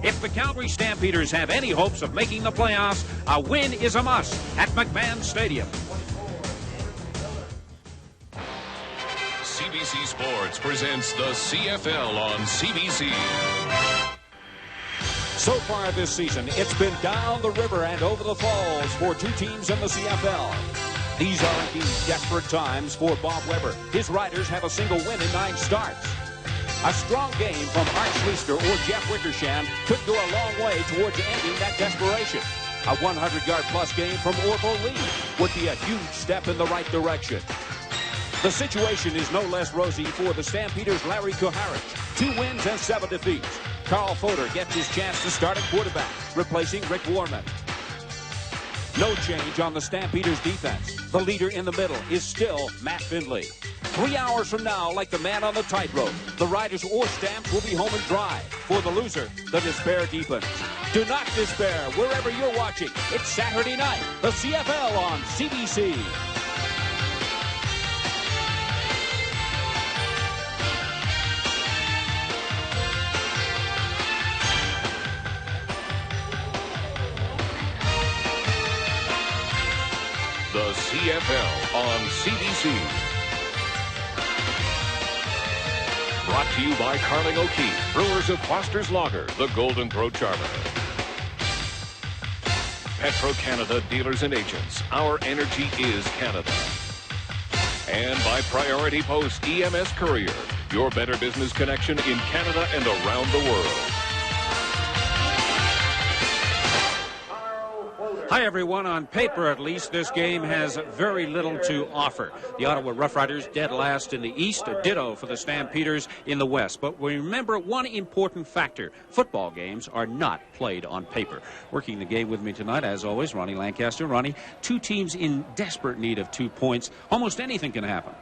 If the Calgary Stampeders have any hopes of making the playoffs, a win is a must at McMahon Stadium. CBC Sports presents the CFL on CBC. So far this season, it's been down the river and over the falls for two teams in the CFL. These are indeed desperate times for Bob Weber. His Riders have a single win in 9 starts. A strong game from Art Schleister or Jeff Wickersham could go a long way towards ending that desperation. A 100-yard-plus game from Orville Lee would be a huge step in the right direction. The situation is no less rosy for the Stampeders' Larry Kuharich. 2 wins and 7 defeats. Carl Fodor gets his chance to start at quarterback, replacing Rick Warman. No change on the Stampeders' defense. The leader in the middle is still Matt Findlay. 3 hours from now, like the man on the tightrope, the Riders or Stamps will be home and dry. For the loser, the despair deepens. Do not despair wherever you're watching. It's Saturday night, the CFL on CBC. The CFL on CBC. Brought to you by Carling O'Keefe, brewers of Foster's Lager, the Golden Throat Charmer. Petro-Canada dealers and agents. Our energy is Canada. And by Priority Post EMS Courier, your better business connection in Canada and around the world. Hi, everyone. On paper, at least, this game has very little to offer. The Ottawa Rough Riders dead last in the East, a ditto for the Stampeders in the West. But we remember one important factor. Football games are not played on paper. Working the game with me tonight, as always, Ronnie Lancaster. Ronnie, 2 teams in desperate need of 2 points. Almost anything can happen.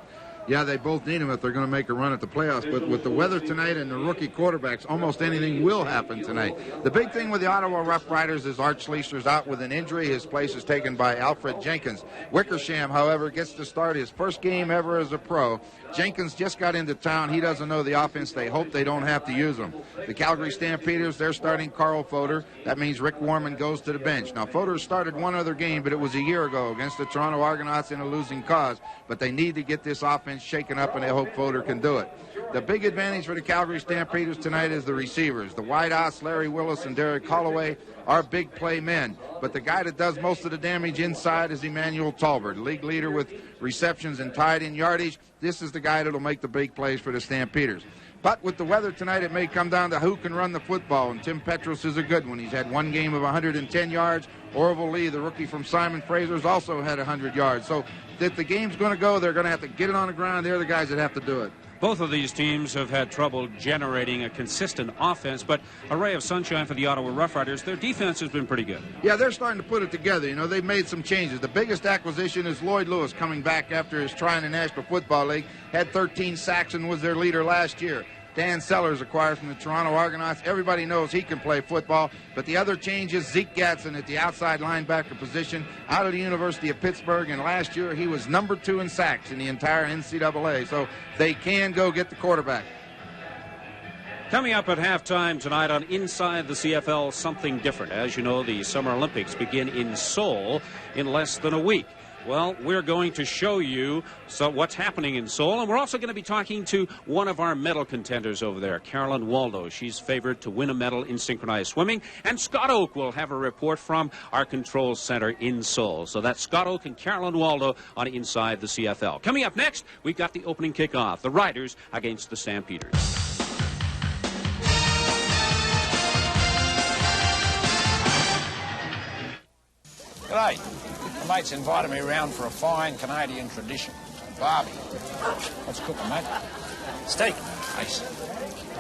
Yeah, they both need them if they're going to make a run at the playoffs. But with the weather tonight and the rookie quarterbacks, almost anything will happen tonight. The big thing with the Ottawa Rough Riders is Art Schleister's out with an injury. His place is taken by Alfred Jenkins. Wickersham, however, gets to start his first game ever as a pro. Jenkins just got into town. He doesn't know the offense. They hope they don't have to use him. The Calgary Stampeders, they're starting Carl Fodor. That means Rick Warman goes to the bench. Now, Fodor started one other game, but it was a year ago against the Toronto Argonauts in a losing cause. But they need to get this offense shaken up, and they hope Fodor can do it. The big advantage for the Calgary Stampeders tonight is the receivers. The wideouts, Larry Willis and Derek Holloway, are big play men. But the guy that does most of the damage inside is Emmanuel Talbert, league leader with receptions and tied in yardage. This is the guy that will make the big plays for the Stampeders. But with the weather tonight, it may come down to who can run the football, and Tim Petros is a good one. He's had 1 game of 110 yards. Orville Lee, the rookie from Simon Fraser's, also had 100 yards. So if the game's going to go, they're going to have to get it on the ground. They're the guys that have to do it. Both of these teams have had trouble generating a consistent offense, but a ray of sunshine for the Ottawa Rough Riders. Their defense has been pretty good. Yeah, they're starting to put it together. You know, they've made some changes. The biggest acquisition is Lloyd Lewis coming back after his try in the National Football League. Had 13 sacks and was their leader last year. Dan Sellers acquired from the Toronto Argonauts. Everybody knows he can play football. But the other change is Zeke Gadsden at the outside linebacker position out of the University of Pittsburgh. And last year he was number 2 in sacks in the entire NCAA. So they can go get the quarterback. Coming up at halftime tonight on Inside the CFL, something different. As you know, the Summer Olympics begin in Seoul in less than a week. Well, we're going to show you what's happening in Seoul, and we're also going to be talking to one of our medal contenders over there, Carolyn Waldo. She's favored to win a medal in synchronized swimming, and Scott Oak will have a report from our control center in Seoul. So that's Scott Oak and Carolyn Waldo on Inside the CFL. Coming up next, we've got the opening kickoff, the Riders against the Stampeders. G'day. My mate's invited me around for a fine Canadian tradition, barbie. What's cooking, mate? Steak. Nice.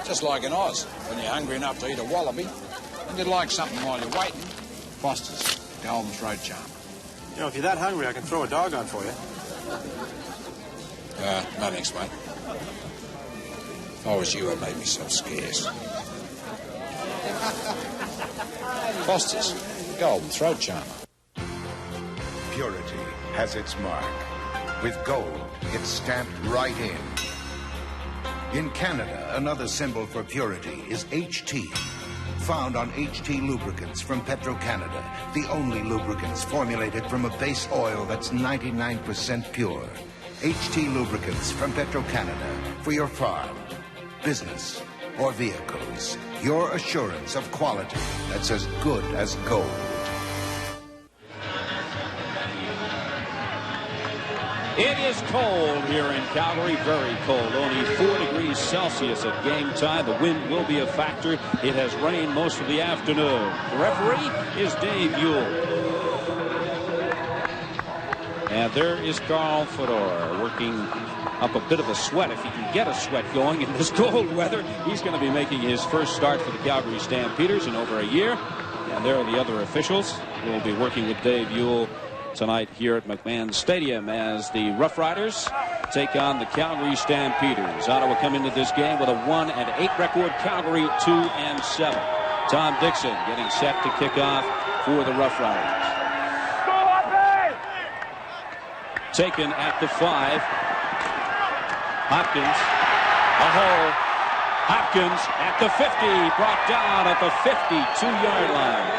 Just like in Oz, when you're hungry enough to eat a wallaby, and you'd like something while you're waiting, Foster's Golden Throat Charmer. You know, if you're that hungry, I can throw a dog on for you. No thanks, mate. If I was you, I'd make myself scarce. Foster's Golden Throat Charmer. Purity has its mark. With gold, it's stamped right in. In Canada, another symbol for purity is HT, Found on HT lubricants from Petro-Canada, the only lubricants formulated from a base oil that's 99% pure. HT lubricants from Petro-Canada for your farm, business, or vehicles. Your assurance of quality that's as good as gold. It is cold here in Calgary, very cold, only 4 degrees Celsius at game time. The wind will be a factor. It has rained most of the afternoon. The referee is Dave Ewell. And there is Carl Fedor working up a bit of a sweat, if he can get a sweat going in this cold weather. He's going to be making his first start for the Calgary Stampeders in over a year. And there are the other officials who will be working with Dave Ewell tonight here at McMahon Stadium as the Rough Riders take on the Calgary Stampeders. Ottawa come into this game with a 1-8 record. Calgary 2-7. Tom Dixon getting set to kick off for the Rough Riders. Taken at the 5. Hopkins, a hole. Hopkins at the 50, brought down at the 52-yard line.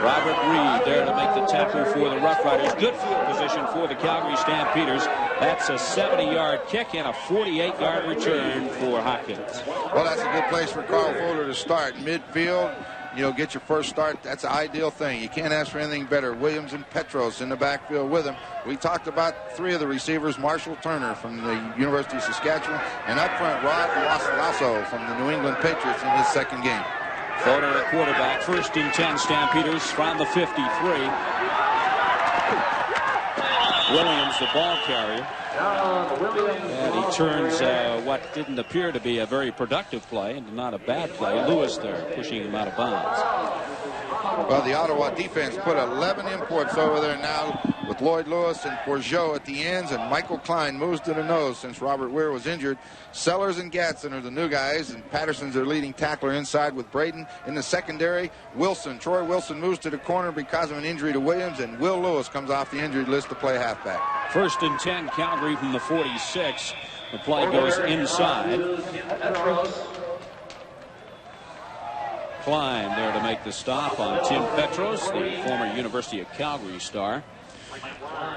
Robert Reed there to make the tackle for the Rough Riders. Good field position for the Calgary Stampeders. That's a 70-yard kick and a 48-yard return for Hopkins. Well, that's a good place for Carl Fuller to start. Midfield, get your first start. That's an ideal thing. You can't ask for anything better. Williams and Petros in the backfield with him. We talked about 3 of the receivers. Marshall Turner from the University of Saskatchewan, and up front, Rod Lasso from the New England Patriots in his second game. Fodor at quarterback. 1st and 10 Stampeders from the 53. Williams, the ball carrier. And he turns what didn't appear to be a very productive play into not a bad play. Lewis there pushing him out of bounds. Well, the Ottawa defense put 11 imports over there now with Lloyd Lewis and Bourgeau at the ends, and Michael Klein moves to the nose since Robert Weir was injured. Sellers and Gatson are the new guys, and Patterson's their leading tackler inside with Braden in the secondary. Troy Wilson moves to the corner because of an injury to Williams, and Will Lewis comes off the injured list to play halfback. 1st and 10 Calgary from the 46. The play goes inside. Klein there to make the stop on Tim Petros, the former University of Calgary star.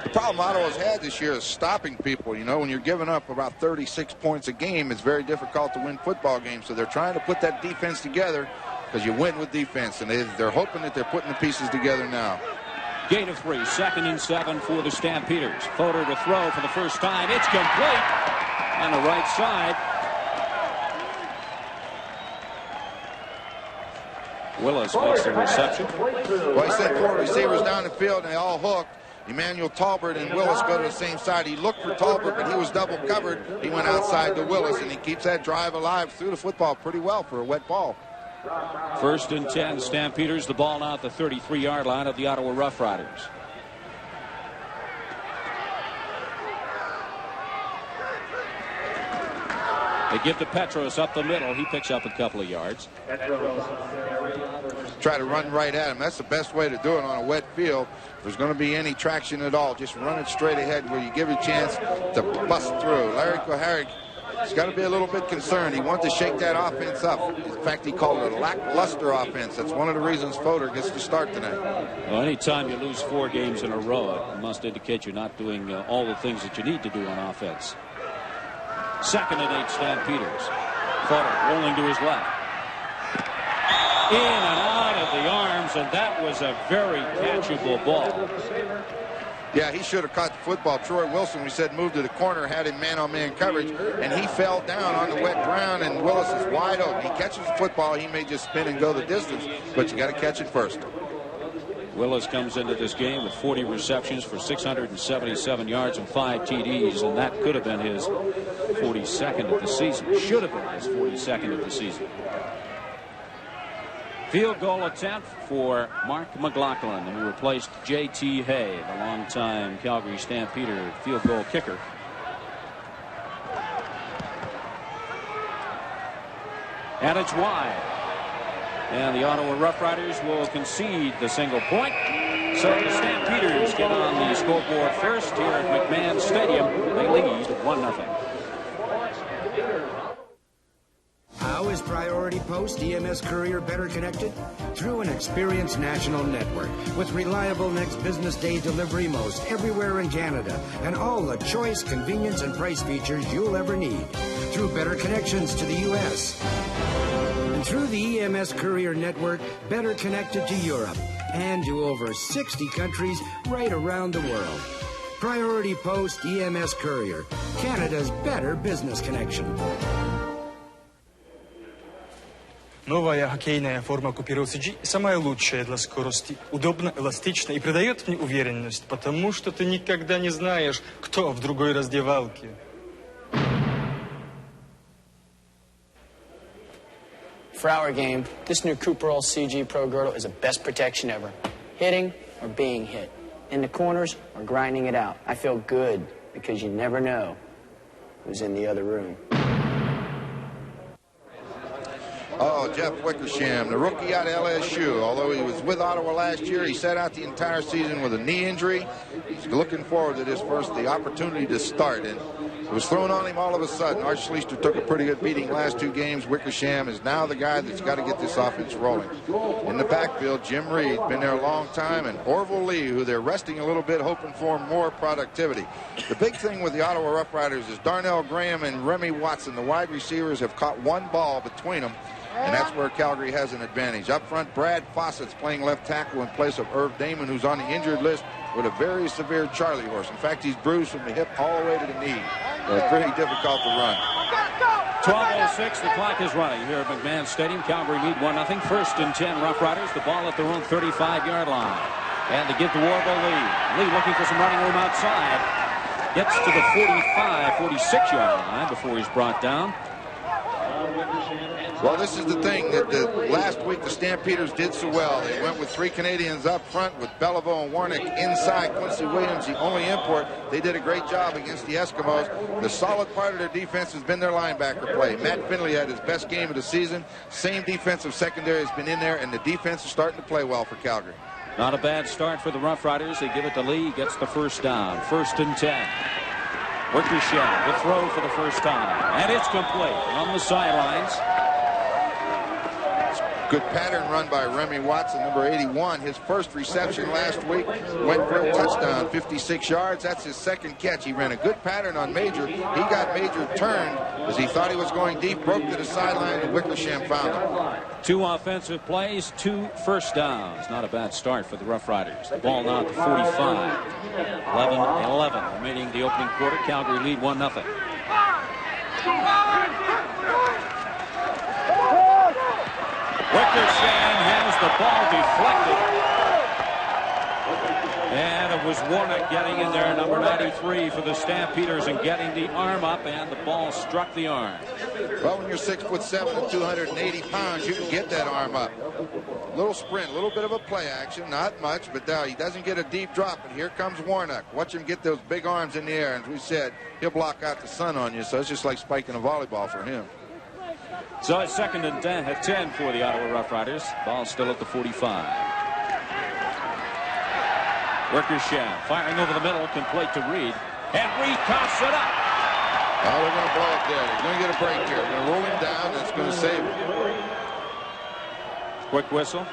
The problem Ottawa's had this year is stopping people. When you're giving up about 36 points a game, it's very difficult to win football games. So they're trying to put that defense together because you win with defense, and they're hoping that they're putting the pieces together now. Gain of 3, 2nd and 7 for the Stampeders. Fodor to throw for the first time. It's complete on the right side. Willis makes the reception. Well, he sent 4 receivers down the field, and they all hooked. Emmanuel Talbert and Willis go to the same side. He looked for Talbert, but he was double covered. He went outside to Willis, and he keeps that drive alive through the football pretty well for a wet ball. 1st and 10 Stampeders. The ball now at the 33-yard line of the Ottawa Rough Riders. They give to Petros up the middle. He picks up a couple of yards. Try to run right at him. That's the best way to do it on a wet field. If there's going to be any traction at all, just run it straight ahead where you give you a chance to bust through. Larry Koharic has got to be a little bit concerned. He wants to shake that offense up. In fact, he called it a lackluster offense. That's one of the reasons Fodor gets to start tonight. Well, anytime you lose 4 games in a row, it must indicate you're not doing all the things that you need to do on offense. 2nd and 8 Stampeders. Fodor rolling to his left. In and out of the arms, and that was a very catchable ball. Yeah, he should have caught the football. Troy Wilson, we said, moved to the corner, had him man-on-man coverage, and he fell down on the wet ground, and Willis is wide open. He catches the football. He may just spin and go the distance, but you got to catch it first. Willis comes into this game with 40 receptions for 677 yards and 5 TDs, and that could have been his 42nd of the season. Should have been his 42nd of the season. Field goal attempt for Mark McLaughlin, who replaced J.T. Hay, the longtime Calgary Stampeder field goal kicker. And it's wide. And the Ottawa Rough Riders will concede the single point. So the Stampeders get on the scoreboard first here at McMahon Stadium. They lead 1-0. How is Priority Post EMS Courier better connected? Through an experienced national network with reliable next business day delivery most everywhere in Canada and all the choice, convenience, and price features you'll ever need. Through better connections to the U.S. and through the EMS Courier network, better connected to Europe and to over 60 countries right around the world. Priority Post EMS Courier, Canada's better business connection. Новая хоккейная форма Купировал CG самая лучшая для скорости, удобно, эластична и придает мне уверенность, потому что ты никогда не знаешь, кто в другой раздевалке. For our game, this new Cooperall CG Pro Girdle is the best protection ever. Hitting or being hit. In the corners or grinding it out. I feel good because you never know who's in the other room. Oh, Jeff Wickersham, the rookie out of LSU. Although he was with Ottawa last year, he sat out the entire season with a knee injury. He's looking forward to the opportunity to start. And it was thrown on him all of a sudden. Art Schleister took a pretty good beating last two games. Wickersham is now the guy that's got to get this offense rolling. In the backfield, Jim Reed, been there a long time, and Orville Lee, who they're resting a little bit, hoping for more productivity. The big thing with the Ottawa Rough Riders is Darnell Graham and Remy Watson, the wide receivers, have caught one ball between them. And that's where Calgary has an advantage. Up front, Brad Fawcett's playing left tackle in place of Irv Damon, who's on the injured list with a very severe Charlie horse. In fact, he's bruised from the hip all the way to the knee. Pretty difficult to run. 12:06, the clock is running here at McMahon Stadium. Calgary lead 1-0. First and 10, Rough Riders. The ball at their own 35-yard line. And they give to Orville Lee. Lee looking for some running room outside. Gets to the 45, 46-yard line before he's brought down. Well, this is the thing that last week the Stampeders did so well. They went with three Canadians up front with Beliveau and Warnick inside. Quincy Williams, the only import. They did a great job against the Eskimos. The solid part of their defense has been their linebacker play. Matt Finley had his best game of the season. Same defensive secondary has been in there, and the defense is starting to play well for Calgary. Not a bad start for the Rough Riders. They give it to Lee. Gets the first down. First and 10. Wickersham, the throw for the first time. And it's complete on the sidelines. Good pattern run by Remy Watson, number 81. His first reception last week went for a touchdown, 56 yards. That's his second catch. He ran a good pattern on Major. He got Major turned as he thought he was going deep, broke to the sideline, and Wickersham found him. 2 offensive plays, 2 first downs. Not a bad start for the Rough Riders. The ball now at the 45. 11-11 remaining the opening quarter. Calgary lead 1-0. Wickersham has the ball deflected. And it was Warnick getting in there, number 93 for the Stampeders, and getting the arm up, and the ball struck the arm. Well, when you're 6'7" and 280 pounds, you can get that arm up. Little sprint, a little bit of a play action, not much, but he doesn't get a deep drop. And here comes Warnick. Watch him get those big arms in the air. And as we said, he'll block out the sun on you, so it's just like spiking a volleyball for him. So it's second and 10 for the Ottawa Rough Riders. Ball still at the 45. Wickersham firing over the middle, complete to Reed. And Reed coughs it up. Oh, they're going to blow it there. They're going to get a break here. They're going to roll him down, and it's going to save him. Quick whistle.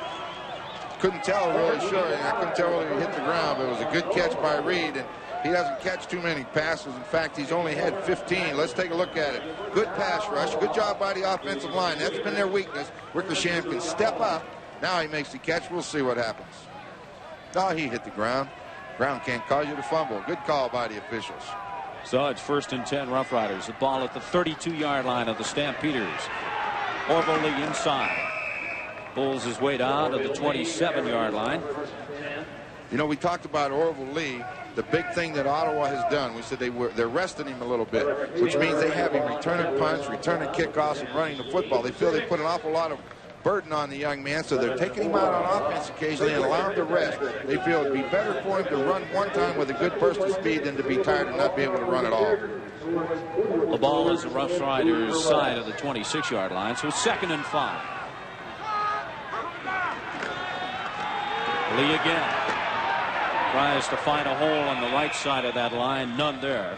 Couldn't tell really sure. I couldn't tell whether he hit the ground, but it was a good catch by Reed. And he doesn't catch too many passes. In fact, he's only had 15. Let's take a look at it. Good pass rush. Good job by the offensive line. That's been their weakness. Wickersham can step up. Now he makes the catch. We'll see what happens. Oh, he hit the ground. Ground can't cause you to fumble. Good call by the officials. So it's first and 10 Rough Riders. The ball at the 32-yard line of the Stampeders. Orville Lee inside. Pulls his way down to the 27-yard line. You know, we talked about Orville Lee. The big thing that Ottawa has done, we said they're resting him a little bit, which means they have him returning punts, returning kickoffs, and running the football. They feel they put an awful lot of burden on the young man, so they're taking him out on offense occasionally and allow him to rest. They feel it'd be better for him to run one time with a good burst of speed than to be tired and not be able to run at all. The ball is the Rough Riders' side of the 26-yard line, so second and 5. Lee again. Tries to find a hole on the right side of that line. None there.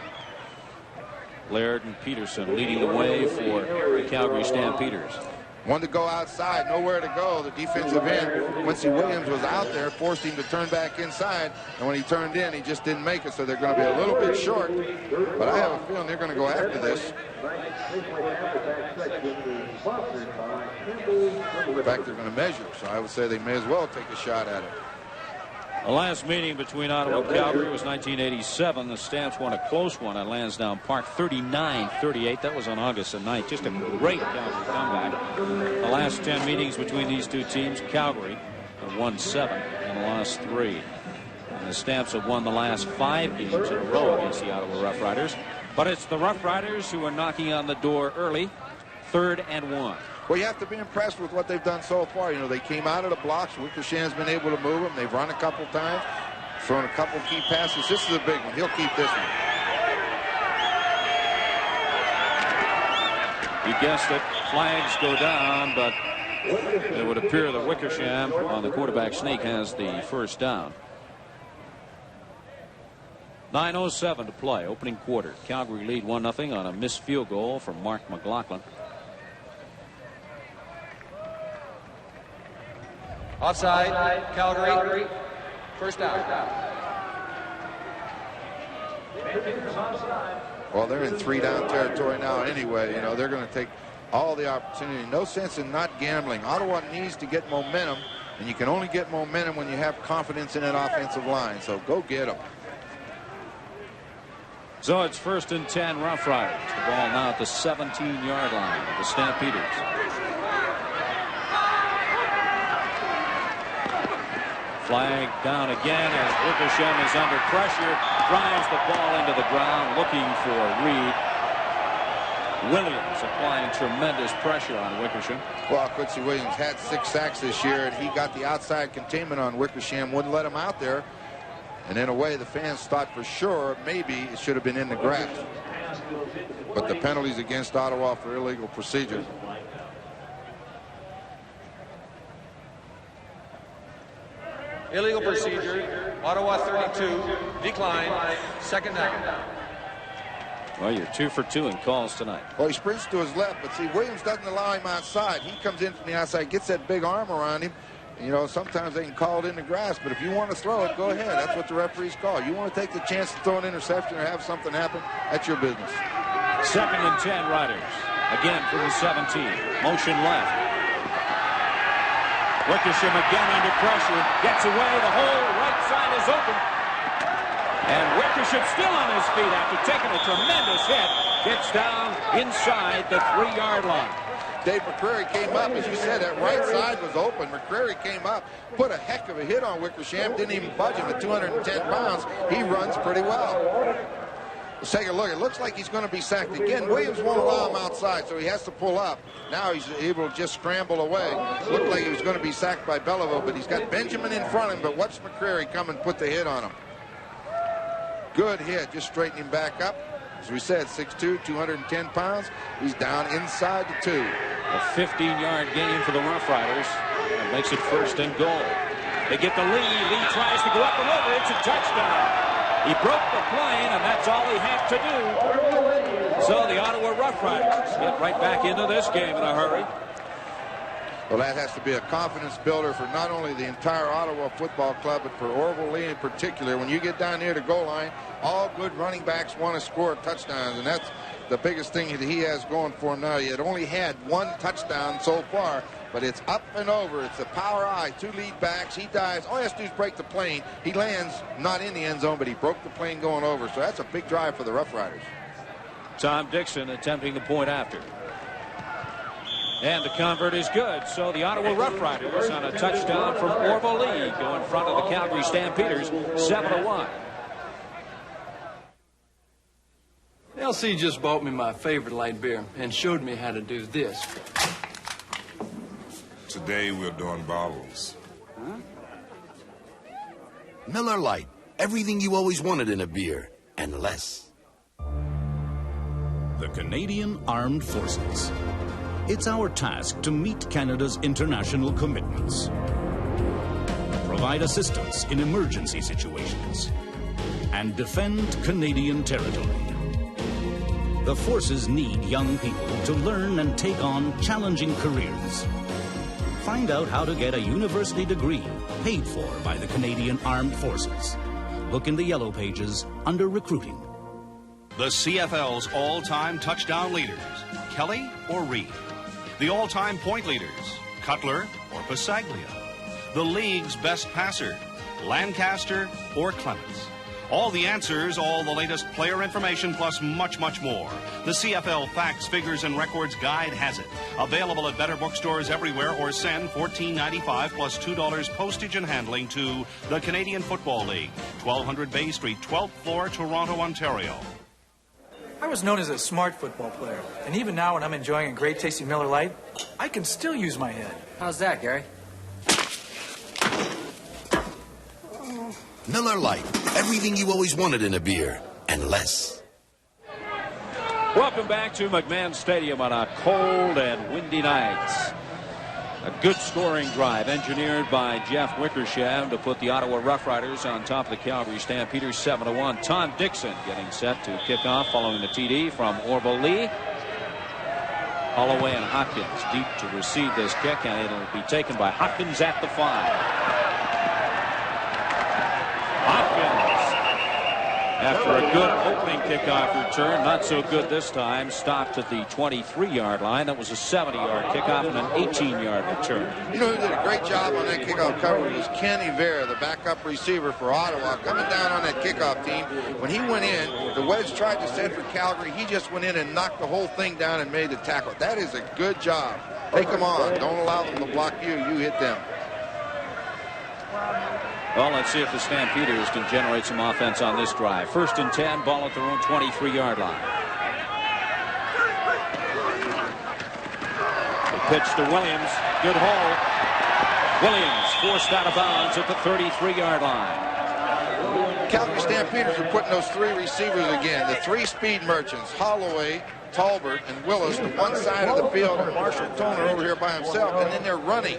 Laird and Peterson leading the way for the Calgary Stampeders. Wanted to go outside, nowhere to go. The defensive end, Quincy Williams, was out there, forced him to turn back inside. And when he turned in, he just didn't make it. So they're going to be a little bit short. But I have a feeling they're going to go after this. In fact, they're going to measure. So I would say they may as well take a shot at it. The last meeting between Ottawa and Calgary was 1987. The Stamps won a close one at Lansdowne Park, 39-38. That was on August the 9th. Just a great Calgary comeback. The last 10 meetings between these two teams, Calgary have won 7 and lost 3. And the Stamps have won the last 5 games in a row against the Ottawa Rough Riders. But it's the Rough Riders who are knocking on the door early, 3rd and 1. Well, you have to be impressed with what they've done so far. You know, they came out of the blocks. Wickersham's been able to move them. They've run a couple times, thrown a couple key passes. This is a big one. He'll keep this one. You guessed it. Flags go down, but it would appear that Wickersham on the quarterback sneak has the first down. 9:07 to play, opening quarter. Calgary lead 1-0 on a missed field goal from Mark McLaughlin. Offside, Calgary. First down. Well, they're in 3-down territory now anyway. You know, they're going to take all the opportunity. No sense in not gambling. Ottawa needs to get momentum, and you can only get momentum when you have confidence in that offensive line. So go get them. So it's 1st and 10, Rough Riders. The ball now at the 17-yard line of the Stampeders. Flag down again as Wickersham is under pressure, drives the ball into the ground, looking for Reed. Williams applying tremendous pressure on Wickersham. Well, Quincy Williams had 6 sacks this year, and he got the outside containment on Wickersham, wouldn't let him out there. And in a way, the fans thought for sure maybe it should have been in the grass. But the penalties against Ottawa for illegal procedure. Illegal procedure. Ottawa 32. Decline. 2nd down. Well, you're 2 for 2 in calls tonight. Well, he sprints to his left, but see, Williams doesn't allow him outside. He comes in from the outside, gets that big arm around him. You know, sometimes they can call it in the grass, but if you want to throw it, go ahead. That's what the referees call. You want to take the chance to throw an interception or have something happen, that's your business. 2nd and 10, Riders. Again from the 17. Motion left. Wickersham again under pressure. Gets away. The whole right side is open. And Wickersham still on his feet after taking a tremendous hit. Gets down inside the 3-yard line. Dave McCrary came up, as you said, that right side was open. McCrary came up, put a heck of a hit on Wickersham, didn't even budge him at 210 pounds. He runs pretty well. Let's take a look. It looks like he's going to be sacked again. Williams won't allow him outside, so he has to pull up. Now he's able to just scramble away. Looked like he was going to be sacked by Belleville, but he's got Benjamin in front of him, but watch McCrary come and put the hit on him. Good hit, just straighten him back up. As we said, 6'2", 210 pounds. He's down inside the 2. A 15-yard gain for the Rough Riders. That makes it 1st and goal. They get the lead. Lee tries to go up and over. It's a touchdown. He broke the plane, and that's all he had to do. So the Ottawa Rough Riders get right back into this game in a hurry. Well, that has to be a confidence builder for not only the entire Ottawa football club, but for Orville Lee in particular. When you get down near the goal line, all good running backs want to score touchdowns, and that's the biggest thing that he has going for him now. He had only had 1 touchdown so far, but it's up and over. It's a power eye, 2 lead backs. He dives. All he has to do is break the plane. He lands not in the end zone, but he broke the plane going over. So that's a big drive for the Rough Riders. Tom Dixon attempting the point after. And the convert is good. So the Ottawa Rough Riders on a touchdown from Orville Lee go in front of the Calgary Stampeders, 7-1. LC just bought me my favorite light beer and showed me how to do this. Today we're doing bottles. Huh? Miller Lite. Everything you always wanted in a beer, and less. The Canadian Armed Forces. It's our task to meet Canada's international commitments, provide assistance in emergency situations, and defend Canadian territory. The forces need young people to learn and take on challenging careers. Find out how to get a university degree paid for by the Canadian Armed Forces. Look in the yellow pages under recruiting. The CFL's all-time touchdown leaders, Kelly or Reed. The all-time point leaders, Cutler or Pasaglia. The league's best passer, Lancaster or Clements. All the answers, all the latest player information, plus much, much more. The CFL Facts, Figures, and Records Guide has it. Available at better bookstores everywhere, or send $14.95 plus $2 postage and handling to the Canadian Football League, 1200 Bay Street, 12th floor, Toronto, Ontario. I was known as a smart football player, and even now when I'm enjoying a great tasty Miller Lite, I can still use my head. How's that, Gary? Miller Lite. Everything you always wanted in a beer, and less. Welcome back to McMahon Stadium on a cold and windy night. A good scoring drive engineered by Jeff Wickersham to put the Ottawa Rough Riders on top of the Calgary Stampeders 7-1. Tom Dixon getting set to kick off following the TD from Orville Lee. Holloway and Hopkins deep to receive this kick, and it'll be taken by Hopkins at the 5. After a good opening kickoff return, not so good this time, stopped at the 23-yard line. That was a 70-yard kickoff and an 18-yard return. You know who did a great job on that kickoff coverage was Kenny Vera, the backup receiver for Ottawa, coming down on that kickoff team. When he went in, the wedge tried to set for Calgary. He just went in and knocked the whole thing down and made the tackle. That is a good job. Take them on. Don't allow them to block you. You hit them. Well, let's see if the Stampeders can generate some offense on this drive. 1st and 10, ball at their own 23-yard line. The pitch to Williams. Good hole. Williams forced out of bounds at the 33-yard line. Calgary Stampeders are putting those 3 receivers again. The 3 speed merchants, Holloway, Talbert, and Willis to one side of the field, and Marshall Toner over here by himself, and then they're running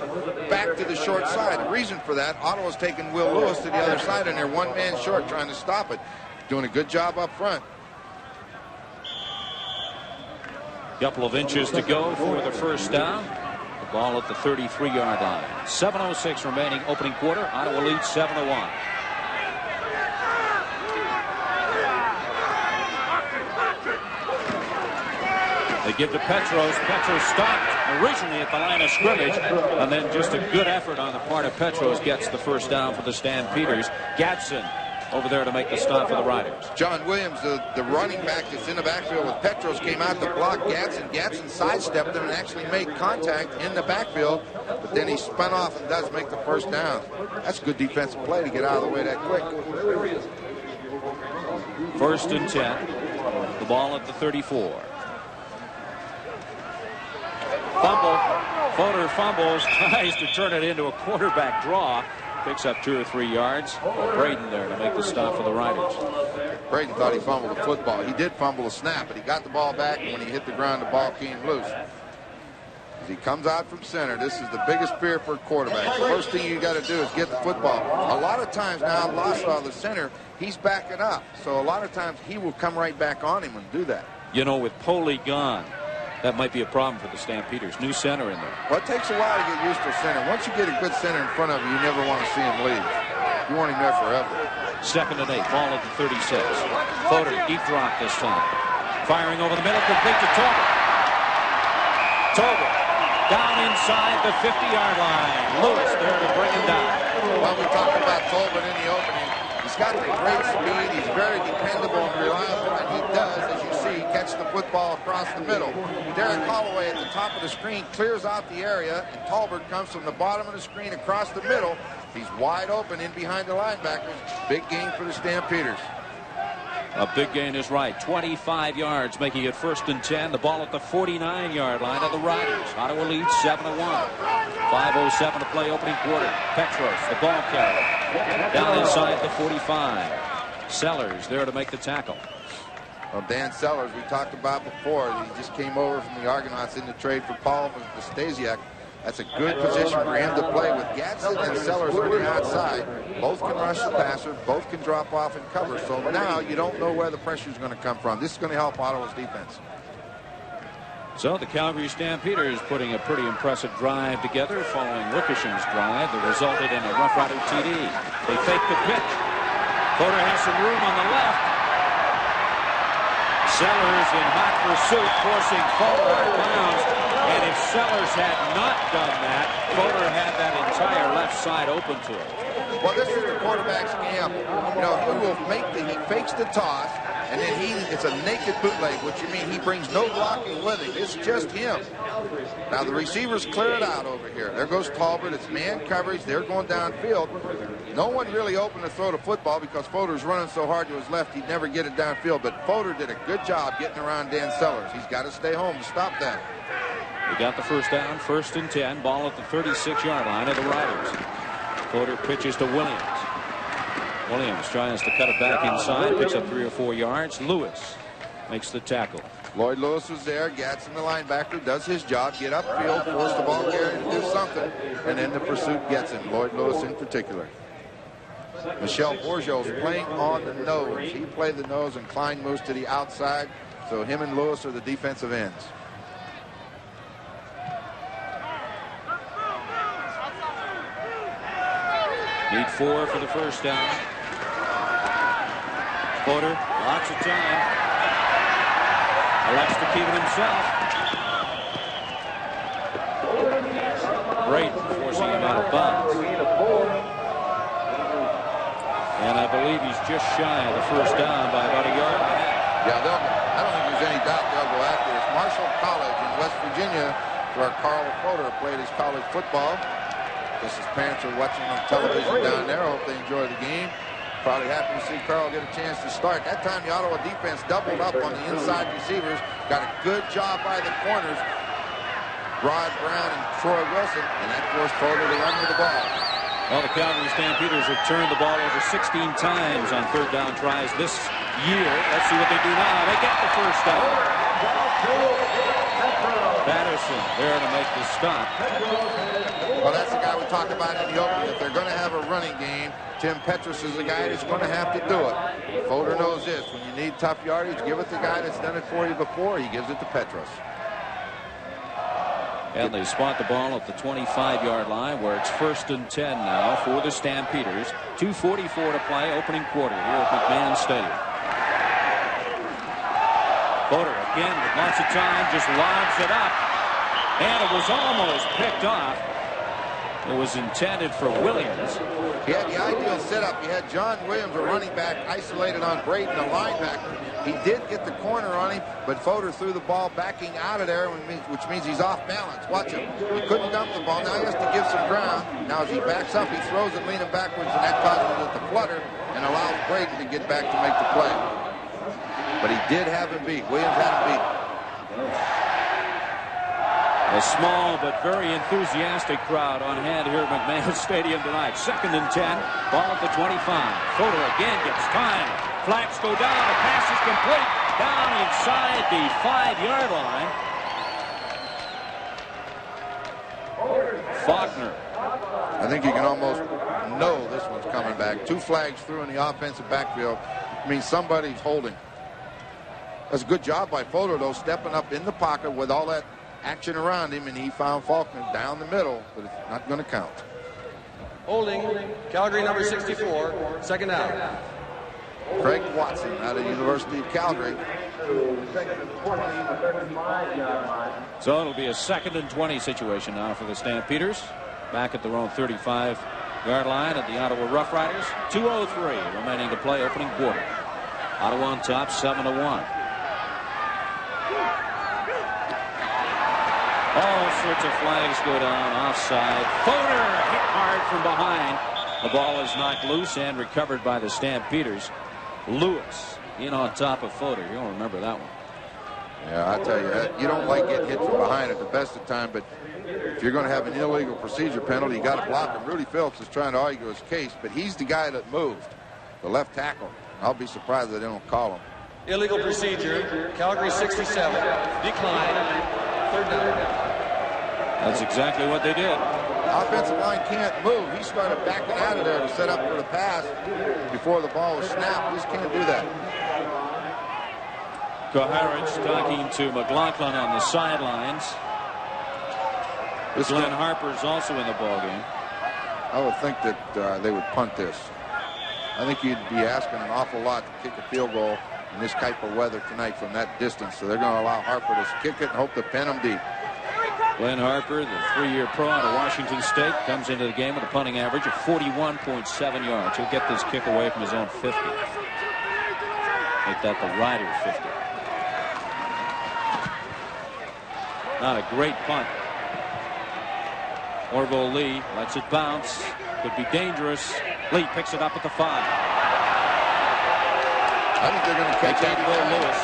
back to the short side. The reason for that, Ottawa's taking Will Lewis to the other side, and they're one man short trying to stop it. Doing a good job up front. Couple of inches to go for the first down. The ball at the 33-yard line. 7:06 remaining opening quarter. Ottawa leads 7-1. They give to Petros. Petros stopped originally at the line of scrimmage, and then just a good effort on the part of Petros gets the first down for the Stampeders. Gadsden over there to make the stop for the Riders. John Williams, the running back that's in the backfield with Petros, came out to block Gadsden. Gadsden sidestepped him and actually made contact in the backfield, but then he spun off and does make the first down. That's a good defensive play to get out of the way that quick. 1st and 10. The ball at the 34. Fumble. Fodor fumbles, tries to turn it into a quarterback draw. Picks up 2 or 3 yards. Braden there to make the stop for the Riders. Braden thought he fumbled the football. He did fumble a snap, but he got the ball back, and when he hit the ground, the ball came loose. As he comes out from center, this is the biggest fear for a quarterback. The first thing you got to do is get the football. A lot of times now, Lasaw, the center, he's backing up. So a lot of times he will come right back on him and do that. You know, with Poley gone, that might be a problem for the Stampeders. New center in there. Well, it takes a while to get used to a center. Once you get a good center in front of you, you never want to see him leave. You want him there forever. 2nd and 8. Ball at the 36. Fodor, deep drop this time. Firing over the middle, complete to Talbot. Talbot down inside the 50-yard line. Lewis there to bring him down. Well, we talked about Talbot in the opening. He's got the great speed. He's very dependable and reliable, and he does, as you see, catch the football across the middle. Derek Holloway at the top of the screen clears out the area, and Talbot comes from the bottom of the screen across the middle. He's wide open in behind the linebackers. Big gain for the Stampeders. A big gain is right. 25 yards, making it 1st and 10. The ball at the 49-yard line of the Riders. Ottawa leads 7-1. 5:07 to play opening quarter. Petros, the ball carrier. Down inside the 45. Sellers there to make the tackle. Well, Dan Sellers, we talked about before. He just came over from the Argonauts in the trade for Paul Stasiak. That's a good position for him to play with Gadsden and Sellers on the outside. Both can rush the passer. Both can drop off and cover. So now you don't know where the pressure is going to come from. This is going to help Ottawa's defense. So the Calgary Stampeders putting a pretty impressive drive together following Wickersham's drive that resulted in a Rough Rider TD. They fake the pitch. Fodor has some room on the left. Sellers in hot pursuit, forcing Fodor out of bounds. And if Sellers had not done that, Fodor had that entire left side open to him. Well, this is the quarterback's gamble. You know, he fakes the toss, and then it's a naked bootleg, which you mean he brings no blocking with him. It's just him. Now the receivers clear it out over here. There goes Talbot. It's man coverage. They're going downfield. No one really open to throw the football because Fodor's running so hard to his left he'd never get it downfield. But Fodor did a good job getting around Dan Sellers. He's got to stay home to stop that. We got the first down, 1st and 10. Ball at the 36-yard line of the Riders. Fodor pitches to Williams. Williams tries to cut it back inside, picks up 3 or 4 yards. Lewis makes the tackle. Lloyd Lewis was there. Gadsden, the linebacker, does his job, get upfield, force the ball carrier to do something, and then the pursuit gets him. Lloyd Lewis in particular. Michel Bourgeois playing on the nose. He played the nose, and Klein moves to the outside, so him and Lewis are the defensive ends. Need 4 for the first down. Fodor, lots of time. Elects to keep it himself. Great forcing him out of bounds. And I believe he's just shy of the first down by about a yard and a half. Yeah, I don't think there's any doubt they'll go after this. Marshall College in West Virginia, where Carl Fodor played his college football. His parents are watching on television down there. Hope they enjoy the game. Probably happy to see Carl get a chance to start. That time the Ottawa defense doubled up on the inside receivers. Got a good job by the corners, Rod Brown and Troy Wilson, and that forced Fodor to run with the ball. Well, the Calgary Stampeders have turned the ball over 16 times on 3rd down tries this year. Let's see what they do now. They get the first down. Patterson there to make the stop. Well, that's the guy we talked about in the opening. If they're going to have a running game, Tim Petrus is the guy that's going to have to do it. Fodor knows this. When you need tough yardage, give it to the guy that's done it for you before. He gives it to Petrus. And they spot the ball at the 25-yard line, where it's 1st and 10 now for the Stampeders. 2:44 to play, opening quarter here at McMahon Stadium. Fodor again with lots of time, just lobs it up. And it was almost picked off. It was intended for Williams. He had the ideal setup. He had John Williams, a running back, isolated on Braden, a linebacker. He did get the corner on him, but Fodor threw the ball backing out of there, which means he's off balance. Watch him. He couldn't dump the ball. Now he has to give some ground. Now as he backs up, he throws it leaning backwards, and that causes it to flutter and allows Braden to get back to make the play. But he did have him beat. Williams had him beat. A small but very enthusiastic crowd on hand here at McMahon Stadium tonight. 2nd and 10. Ball at the 25. Fodor again gets time. Flags go down. The pass is complete. Down inside the 5-yard line. Faulkner. I think you can almost know this one's coming back. 2 flags through in the offensive backfield. I mean, somebody's holding. That's a good job by Fodor, though, stepping up in the pocket with all that action around him, and he found Faulkner down the middle, but it's not going to count. Holding, Calgary number 64, 2nd down. Craig Watson out of the University of Calgary. So it'll be a 2nd and 20 situation now for the Stampeders. Back at their own 35-yard line at the Ottawa Rough Riders. 2:03 remaining to play, opening quarter. Ottawa on top, 7-1. All sorts of flags go down offside. Fodor hit hard from behind. The ball is knocked loose and recovered by the Stampeders. Lewis in on top of Fodor. You'll remember that one. Yeah, I tell you, you don't like getting hit from behind at the best of time, but if you're going to have an illegal procedure penalty, you got to block him. Rudy Phillips is trying to argue his case, but he's the guy that moved, the left tackle. I'll be surprised that they don't call him. Illegal procedure, Calgary 67, decline, 3rd down. That's exactly what they did. Offensive line can't move. He started backing out of there to set up for the pass before the ball was snapped. He just can't do that. Koharich talking to McLaughlin on the sidelines. Glenn Harper's also in the ballgame. I would think that they would punt this. I think you'd be asking an awful lot to kick a field goal in this type of weather tonight from that distance. So they're going to allow Harper to kick it and hope to pin him deep. Glenn Harper, the 3-year pro out of Washington State, comes into the game with a punting average of 41.7 yards. He'll get this kick away from his own 50. Make that the Rider 50. Not a great punt. Orville Lee lets it bounce. Could be dangerous. Lee picks it up at the 5. I think they're going to catch Will Lewis.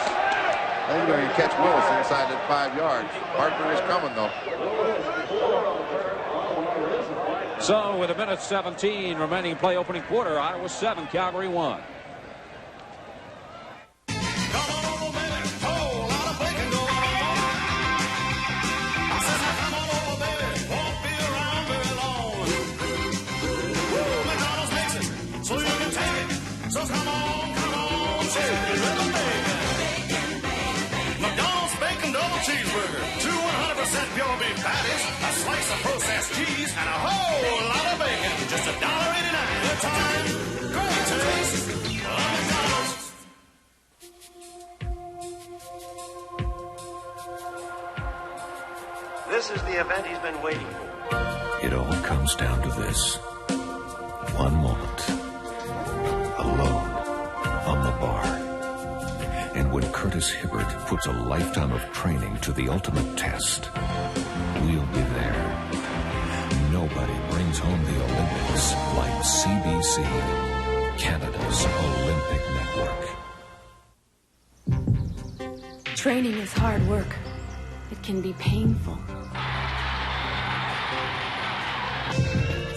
I think they're going to catch Willis inside that 5 yards. Harper is coming, though. So, with 1:17 remaining play opening quarter, Ottawa 7, Calgary 1. Cheese and a whole lot of bacon. Just $1.89. Good time, great taste. This is the event he's been waiting for. It all comes down to this. One moment. Alone on the bar. And when Curtis Hibbert puts a lifetime of training to the ultimate test, we'll be there. Nobody brings home the Olympics like CBC, Canada's Olympic Network. Training is hard work. It can be painful.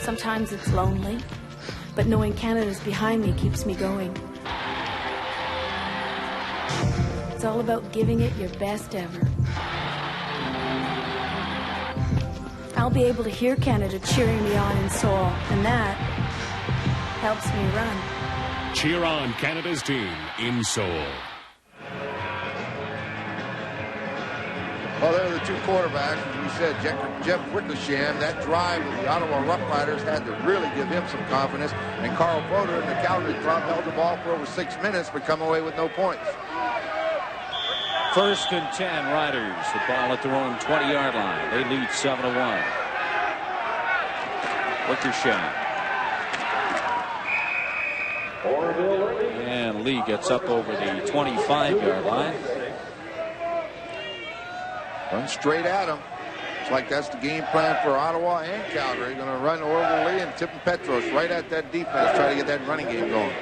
Sometimes it's lonely, but knowing Canada's behind me keeps me going. It's all about giving it your best ever. I'll be able to hear Canada cheering me on in Seoul, and that helps me run. Cheer on Canada's team in Seoul. Well, there are the two quarterbacks. As we said, Jeff Wickersham, that drive with the Ottawa Rough Riders had to really give him some confidence. And Carl Broder and the Calgary club held the ball for over 6 minutes, but come away with no points. 1st and 10, Riders. The ball at their own 20-yard line. They lead 7-1. Wickersham. And Lee gets up over the 25-yard line. Run straight at him. It's like that's the game plan for Ottawa and Calgary. Going to run Orville Lee and Tippin Petros right at that defense. Try to get that running game going.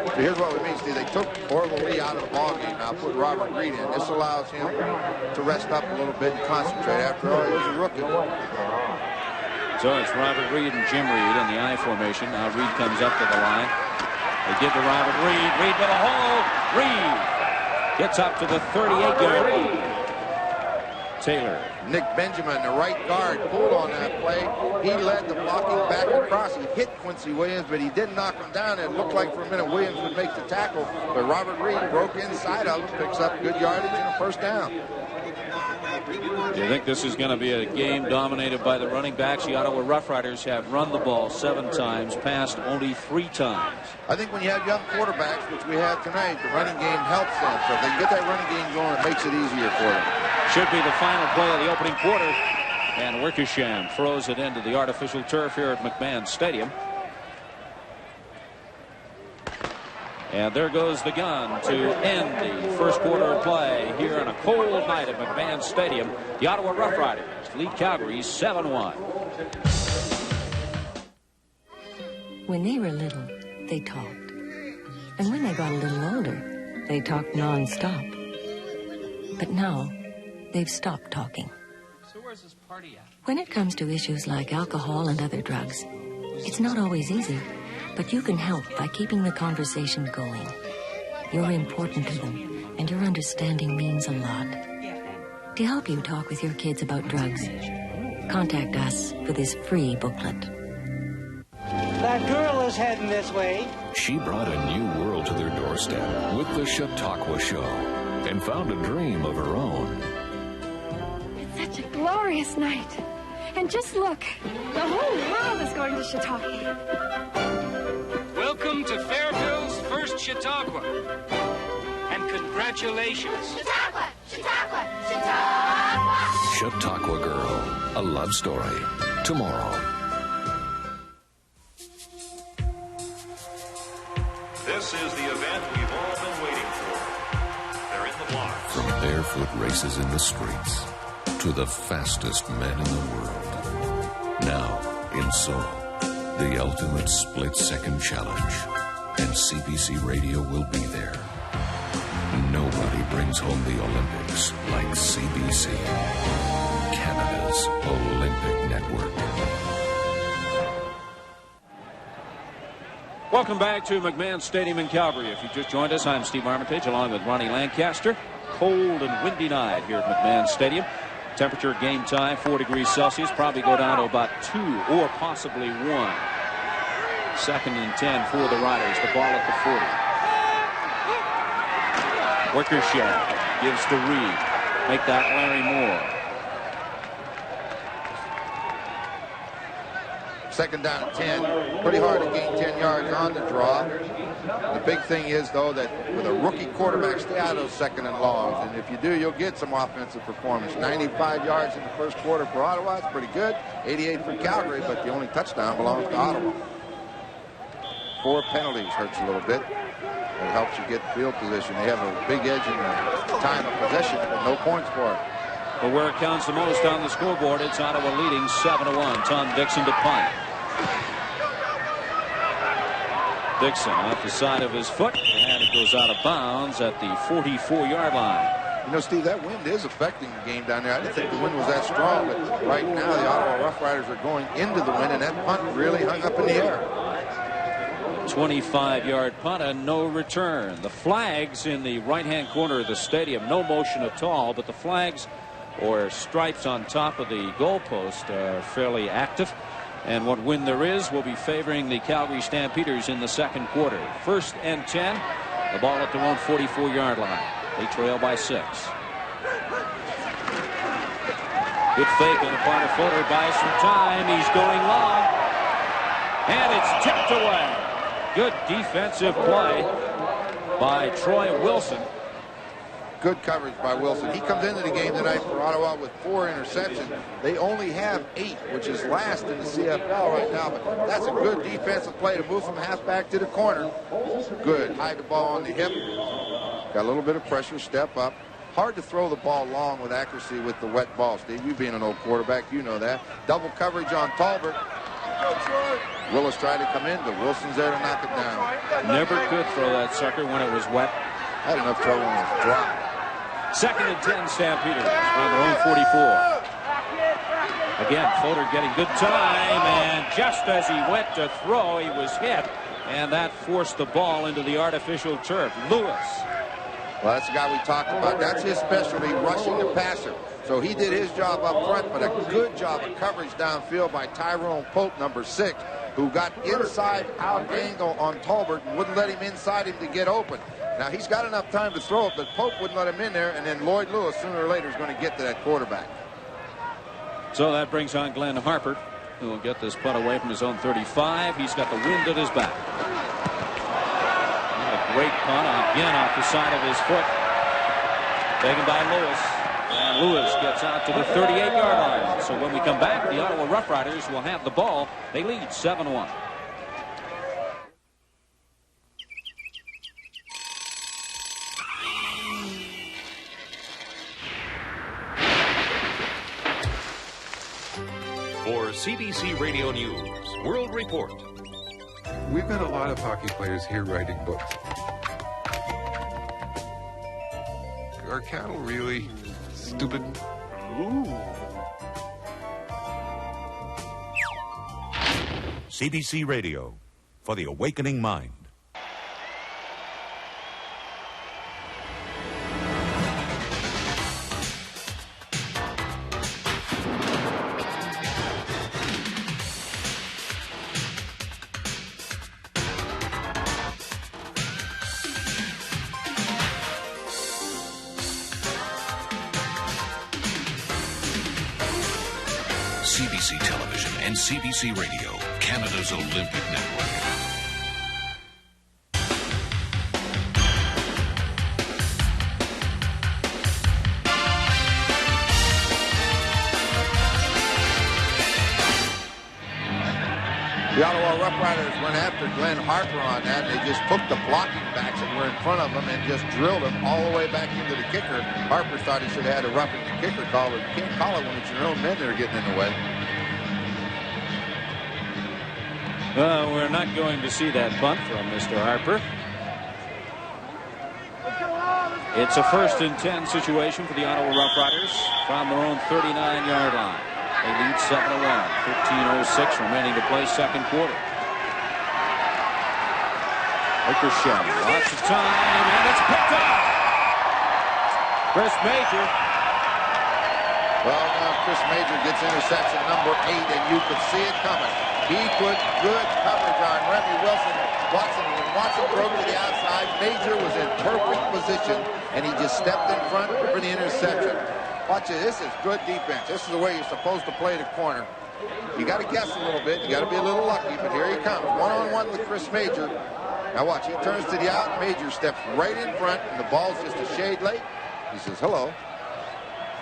So here's what we mean, Steve. They took Orville Lee out of the ballgame. Now put Robert Reed in. This allows him to rest up a little bit and concentrate. After all, he was a rookie. So it's Robert Reed and Jim Reed in the I formation. Now Reed comes up to the line. They give to Robert Reed. Reed with a hole. Reed gets up to the 38-yard line. Taylor. Nick Benjamin, the right guard, pulled on that play. He led the blocking back across. He hit Quincy Williams, but he didn't knock him down. It looked like for a minute Williams would make the tackle, but Robert Reed broke inside of him, picks up good yardage and a first down. Do you think this is going to be a game dominated by the running backs? The Ottawa Rough Riders have run the ball 7 times, passed only 3 times. I think when you have young quarterbacks, which we have tonight, the running game helps them. So if they can get that running game going, it makes it easier for them. Should be the final play of the opening quarter. And Wickersham throws it into the artificial turf here at McMahon Stadium. And there goes the gun to end the first quarter of play here on a cold night at McMahon Stadium. The Ottawa Rough Riders lead Calgary 7-1. When they were little, they talked. And when they got a little older, they talked non-stop. But now, they've stopped talking. So where's this party at? When it comes to issues like alcohol and other drugs, it's not always easy. But you can help by keeping the conversation going. You're important to them, and your understanding means a lot. To help you talk with your kids about drugs, contact us for this free booklet. That girl is heading this way. She brought a new world to their doorstep with the Chautauqua Show and found a dream of her own. It's such a glorious night. And just look, the whole world is going to Chautauqua. Welcome to Fairfield's first Chautauqua. And congratulations. Chautauqua! Chautauqua! Chautauqua! Chautauqua Girl, a love story. Tomorrow. This is the event we've all been waiting for. They're in the blocks. From barefoot races in the streets to the fastest men in the world. Now, in Seoul, the ultimate split-second challenge. And CBC Radio will be there. Nobody brings home the Olympics like CBC. Canada's Olympic Network. Welcome back to McMahon Stadium in Calgary. If you just joined us, I'm Steve Armitage along with Ronnie Lancaster. Cold and windy night here at McMahon Stadium. Temperature game time 4 degrees Celsius. Probably go down to about 2 or possibly 1. 2nd and 10 for the Riders. The ball at the 40. Wickersham gives to Reed. Make that Larry Moore. 2nd down and 10. Pretty hard to gain 10 yards on the draw. The big thing is, though, that with a rookie quarterback, stay out of those 2nd and longs. And if you do, you'll get some offensive performance. 95 yards in the first quarter for Ottawa. It's pretty good. 88 for Calgary, but the only touchdown belongs to Ottawa. 4 penalties hurts a little bit. It helps you get field position. They have a big edge in the time of possession, but no points for it. But where it counts the most on the scoreboard, it's Ottawa leading 7-1. Tom Dixon to punt. Dixon off the side of his foot, and it goes out of bounds at the 44-yard line. You know, Steve, that wind is affecting the game down there. I didn't think the wind was that strong, but right now the Ottawa Rough Riders are going into the wind, and that punt really hung up in the air. 25-yard punt and no return. The flags in the right-hand corner of the stadium, no motion at all, but the flags or stripes on top of the goalpost are fairly active. And what wind there is will be favoring the Calgary Stampeders in the second quarter. 1st and 10. The ball at their own 44-yard line. They trail by 6. Good fake on the part of Fuller. Buys some time. He's going long. And it's tipped away. Good defensive play by Troy Wilson. Good coverage by Wilson. He comes into the game tonight for Ottawa with 4 interceptions. They only have 8, which is last in the CFL right now. But that's a good defensive play to move from halfback to the corner. Good. Hide the ball on the hip. Got a little bit of pressure. Step up. Hard to throw the ball long with accuracy with the wet ball, Steve. You being an old quarterback, you know that. Double coverage on Talbot. Willis tried to come in, but Wilson's there to knock it down. Never could throw that sucker when it was wet. Had enough trouble when it was dry. 2nd and 10 Stampeders on their own 44. Again, Fuller getting good time, and just as he went to throw, he was hit, and that forced the ball into the artificial turf. Lewis. Well, that's the guy we talked about. That's his specialty, rushing the passer. So he did his job up front, but a good job of coverage downfield by Tyrone Pope, number 6, who got inside-out angle on Talbot and wouldn't let him inside him to get open. Now, he's got enough time to throw it, but Pope wouldn't let him in there, and then Lloyd Lewis, sooner or later, is going to get to that quarterback. So that brings on Glenn Harper, who will get this punt away from his own 35. He's got the wind at his back. And a great punt, again off the side of his foot. Taken by Lewis. And Lewis gets out to the 38-yard line. So when we come back, the Ottawa Rough Riders will have the ball. They lead 7-1. For CBC Radio News, World Report. We've got a lot of hockey players here writing books. Are cattle really stupid? Ooh. CBC Radio, for the awakening mind. CBC Television and CBC Radio, Canada's Olympic network. The Ottawa Rough Riders went after Glenn Harper on that. They just took the blocking backs that were in front of him and just drilled them all the way back into the kicker. Harper thought he should have had a roughing the kicker call, but you can't call it when it's your own men that are getting in the way. Well, we're not going to see that punt from Mr. Harper. It's a 1st and 10 situation for the Ottawa Rough Riders from their own 39-yard line. They lead 7-1. 15:06 remaining to play, second quarter. Ricochet, lots of time, and it's picked up. Chris Major. Well, now Chris Major gets interception number 8, and you could see it coming. He put good coverage on Remy Wilson. When Watson broke to the outside, Major was in perfect position, and he just stepped in front for the interception. Watch it. This is good defense. This is the way you're supposed to play the corner. You got to guess a little bit. You got to be a little lucky, but here he comes. One-on-one with Chris Major. Now watch. He turns to the out. Major steps right in front, and the ball's just a shade late. He says, hello.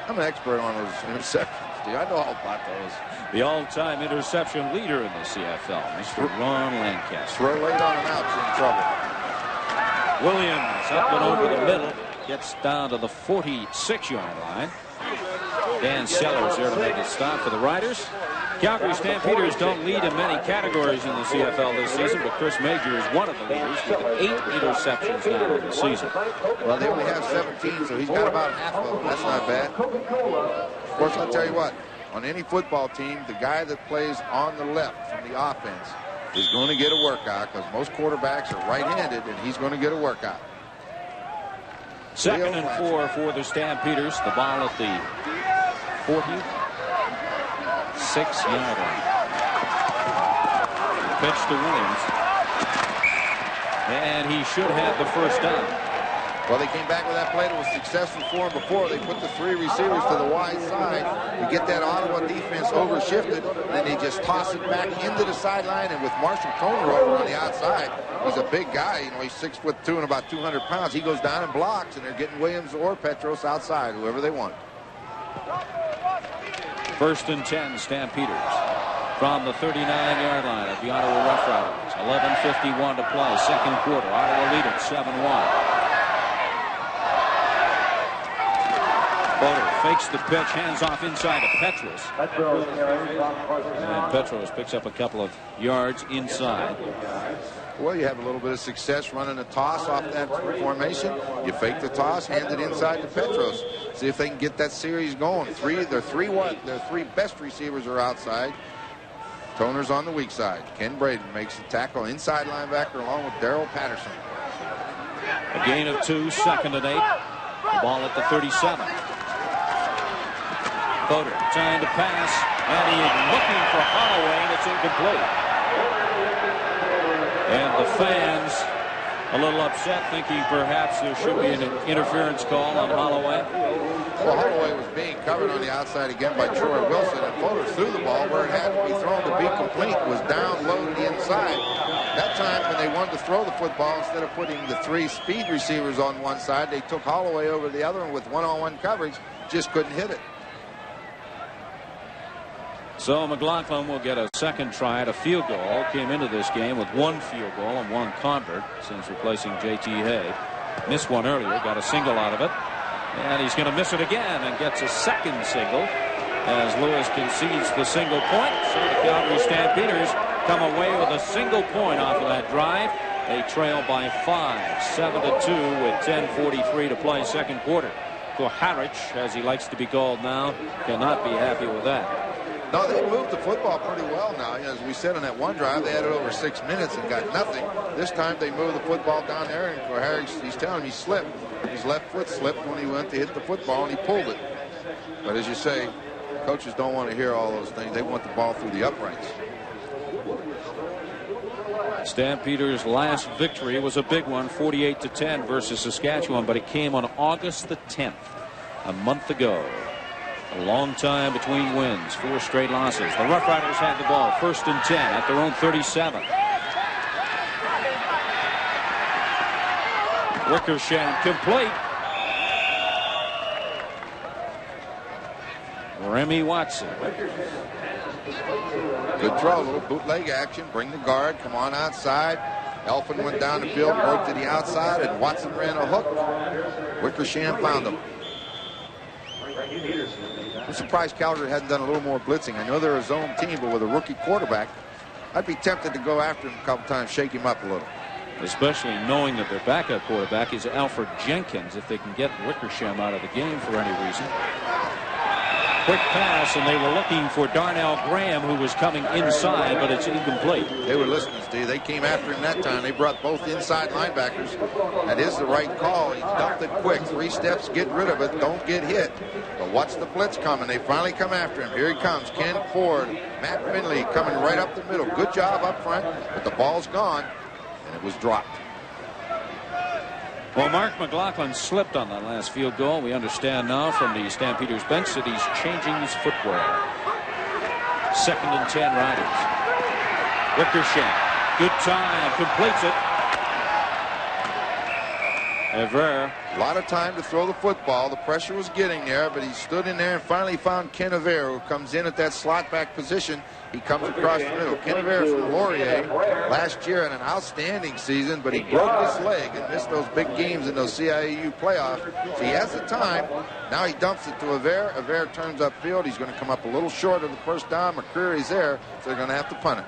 I'm an expert on those interceptions, dude. I know all about those. The all-time interception leader in the CFL, Mr. Ron Lancaster. Throw late on him out, in trouble. Williams up and over the middle. Gets down to the 46-yard line. Dan Sellers there to make it stop for the Riders. Calgary Stampeders don't lead in many categories in the CFL this season, but Chris Major is one of the leaders with 8 interceptions now in the season. Well, they only have 17, so he's got about half of them. That's not bad. Of course, I'll tell you what, on any football team, the guy that plays on the left from the offense is going to get a workout because most quarterbacks are right-handed, and he's going to get a workout. 2nd and 4 for the Stampeders. The ball at the 46-yard line. Pitch to Williams. And he should have the first down. Well, they came back with that play that was successful for them before. They put the 3 receivers to the wide side. You get that Ottawa defense overshifted, and they just toss it back into the sideline. And with Marshall Toner over on the outside, he's a big guy. You know, he's 6'2" and about 200 pounds. He goes down and blocks, and they're getting Williams or Petros outside, whoever they want. 1st and 10, Stampeders from the 39-yard line of the Ottawa Rough Riders. 11:51 to play, second quarter. Ottawa lead it 7-1. Boder fakes the pitch, hands off inside to Petros. And Petros picks up a couple of yards inside. Well, you have a little bit of success running a toss off that formation. You fake the toss, hand it inside to Petros. See if they can get that series going. Their three best receivers are outside. Toner's on the weak side. Ken Braden makes the tackle, inside linebacker along with Darrell Patterson. A gain of 2, 2nd and 8. The ball at the 37. Boder trying to pass, and he is looking for Holloway, and it's incomplete. And the fans a little upset, thinking perhaps there should be an interference call on Holloway. Well, Holloway was being covered on the outside again by Troy Wilson, and Boder threw the ball where it had to be thrown to be complete. It was down low to the inside. That time when they wanted to throw the football, instead of putting the 3 speed receivers on one side, they took Holloway over the other one with one-on-one coverage, just couldn't hit it. So McLaughlin will get a second try at a field goal. Came into this game with 1 field goal and 1 convert since replacing J.T. Hay. Missed one earlier, got a single out of it. And he's going to miss it again and gets a second single as Lewis concedes the single point. So the Calgary Stampeders come away with a single point off of that drive. They trail by 5, 7-2 with 10:43 to play, second quarter. Koharich, as he likes to be called now, cannot be happy with that. No, they moved the football pretty well now. As we said on that one drive, they had it over 6 minutes and got nothing. This time they moved the football down there, and Koharich, he's telling him he slipped. His left foot slipped when he went to hit the football, and he pulled it. But as you say, coaches don't want to hear all those things. They want the ball through the uprights. Stampeders' last victory was a big one, 48-10 versus Saskatchewan, but it came on August the 10th, a month ago. A long time between wins, 4 straight losses. The Rough Riders had the ball, 1st and 10 at their own 37. Wickersham complete. Remy Watson. Good throw, a little bootleg action. Bring the guard, come on outside. Elfin went down the field, worked to the outside, and Watson ran a hook. Wickersham found him. I'm surprised Calgary hadn't done a little more blitzing. I know they're a zone team, but with a rookie quarterback, I'd be tempted to go after him a couple times, shake him up a little. Especially knowing that their backup quarterback is Alfred Jenkins, if they can get Wickersham out of the game for any reason. Quick pass, and they were looking for Darnell Graham, who was coming inside, but it's incomplete. They were listening, Steve. They came after him that time. They brought both inside linebackers. That is the right call. He dumped it quick. 3 steps, get rid of it. Don't get hit. But watch the blitz coming. They finally come after him. Here he comes. Ken Ford, Matt Finley coming right up the middle. Good job up front, but the ball's gone, and it was dropped. Well, Mark McLaughlin slipped on that last field goal. We understand now from the Stampeders bench that he's changing his footwear. 2nd and 10 Riders. Wickersham, good time, completes it. Ever. A lot of time to throw the football. The pressure was getting there, but he stood in there and finally found Ken Aver, who comes in at that slot back position. He comes across the middle. Ken Aver from Laurier last year had an outstanding season, but he broke his leg and missed those big games in those CIAU playoffs. So he has the time. Now he dumps it to Aver. Aver turns upfield. He's going to come up a little short of the first down. McCreary's there, so they're going to have to punt it.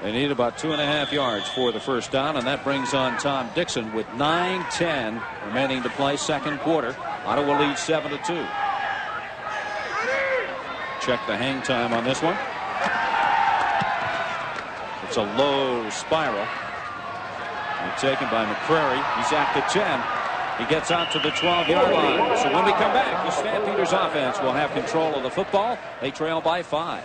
They need about 2.5 yards for the first down, and that brings on Tom Dixon with 9:10 remaining to play, 2nd quarter. Ottawa leads 7-2. Check the hang time on this one. It's a low spiral. Taken by McCreary. He's at the 10. He gets out to the 12-yard line. So when we come back, the Stampeders offense will have control of the football. They trail by 5.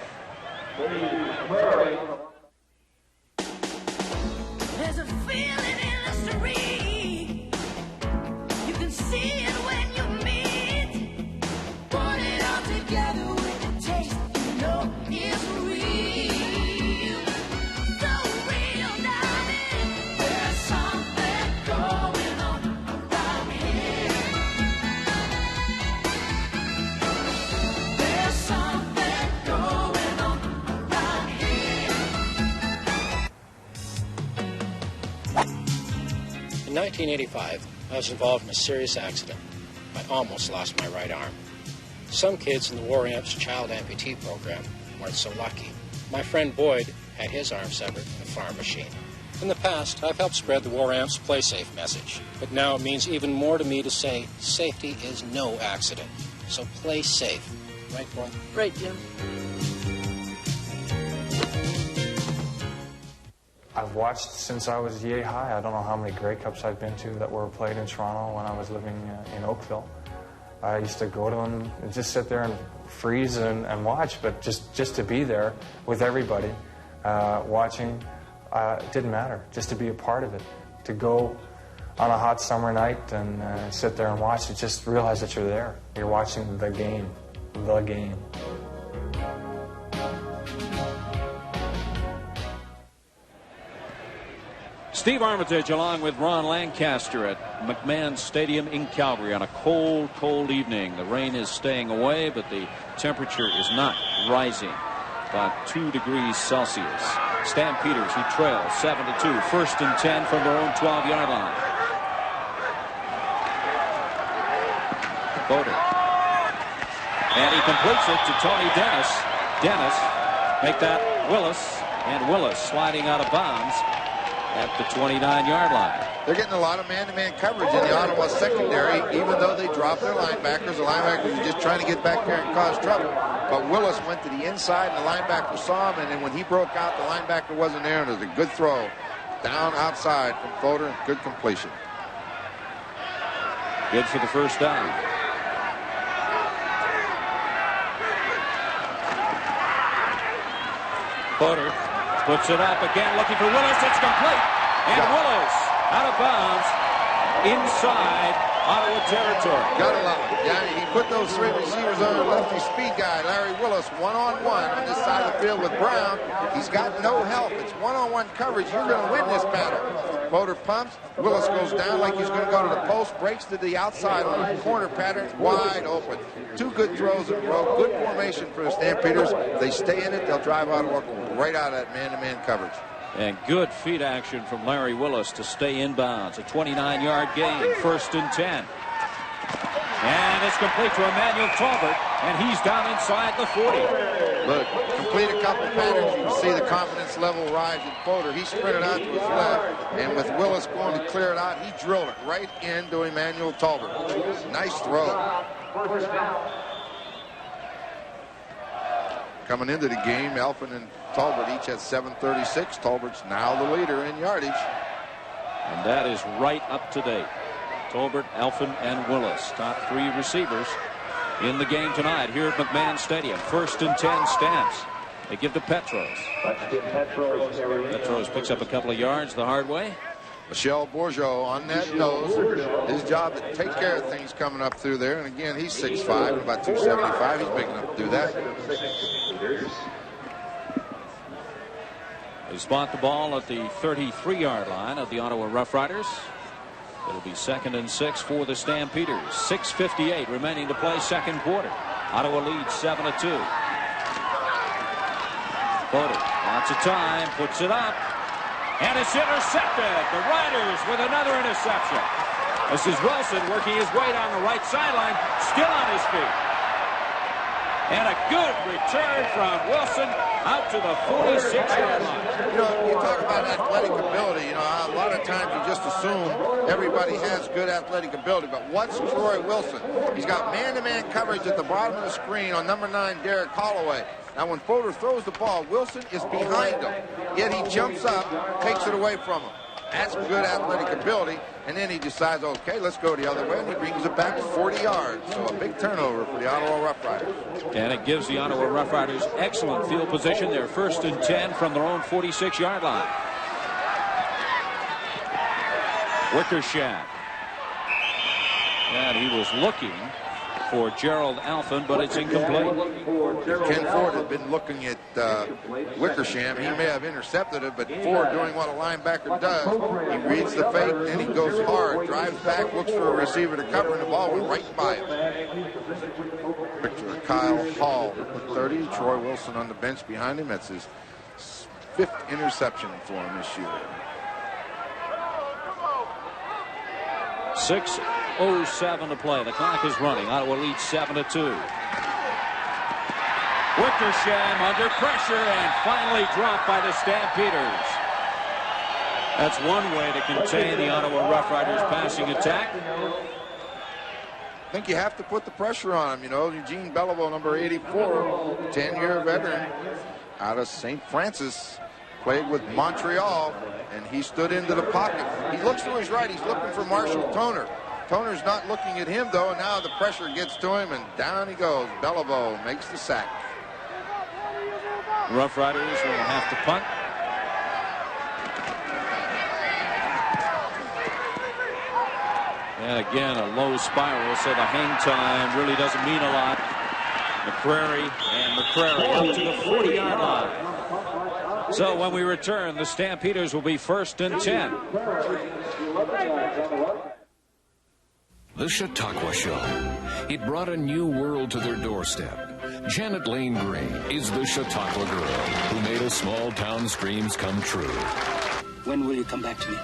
There's a feeling in the street. You can see it when you meet. Put it all together with the taste, you know it's real. So real, darling. There's something going on around here. There's something going on around here. In 1985, I was involved in a serious accident. I almost lost my right arm. Some kids in the War Amps child amputee program weren't so lucky. My friend Boyd had his arm severed in a farm machine. In the past, I've helped spread the War Amps Play Safe message. But now it means even more to me to say safety is no accident. So play safe. Right, Boyd? Right, Jim. I've watched since I was yay high. I don't know how many Grey Cups I've been to that were played in Toronto when I was living in Oakville. I used to go to them and just sit there and freeze and watch, but just to be there with everybody, watching, it didn't matter. Just to be a part of it. To go on a hot summer night and sit there and watch it, just realize that you're there. You're watching the game. The game. Steve Armitage along with Ron Lancaster at McMahon Stadium in Calgary on a cold, cold evening. The rain is staying away, but the temperature is not rising. About 2 degrees Celsius. Stampeders who trail 7-2. 1st and 10 from their own 12-yard line. Boder. And he completes it to Tony Dennis. Dennis make that Willis. And Willis sliding out of bounds at the 29-yard line. They're getting a lot of man-to-man coverage in the Ottawa secondary, even though they dropped their linebackers. The linebackers were just trying to get back there and cause trouble. But Willis went to the inside, and the linebacker saw him, and then when he broke out, the linebacker wasn't there, and it was a good throw. Down outside from Fodor, good completion. Good for the first down. Fodor puts it up again, looking for Willis. It's complete. And Willis out of bounds inside Ottawa territory. Gotta love it. Yeah, he put those three receivers on the lefty speed guy, Larry Willis, one-on-one on this side of the field with Brown. He's got no help. It's one-on-one coverage. You're going to win this battle. Fodor pumps. Willis goes down like he's going to go to the post, breaks to the outside on a corner pattern, wide open. Two good throws in a row. Good formation for the Stampeders. If they stay in it, they'll drive Ottawa right out of that man-to-man coverage. And good feet action from Larry Willis to stay inbounds. A 29-yard gain, 1st and 10. And it's complete to Emmanuel Talbot, and he's down inside the 40. Look, complete a couple patterns. You can see the confidence level rise in Fodor. He sprinted out to his left, and with Willis going to clear it out, he drilled it right into Emmanuel Talbot. Nice throw. Coming into the game, Elfin and Talbot each had 736. Talbot's now the leader in yardage. And that is right up to date. Talbot, Elfin, and Willis, top three receivers in the game tonight here at McMahon Stadium. 1st and 10 Stamps. They give to Petros. Petros picks up a couple of yards the hard way. Michel Bourgeau on that nose. His job to take care of things coming up through there. And again, he's 6'5", and about 275. He's big enough to do that. They spot the ball at the 33-yard line of the Ottawa Rough Riders. It'll be 2nd and 6 for the Stampeders. 6:58 remaining to play, second quarter. Ottawa leads 7-2. Fodor, lots of time, puts it up, and it's intercepted. The Riders with another interception. This is Wilson working his way down the right sideline, still on his feet. And a good return from Wilson out to the 46-yard line. You know, you talk about athletic ability. You know, a lot of times you just assume everybody has good athletic ability. But what's Troy Wilson? He's got man-to-man coverage at the bottom of the screen on number 9, Derek Holloway. Now, when Fodor throws the ball, Wilson is behind him. Yet he jumps up, takes it away from him. That's good athletic ability. And then he decides, okay, let's go the other way. And he brings it back 40 yards. So a big turnover for the Ottawa Rough Riders. And it gives the Ottawa Rough Riders excellent field position. They're 1st and 10 from their own 46-yard line. Wickersham. And he was looking for Gerald Alphin, but it's incomplete. Ken Ford had been looking at Wickersham. He may have intercepted it, but Ford, doing what a linebacker does, he reads the fake, then he goes hard, drives back, looks for a receiver to cover, and the ball went right by him. Picture Kyle Hall, number 30, Troy Wilson on the bench behind him. That's his 5th interception for him this year. 6:07 to play. The clock is running. Ottawa leads 7-2. Wickersham under pressure and finally dropped by the Stampeders. That's one way to contain the Ottawa Rough Riders passing attack. I think you have to put the pressure on him. You know, Eugene Belleville, number 84, 10-year veteran out of St. Francis, played with Montreal, and he stood into the pocket. He looks to his right. He's looking for Marshall Toner. Toner's not looking at him, though, and now the pressure gets to him, and down he goes. Belleville makes the sack. Rough Riders will have to punt. And again, a low spiral, so the hang time really doesn't mean a lot. McCrary up to the 40-yard line. So when we return, the Stampeders will be 1st and 10. The Chautauqua Show. It brought a new world to their doorstep. Janet Lane Gray is the Chautauqua girl who made a small town's dreams come true. When will you come back to me?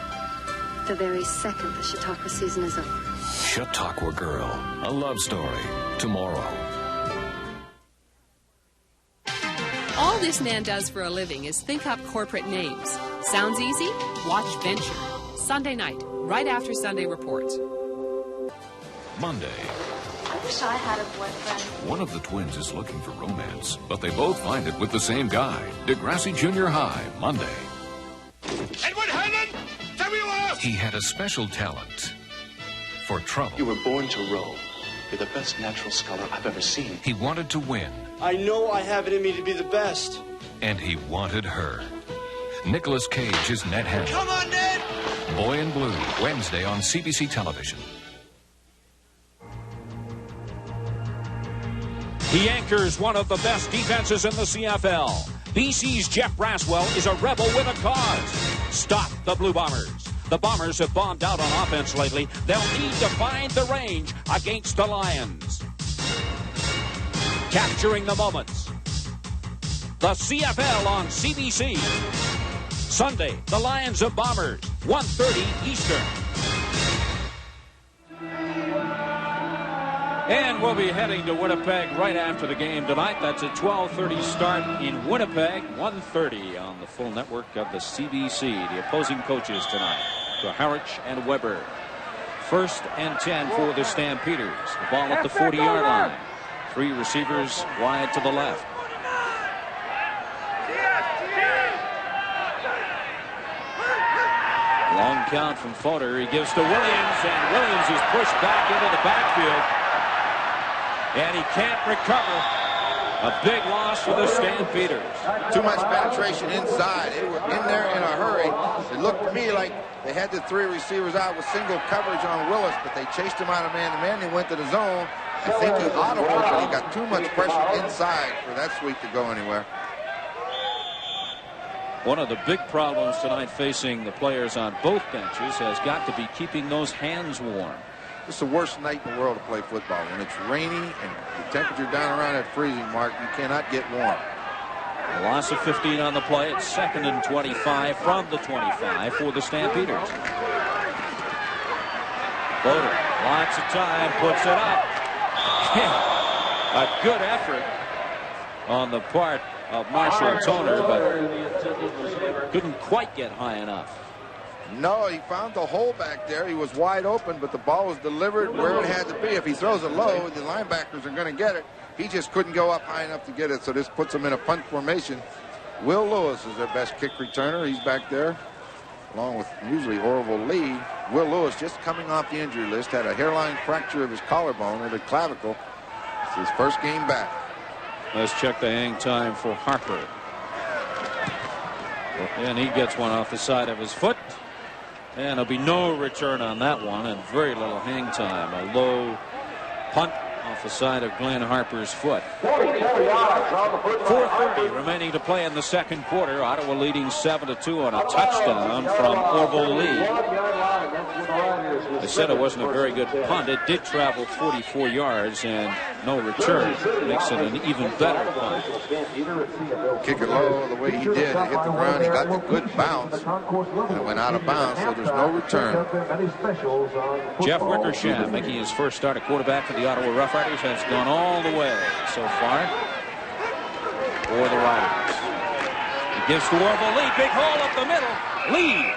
The very second the Chautauqua season is over. Chautauqua Girl, a love story, tomorrow. All this man does for a living is think up corporate names. Sounds easy? Watch Venture. Sunday night, right after Sunday Report. Monday. I wish I had a boyfriend. One of the twins is looking for romance, but they both find it with the same guy. Degrassi Junior High, Monday. Edward Hannon, tell me what? He had a special talent for trouble. You were born to roll. You're the best natural scholar I've ever seen. He wanted to win. I know I have it in me to be the best. And he wanted her. Nicolas Cage is Ned Hannon. Come on, Ned! Boy in Blue, Wednesday on CBC Television. He anchors one of the best defenses in the CFL. BC's Jeff Braswell is a rebel with a cause. Stop the Blue Bombers. The Bombers have bombed out on offense lately. They'll need to find the range against the Lions. Capturing the moments. The CFL on CBC. Sunday, the Lions and Bombers, 1:30 Eastern. And we'll be heading to Winnipeg right after the game tonight. That's a 12:30 start in Winnipeg, 1:30 on the full network of the CBC. The opposing coaches tonight, Harwich and Weber. 1st and 10 for the Stampeders. The ball at the 40-yard line. 3 receivers wide to the left. Long count from Fodor. He gives to Williams, and Williams is pushed back into the backfield. And he can't recover. A big loss for the Stampeders. Too much penetration inside. They were in there in a hurry. It looked to me like they had the 3 receivers out with single coverage on Willis, but they chased him out of man-to-man. They went to the zone. I think he auto-worked, but he got too much pressure inside for that sweep to go anywhere. One of the big problems tonight facing the players on both benches has got to be keeping those hands warm. It's the worst night in the world to play football. When it's rainy and the temperature down around that freezing mark, you cannot get warm. A loss of 15 on the play. It's 2nd and 25 from the 25 for the Stampeders. Fodor, lots of time, puts it up. A good effort on the part of Marshall Toner, but couldn't quite get high enough. No, he found the hole back there. He was wide open, but the ball was delivered where it had to be. If he throws it low, the linebackers are going to get it. He just couldn't go up high enough to get it, so this puts him in a punt formation. Will Lewis is their best kick returner. He's back there, along with usually Orville Lee. Will Lewis, just coming off the injury list, had a hairline fracture of his collarbone or the clavicle. It's his first game back. Let's check the hang time for Harper. And he gets one off the side of his foot. And there'll be no return on that one and very little hang time. A low punt off the side of Glenn Harper's foot. 4:30 remaining to play in the second quarter. Ottawa leading 7-2 on a touchdown from Orville Lee. They said it wasn't a very good punt. It did travel 44 yards and no return. Makes it an even better punt. Kick it low the way he did. It hit the ground. He got the good bounce. And it went out of bounds, so there's no return. Jeff Wickersham making his first start at quarterback for the Ottawa Rough Riders has gone all the way so far for the Riders. He gives to Orville Lee. Big hole up the middle. Lee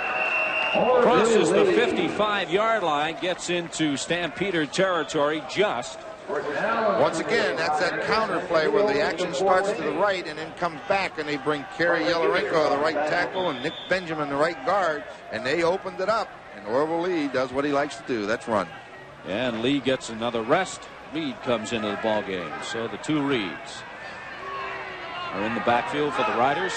crosses the 55-yard line, gets into Stampeder territory just. Once again, that's that counter play where the action starts to the right and then comes back, and they bring Kerry Yellorenko, the right tackle, and Nick Benjamin, the right guard, and they opened it up. And Orville Lee does what he likes to do. That's run. And Lee gets another rest. Reed comes into the ball game. So the 2 Reeds are in the backfield for the Riders.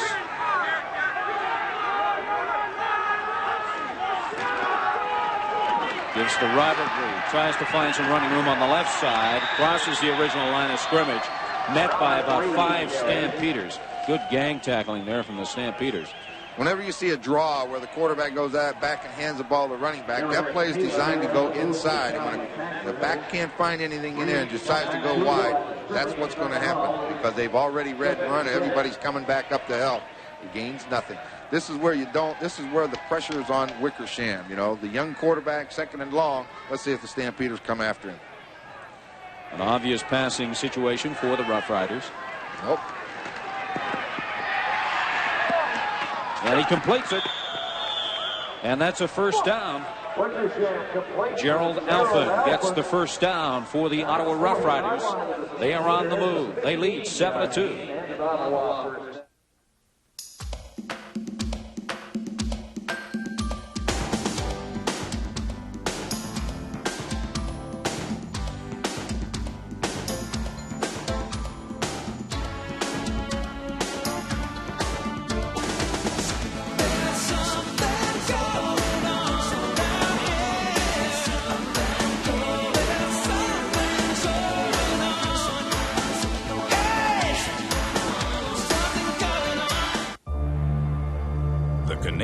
Gives to Robert Reed. Tries to find some running room on the left side. Crosses the original line of scrimmage. Met by about 5 Stampeders. Good gang tackling there from the Stampeders. Whenever you see a draw where the quarterback goes out back and hands the ball to the running back, that play is designed to go inside. And when the back can't find anything in there and decides to go wide, that's what's going to happen, because they've already read and run. Everybody's coming back up to help. He gains nothing. This is where this is where the pressure is on Wickersham. You know, the young quarterback, 2nd and long. Let's see if the Stampeders come after him. An obvious passing situation for the Rough Riders. Nope. And he completes it. And that's a first down. Gerald Alpha gets the first down for the Ottawa Rough Riders. They are on the move. They lead 7-2.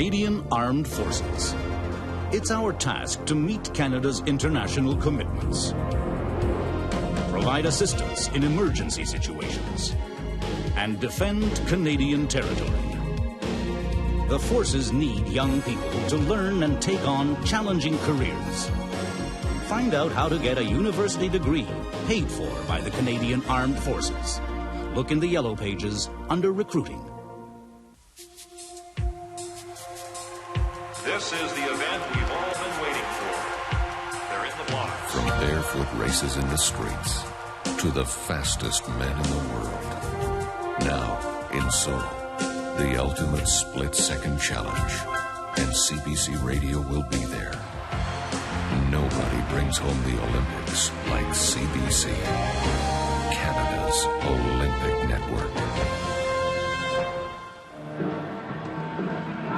Canadian Armed Forces. It's our task to meet Canada's international commitments, provide assistance in emergency situations, and defend Canadian territory. The forces need young people to learn and take on challenging careers. Find out how to get a university degree paid for by the Canadian Armed Forces. Look in the yellow pages under recruiting. This is the event we've all been waiting for. They're in the blocks. From barefoot races in the streets to the fastest men in the world. Now, in Seoul, the ultimate split-second challenge. And CBC Radio will be there. Nobody brings home the Olympics like CBC. Canada's Olympic Network.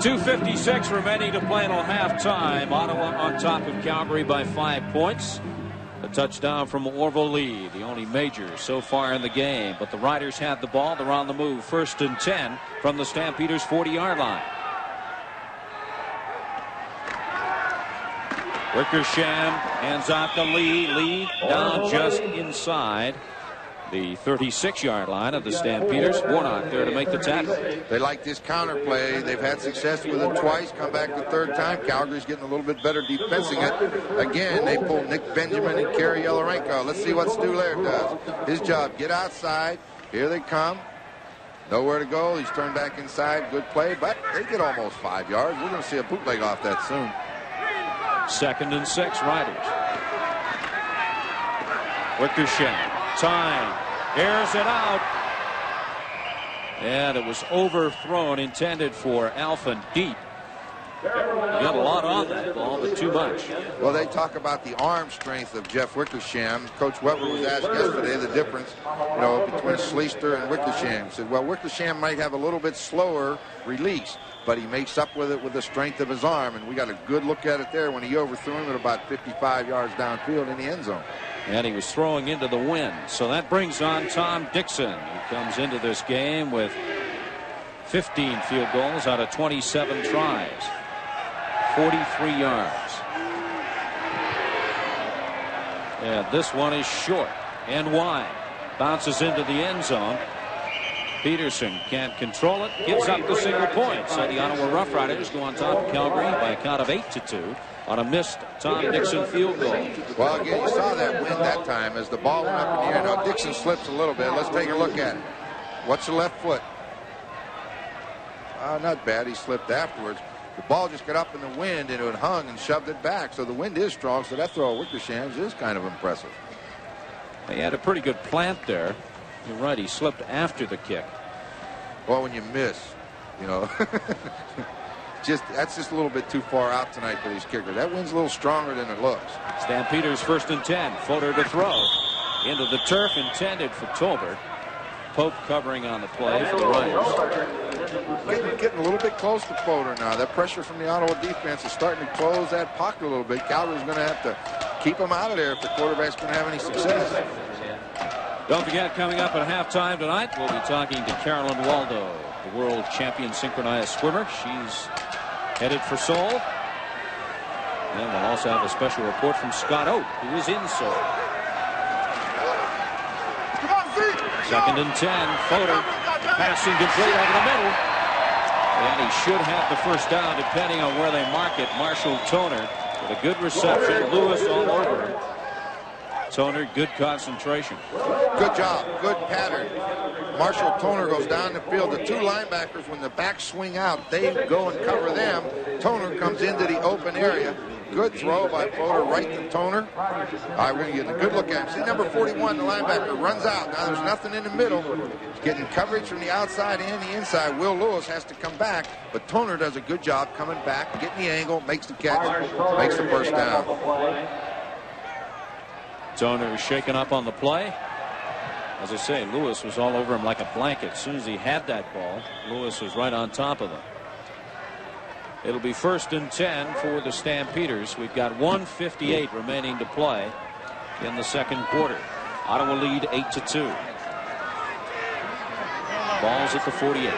2:56 remaining to play until halftime. Ottawa on top of Calgary by 5 points. A touchdown from Orville Lee, the only major so far in the game. But the Riders had the ball. They're on the move. 1st and 10 from the Stampeders' 40-yard line. Wickersham hands off to Lee. Lee down just inside the 36-yard line of the Stampeders. Warnock there to make the tackle. They like this counter play. They've had success with it twice. Come back the third time. Calgary's getting a little bit better defensing it. Again, they pull Nick Benjamin and Kerry Yellorenko. Let's see what Stu Laird does. His job, get outside. Here they come. Nowhere to go. He's turned back inside. Good play, but they get almost 5 yards. We're going to see a bootleg off that soon. 2nd and 6, Riders. Wickersham. Time. Airs it out. And it was overthrown, intended for Alpha deep. He got a lot on that ball, but too much. Well, they talk about the arm strength of Jeff Wickersham. Coach Weber was asked yesterday the difference, between Schleister and Wickersham. He said, well, Wickersham might have a little bit slower release, but he makes up with it with the strength of his arm, and we got a good look at it there when he overthrew him at about 55 yards downfield in the end zone. And he was throwing into the wind. So that brings on Tom Dixon, who comes into this game with 15 field goals out of 27 tries. 43 yards. And this one is short and wide. Bounces into the end zone. Peterson can't control it. Gives up the single point. So the Ottawa Rough Riders go on top of Calgary by a count of 8-2 on a missed Tom Dixon field goal. Well, again, you saw that wind that time as the ball went up in the air. Now Dixon slips a little bit. Let's take a look at it. What's the left foot? Not bad. He slipped afterwards. The ball just got up in the wind and it hung and shoved it back. So the wind is strong. So that throw of Wickersham's is kind of impressive. He had a pretty good plant there. You're right. He slipped after the kick. Well, when you miss, that's just a little bit too far out tonight for these kickers. That wind's a little stronger than it looks. Stampeders 1st and 10. Fodor to throw into the turf, intended for Tolbert. Pope covering on the play for the Riders. Getting a little bit close to Fodor now. That pressure from the Ottawa defense is starting to close that pocket a little bit. Calgary's going to have to keep him out of there if the quarterback's going to have any success. Don't forget, coming up at halftime tonight, we'll be talking to Carolyn Waldo, the world champion synchronized swimmer. She's headed for Seoul. And we'll also have a special report from Scott Oat, who is in Seoul. 2nd and 10. Fodor passing complete over the middle. And he should have the first down depending on where they mark it. Marshall Toner with a good reception. Lewis all over him. Toner, good concentration. Good job. Good pattern. Marshall Toner goes down the field. The two linebackers, when the backs swing out, they go and cover them. Toner comes into the open area. Good throw by Fodor right to Toner. We're going to get a good look at him. See, number 41, the linebacker, runs out. Now there's nothing in the middle. He's getting coverage from the outside and the inside. Will Lewis has to come back, but Toner does a good job coming back, getting the angle, makes the catch, makes the first down. Toner is shaken up on the play. As I say, Lewis was all over him like a blanket. As soon as he had that ball, Lewis was right on top of him. It'll be 1st and 10 for the Stampeders. We've got 1:58 remaining to play in the second quarter. Ottawa lead 8-2. Ball's at the 48.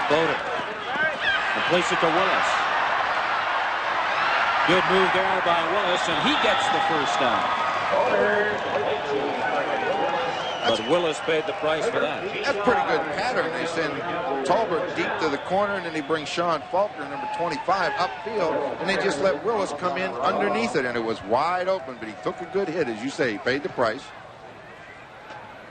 Bowden. And place it to Willis. Good move there by Willis, and he gets the first down. But Willis paid the price for that. That's a pretty good pattern. They send Tolbert deep to the corner, and then he brings Sean Faulkner, number 25, upfield, and they just let Willis come in underneath it, and it was wide open, but he took a good hit. As you say, he paid the price.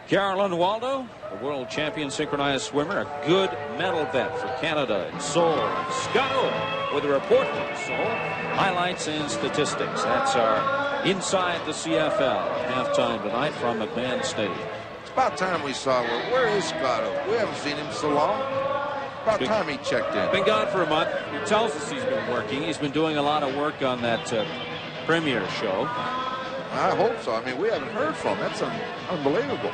Carolyn Waldo, a world champion synchronized swimmer, a good medal vet for Canada in Seoul. Scotto with a report from Seoul. Highlights and statistics. That's our Inside the CFL halftime tonight from McMahon Stadium. It's about time we saw him. Where is Scotto? We haven't seen him so long. About time he checked in. Been gone for a month. He tells us he's been working. He's been doing a lot of work on that premiere show. I hope so. I mean, we haven't heard from him. That's unbelievable.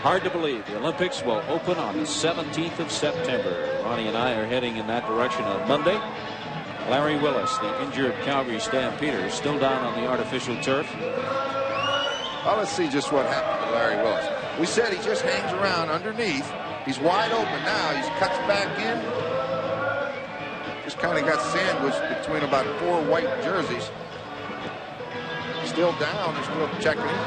Hard to believe. The Olympics will open on the 17th of September. Ronnie and I are heading in that direction on Monday. Larry Willis, the injured Calgary Stampeders, still down on the artificial turf. Well, let's see just what happened to Larry Willis. We said he just hangs around underneath. He's wide open now. He cuts back in. Just kind of got sandwiched between about 4 white jerseys. Still down. They're still checking in.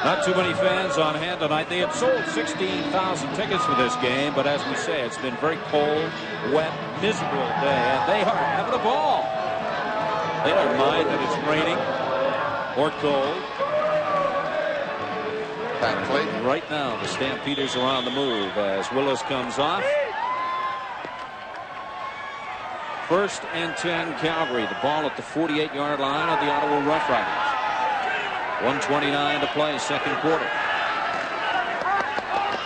Not too many fans on hand tonight. They had sold 16,000 tickets for this game, but as we say, it's been very cold, wet, miserable day, and they are having a ball. They don't mind that it's raining or cold. Right now, the Stampeders are on the move as Willis comes off. 1st and 10 Calgary. The ball at the 48-yard line of the Ottawa Rough Riders. 1:29 to play, second quarter.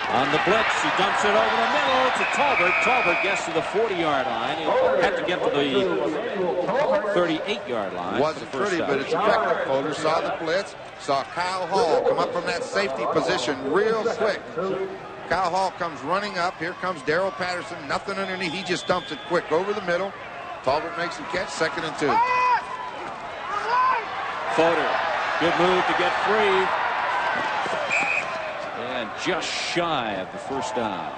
On the blitz, he dumps it over the middle to Tolbert. Tolbert gets to the 40-yard line. He had to get to the 38-yard line. Wasn't pretty, but it's effective. Folder saw the blitz, saw Kyle Hall come up from that safety position real quick. Kyle Hall comes running up. Here comes Darrell Patterson. Nothing underneath. He just dumps it quick over the middle. Tolbert makes the catch, 2nd and 2. Fodor. Good move to get free. And just shy of the first down.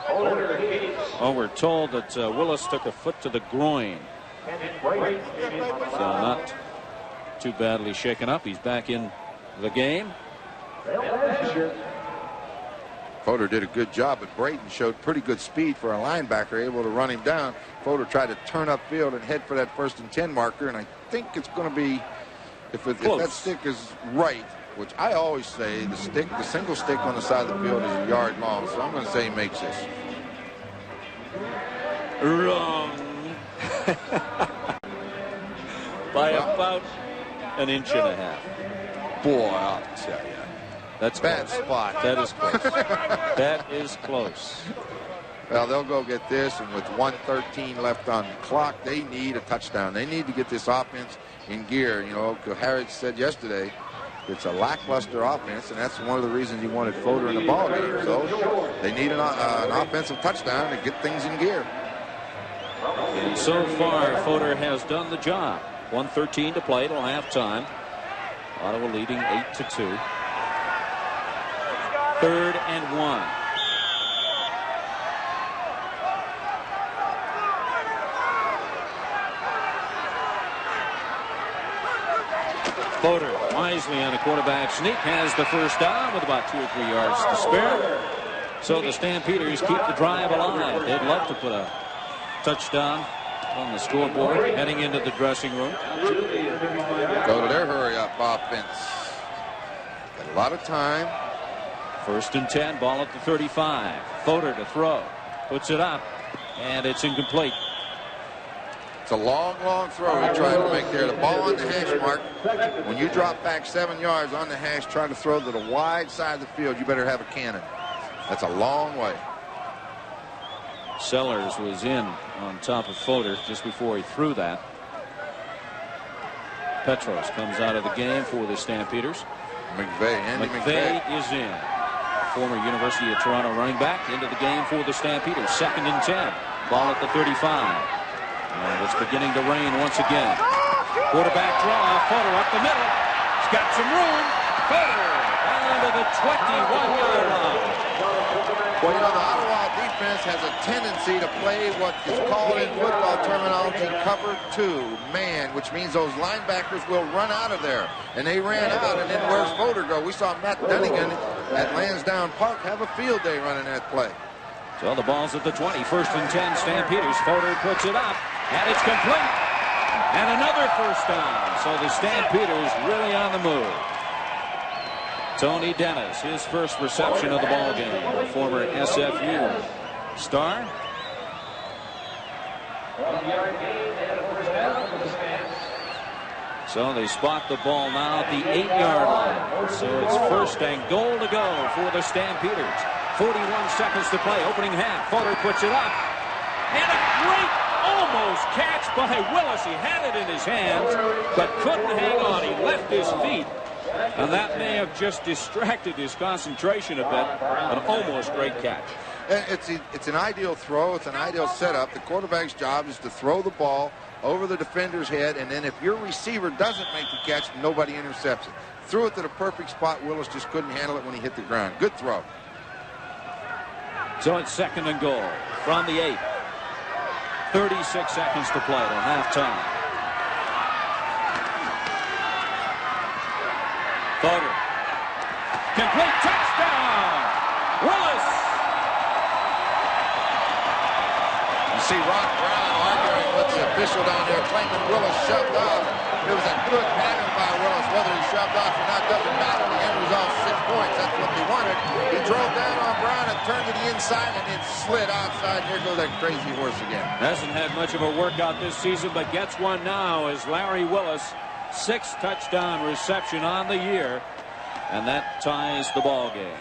Oh, we're told that Willis took a foot to the groin. So not too badly shaken up. He's back in the game. Fodor did a good job, but Brayton showed pretty good speed for a linebacker, able to run him down. Fodor tried to turn upfield and head for that 1st and 10 marker, and I think it's going to be, if that stick is right, which I always say, the single stick on the side of the field is a yard long, so I'm going to say he makes this. Wrong. By about an inch and a half. Boy, I'll tell you. That's bad close. Spot. That is close. That is close. Well, they'll go get this, and with 1:13 left on the clock, they need a touchdown. They need to get this offense in gear. You know, Harris said yesterday, it's a lackluster offense, and that's one of the reasons he wanted Fodor in the ball game. So they need an offensive touchdown to get things in gear. And so far, Fodor has done the job. 1:13 to play till halftime. Ottawa leading 8-2. 3rd and 1. Fodor wisely on a quarterback sneak has the first down with about 2 or 3 yards to spare. So the Stampeders keep the drive alive. They'd love to put a touchdown on the scoreboard heading into the dressing room. Go to their hurry-up offense. Got a lot of time. 1st and 10, ball at the 35. Fodor to throw. Puts it up, and it's incomplete. It's a long, long throw he tried to make there. The ball on the hash mark. When you drop back 7 yards on the hash, try to throw to the wide side of the field, you better have a cannon. That's a long way. Sellers was in on top of Fodor just before he threw that. Petros comes out of the game for the Stampeders. Andy McVeigh is in. Former University of Toronto running back into the game for the Stampeders. 2nd and 10. Ball at the 35. And it's beginning to rain once again. Quarterback draw. Fodor up the middle. He's got some room. Fodor down to the 21-yard line. Well, you know, the Ottawa defense has a tendency to play what is called in football terminology cover 2 man, which means those linebackers will run out of there. And they ran out, and then where's Fodor go? We saw Matt Dunnigan at Lansdowne Park have a field day running that play. So the ball's at the 20. 1st and 10, Stampeders. Fodor puts it up, and it's complete. And another first down. So the Stampeders really on the move. Tony Dennis, his first reception of the ball game, the former SFU star. So they spot the ball now at the 8-yard line. So it's 1st and goal to go for the Stampeders. 41 seconds to play. Opening half. Fodor puts it up. And a great almost catch by Willis. He had it in his hands, but couldn't hang on. He left his feet. And that may have just distracted his concentration a bit. An almost great catch. It's an ideal throw. It's an ideal setup. The quarterback's job is to throw the ball over the defender's head, and then if your receiver doesn't make the catch, nobody intercepts it. Threw it to the perfect spot. Willis just couldn't handle it when he hit the ground. Good throw. So it's 2nd and goal from the 8. 36 seconds to play till halftime. Fodor. Complete touchdown. Willis. You see Ron Brown arguing with the official down there, claiming Willis shoved off. It was a good pattern by Willis. Whether he shoved off or not doesn't matter. The end result, 6 points. That's what they wanted. He drove down on Brown and turned to the inside and then slid outside. Here goes that crazy horse again. Hasn't had much of a workout this season, but gets one now as Larry Willis, 6th touchdown reception on the year. And that ties the ball game.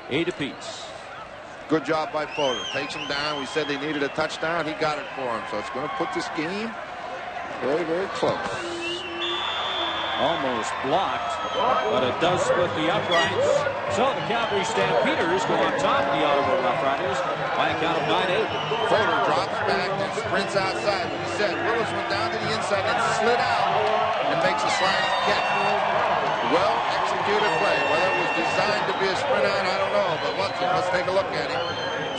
8 apiece. Good job by Fodor. Takes him down. We said they needed a touchdown. He got it for him. So it's going to put this game very, very close. Almost blocked, but it does split the uprights. So the Calgary Stampeders go on top of the Ottawa Rough Riders by a count of 9-8. Fodor drops back and sprints outside. Like you said, Willis went down to the inside and slid out and makes a sliding catch. Well executed play. Whether it was designed to be a sprint out, I don't know. But let's take a look at him.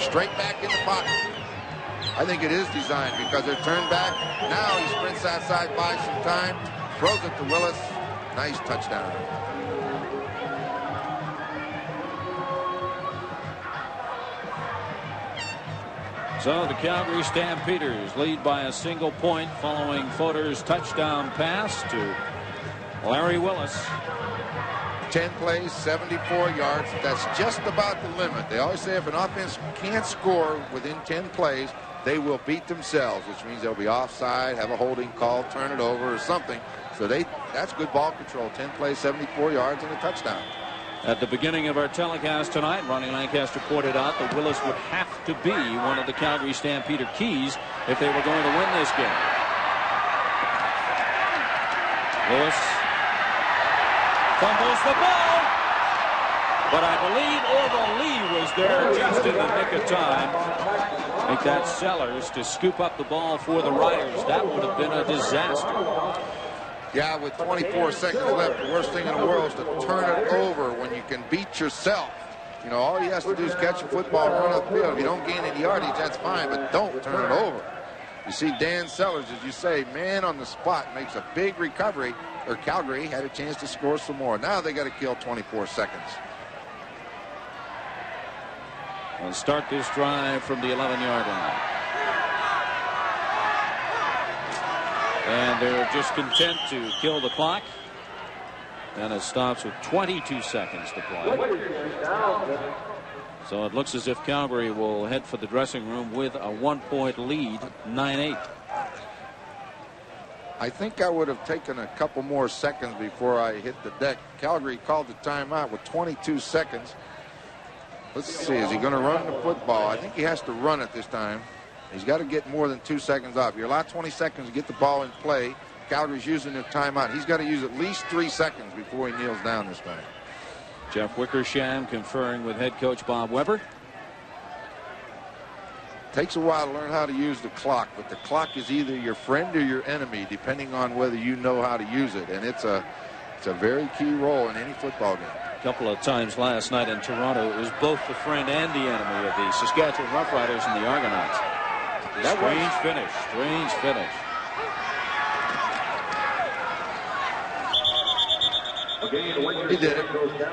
Straight back in the pocket. I think it is designed because they're turned back. Now he sprints outside, buys some time, throws it to Willis. Nice touchdown. So the Calgary Stampeders lead by a single point following Fodor's touchdown pass to Larry Willis. 10 plays, 74 yards. That's just about the limit. They always say if an offense can't score within 10 plays, they will beat themselves, which means they'll be offside, have a holding call, turn it over or something. So that's good ball control. 10 plays, 74 yards, and a touchdown. At the beginning of our telecast tonight, Ronnie Lancaster pointed out that Willis would have to be one of the Calgary Stampeder keys if they were going to win this game. Lewis fumbles the ball, but I believe Orville Lee was there just in the nick of time. I think that's Sellers to scoop up the ball for the Riders. That would have been a disaster. Yeah, with 24 seconds left, the worst thing in the world is to turn it over when you can beat yourself. You know, all he has to do is catch a football, run up the field. If you don't gain any yardage, that's fine, but don't turn it over. You see Dan Sellers, as you say, man on the spot, makes a big recovery, or Calgary had a chance to score some more. Now they got to kill 24 seconds. We'll start this drive from the 11-yard line. And they're just content to kill the clock. And it stops with 22 seconds to play. So it looks as if Calgary will head for the dressing room with a 1-point lead, 9-8. I think I would have taken a couple more seconds before I hit the deck. Calgary called the timeout with 22 seconds. Let's see, is he going to run the football? I think he has to run it this time. He's got to get more than 2 seconds off. You're allowed 20 seconds to get the ball in play. Calgary's using their timeout. He's got to use at least 3 seconds before he kneels down this time. Jeff Wickersham conferring with head coach Bob Weber. Takes a while to learn how to use the clock, but the clock is either your friend or your enemy, depending on whether you know how to use it. And it's a very key role in any football game. couple of times last night in Toronto. It was both the friend and the enemy of the Saskatchewan Roughriders and the Argonauts. Strange finish. Strange finish. He did it.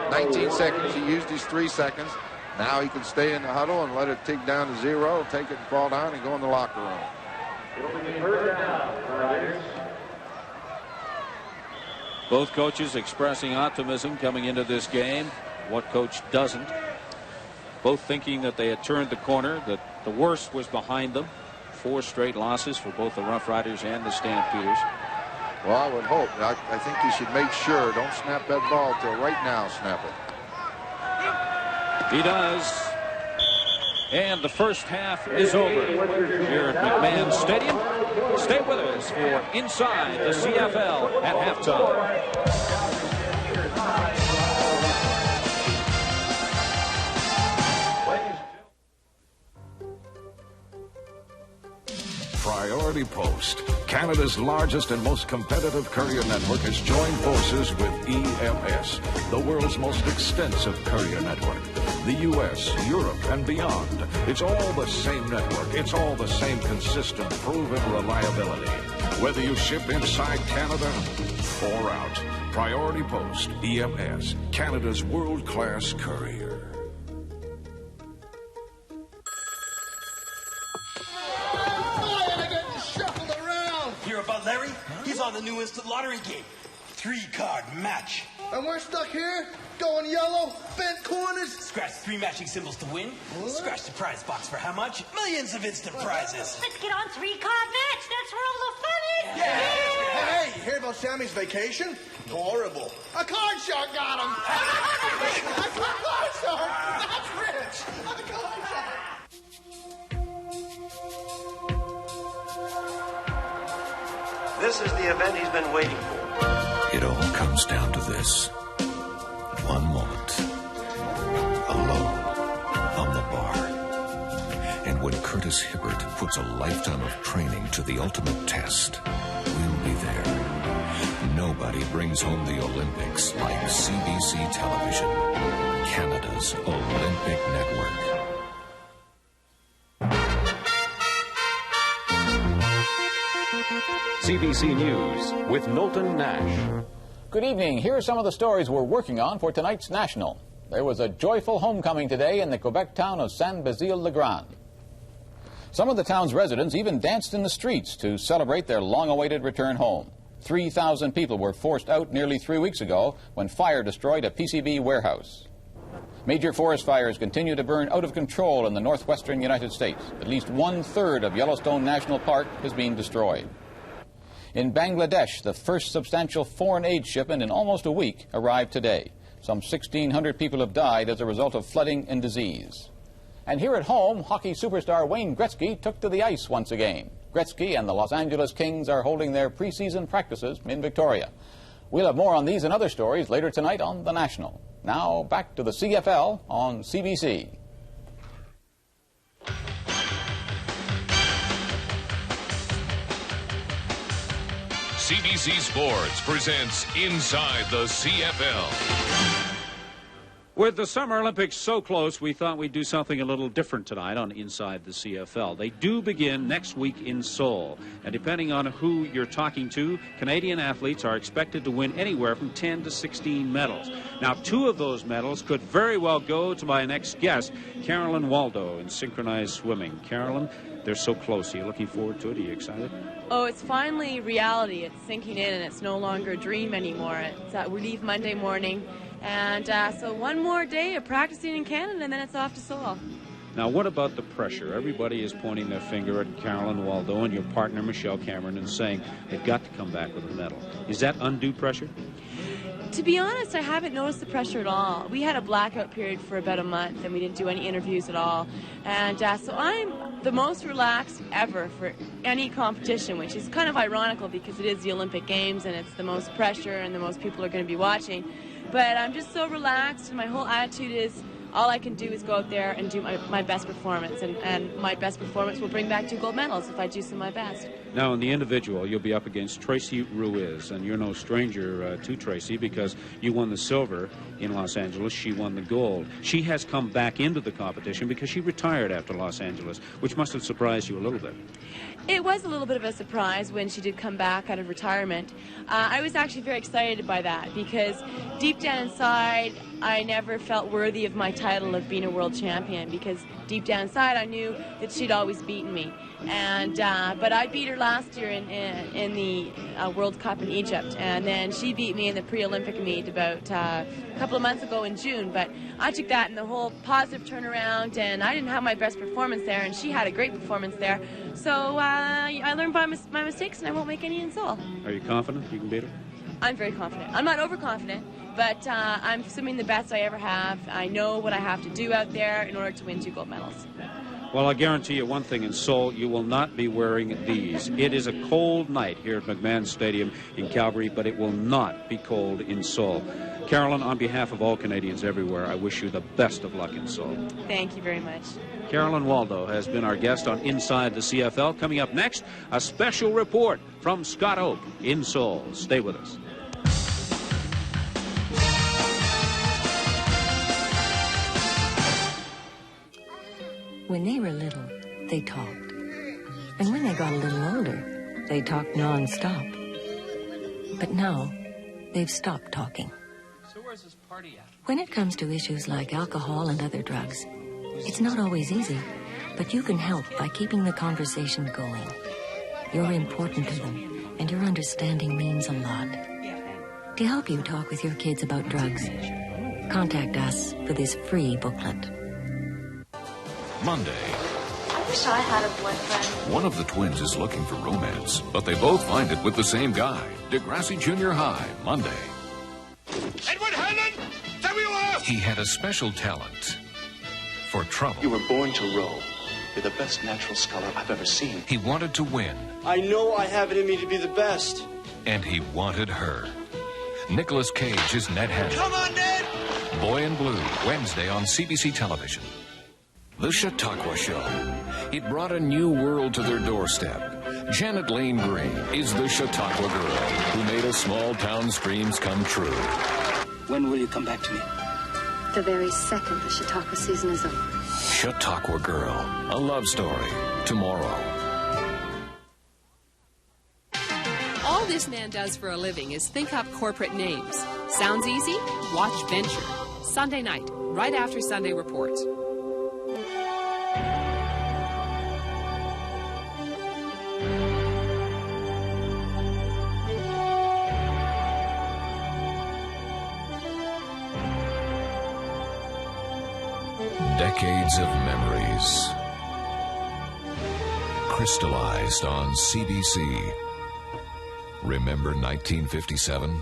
19 seconds. He used his 3 seconds. Now he can stay in the huddle and let it tick down to 0, take it and fall down and go in the locker room. Both coaches expressing optimism coming into this game. What coach doesn't? Both thinking that they had turned the corner, that the worst was behind them. 4 straight losses for both the Roughriders and the Stampeders. Well, I would hope. I think he should make sure. Don't snap that ball till right now. Snap it. He does. And the first half is over here at McMahon Stadium. Stay with us for Inside the CFL at halftime. Priority Post, Canada's largest and most competitive courier network, has joined forces with EMS, the world's most extensive courier network. The U.S., Europe, and beyond. It's all the same network. It's all the same consistent, proven reliability. Whether you ship inside Canada or out. Priority Post, EMS, Canada's world-class courier. Hear about Larry? He's on the new instant lottery game. 3-card match. And we're stuck here, going yellow, bent corners. Scratch 3 matching symbols to win. What? Scratch the prize box for how much? Millions of instant prizes. Let's get on 3-card match. That's where all the fun is. Yeah. Hey, you hear about Sammy's vacation? Horrible. A card shark got him. A card shark. That's rich. A card shark. This is the event he's been waiting for. It all comes down to this. One moment. Alone. On the bar. And when Curtis Hibbert puts a lifetime of training to the ultimate test, we'll be there. Nobody brings home the Olympics like CBC Television. Canada's Olympic Network. CBC News with Knowlton Nash. Good evening. Here are some of the stories we're working on for tonight's National. There was a joyful homecoming today in the Quebec town of Saint-Basile-le-Grand. Some of the town's residents even danced in the streets to celebrate their long-awaited return home. 3,000 people were forced out nearly 3 weeks ago when fire destroyed a PCB warehouse. Major forest fires continue to burn out of control in the northwestern United States. At least 1/3 of Yellowstone National Park has been destroyed. In Bangladesh, the first substantial foreign aid shipment in almost a week arrived today. Some 1,600 people have died as a result of flooding and disease. And here at home, hockey superstar Wayne Gretzky took to the ice once again. Gretzky and the Los Angeles Kings are holding their preseason practices in Victoria. We'll have more on these and other stories later tonight on The National. Now, back to the CFL on CBC. CBC Sports presents Inside the CFL. With the Summer Olympics so close, we thought we'd do something a little different tonight on Inside the CFL. They do begin next week in Seoul. And depending on who you're talking to, Canadian athletes are expected to win anywhere from 10 to 16 medals. Now, 2 of those medals could very well go to my next guest, Carolyn Waldo, in synchronized swimming. Carolyn, they're so close. Are you looking forward to it? Are you excited? Oh, it's finally reality. It's sinking in, and it's no longer a dream anymore. We leave Monday morning, and so one more day of practicing in Canada, and then it's off to Seoul. Now, what about the pressure? Everybody is pointing their finger at Carolyn Waldo and your partner, Michelle Cameron, and saying they've got to come back with a medal. Is that undue pressure? To be honest, I haven't noticed the pressure at all. We had a blackout period for about a month, and we didn't do any interviews at all. And so I'm the most relaxed ever for any competition, which is kind of ironical because it is the Olympic Games, and it's the most pressure and the most people are going to be watching. But I'm just so relaxed, and my whole attitude is all I can do is go out there and do my best performance, and my best performance will bring back 2 gold medals if I do my best. Now, in the individual, you'll be up against Tracy Ruiz, and you're no stranger to Tracy because you won the silver in Los Angeles. She won the gold. She has come back into the competition because she retired after Los Angeles, which must have surprised you a little bit. It was a little bit of a surprise when she did come back out of retirement. I was actually very excited by that because deep down inside, I never felt worthy of my title of being a world champion, because deep down inside I knew that she'd always beaten me. And but I beat her last year in the World Cup in Egypt, and then she beat me in the pre-Olympic meet about a couple of months ago in June. But I took that in the whole positive turnaround, and I didn't have my best performance there, and she had a great performance there. So I learned by my mistakes, and I won't make any in Seoul. Are you confident you can beat her? I'm very confident. I'm not overconfident, but I'm swimming the best I ever have. I know what I have to do out there in order to win 2 gold medals. Well, I guarantee you one thing in Seoul, you will not be wearing these. It is a cold night here at McMahon Stadium in Calgary, but it will not be cold in Seoul. Carolyn, on behalf of all Canadians everywhere, I wish you the best of luck in Seoul. Thank you very much. Carolyn Waldo has been our guest on Inside the CFL. Coming up next, a special report from Scott Oak in Seoul. Stay with us. When they were little, they talked. And when they got a little older, they talked non-stop. But now, they've stopped talking. So where's this party at? When it comes to issues like alcohol and other drugs, it's not always easy, but you can help by keeping the conversation going. You're important to them, and your understanding means a lot. To help you talk with your kids about drugs, contact us for this free booklet. Monday. I wish I had a boyfriend. One of the twins is looking for romance, but they both find it with the same guy. Degrassi Junior High, Monday. Edward Hannon! There you are! He had a special talent for trouble. You were born to row. You're the best natural scholar I've ever seen. He wanted to win. I know I have it in me to be the best. And he wanted her. Nicolas Cage is Ned Hannon. Come on, Ned! Boy in Blue, Wednesday on CBC Television. The Chautauqua Show. It brought a new world to their doorstep. Janet Lane Green is the Chautauqua girl who made a small town's dreams come true. When will you come back to me? The very second the Chautauqua season is over. Chautauqua Girl, a love story, tomorrow. All this man does for a living is think up corporate names. Sounds easy? Watch Venture. Sunday night, right after Sunday Report. Decades of memories crystallized on CBC. Remember 1957?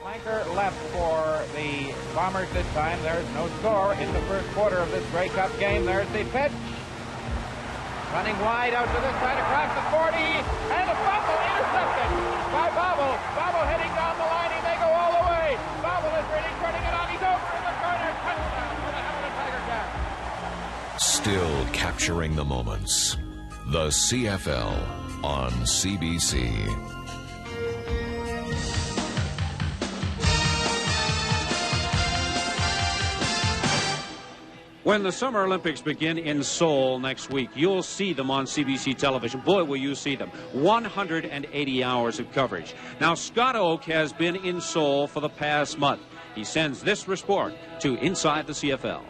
Flanker left for the Bombers this time. There's no score in the first quarter of this Grey Cup game. There's the pitch. Running wide out to this side across the 40. And a fumble intercepted by Bobble. Bobble heading down the line. He may go all the way. Bobble is really turning it on. He's over in the corner. Touchdown for the Hamilton Tiger Cats. Still capturing the moments. The CFL on CBC. When the Summer Olympics begin in Seoul next week, you'll see them on CBC television. Boy, will you see them. 180 hours of coverage. Now, Scott Oak has been in Seoul for the past month. He sends this report to Inside the CFL.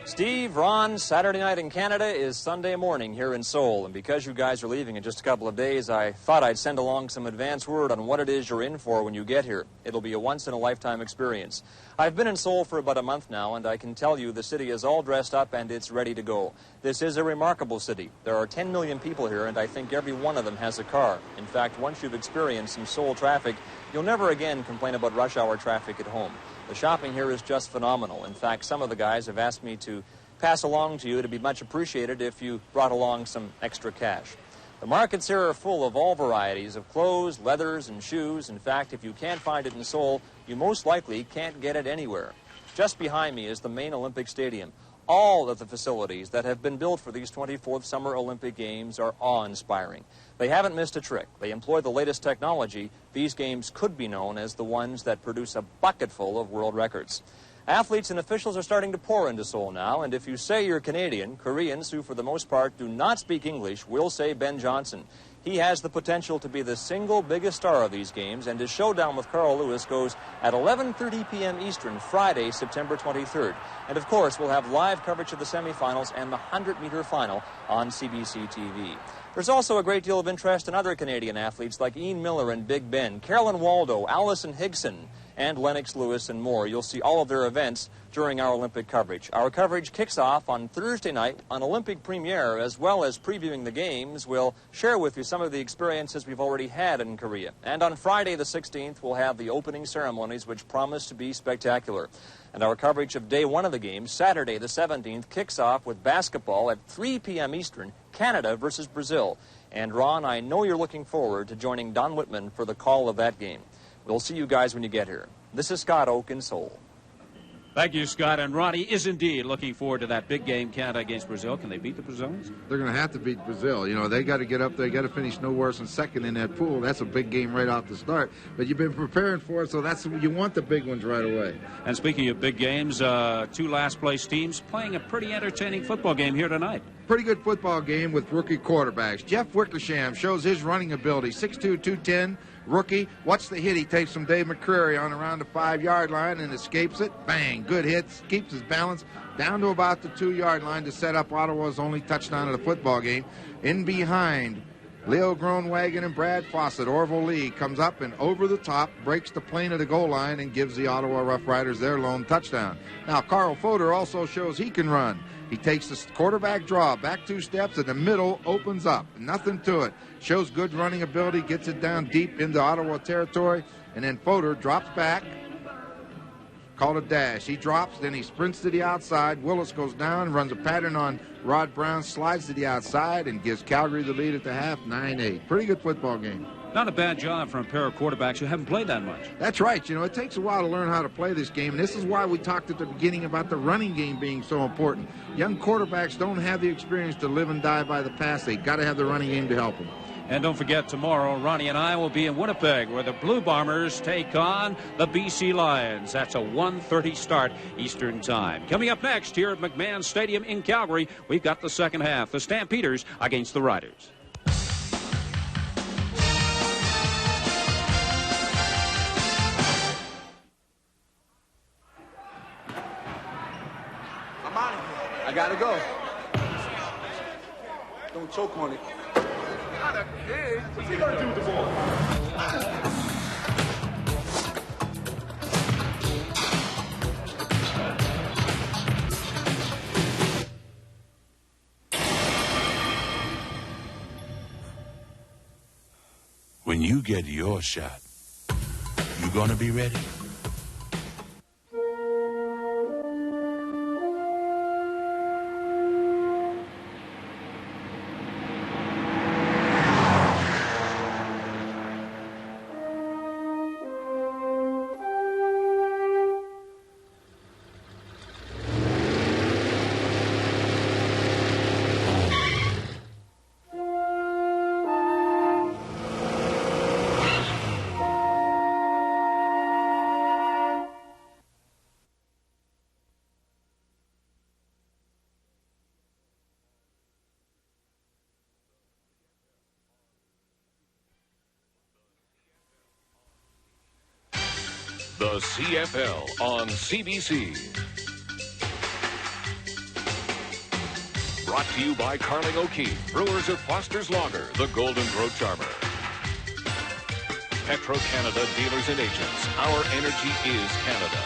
Steve, Ron, Saturday night in Canada is Sunday morning here in Seoul, and because you guys are leaving in just a couple of days, I thought I'd send along some advance word on what it is you're in for when you get here. It'll be a once-in-a-lifetime experience. I've been in Seoul for about a month now, and I can tell you the city is all dressed up and it's ready to go. This is a remarkable city. There are 10 million people here, and I think every one of them has a car. In fact, once you've experienced some Seoul traffic, you'll never again complain about rush hour traffic at home. The shopping here is just phenomenal. In fact, some of the guys have asked me to pass along to you. It'd be much appreciated if you brought along some extra cash. The markets here are full of all varieties of clothes, leathers, and shoes. In fact, if you can't find it in Seoul, you most likely can't get it anywhere. Just behind me is the main Olympic Stadium. All of the facilities that have been built for these 24th Summer Olympic Games are awe-inspiring. They haven't missed a trick. They employ the latest technology. These games could be known as the ones that produce a bucketful of world records. Athletes and officials are starting to pour into Seoul now, and if you say you're Canadian, Koreans, who for the most part do not speak English, will say Ben Johnson. He has the potential to be the single biggest star of these games, and his showdown with Carl Lewis goes at 11:30 p.m. Eastern, Friday, September 23rd. And, of course, we'll have live coverage of the semifinals and the 100-meter final on CBC TV. There's also a great deal of interest in other Canadian athletes like Ian Miller and Big Ben, Carolyn Waldo, Allison Higson, and Lennox Lewis and more. You'll see all of their events during our Olympic coverage. Our coverage kicks off on Thursday night on Olympic premiere, as well as previewing the games. We'll share with you some of the experiences we've already had in Korea. And on Friday the 16th, we'll have the opening ceremonies, which promise to be spectacular. And our coverage of day one of the game, Saturday the 17th, kicks off with basketball at 3 p.m. Eastern, Canada versus Brazil. And Ron, I know you're looking forward to joining Don Whitman for the call of that game. We'll see you guys when you get here. This is Scott Oak in Seoul. Thank you, Scott. And Ronnie is indeed looking forward to that big game, Canada against Brazil. Can they beat the Brazilians? They're going to have to beat Brazil. You know, they got to get up there, got to finish no worse than second in that pool. That's a big game right off the start. But you've been preparing for it, so that's you want the big ones right away. And speaking of big games, two last-place teams playing a pretty entertaining football game here tonight. Pretty good football game with rookie quarterbacks. Jeff Wickersham shows his running ability, 6'2", 210. Rookie, watch the hit he takes from Dave McCreary on around the 5-yard line and escapes it. Bang, good hits, keeps his balance down to about the 2-yard line to set up Ottawa's only touchdown of the football game. In behind, Leo Groenwagen and Brad Fawcett. Orville Lee comes up and over the top, breaks the plane of the goal line and gives the Ottawa Rough Riders their lone touchdown. Now, Carl Fodor also shows he can run. He takes the quarterback draw, back 2 steps, and the middle opens up. Nothing to it. Shows good running ability, gets it down deep into Ottawa territory, and then Fodor drops back. Called a dash. He drops, then he sprints to the outside. Willis goes down, runs a pattern on Rod Brown, slides to the outside, and gives Calgary the lead at the half, 9-8. Pretty good football game. Not a bad job from a pair of quarterbacks who haven't played that much. That's right. You know, it takes a while to learn how to play this game, and this is why we talked at the beginning about the running game being so important. Young quarterbacks don't have the experience to live and die by the pass. They got to have the running game to help them. And don't forget, tomorrow, Ronnie and I will be in Winnipeg, where the Blue Bombers take on the BC Lions. That's a 1:30 start Eastern Time. Coming up next here at McMahon Stadium in Calgary, we've got the second half. The Stampeders against the Riders. I'm out of here. I gotta go. Don't choke on it. What's he gonna do with the ball? When you get your shot, you gonna be ready? The CFL on CBC. Brought to you by Carling O'Keefe, brewers of Foster's Lager, the Golden Grove Charmer. Petro-Canada dealers and agents. Our energy is Canada.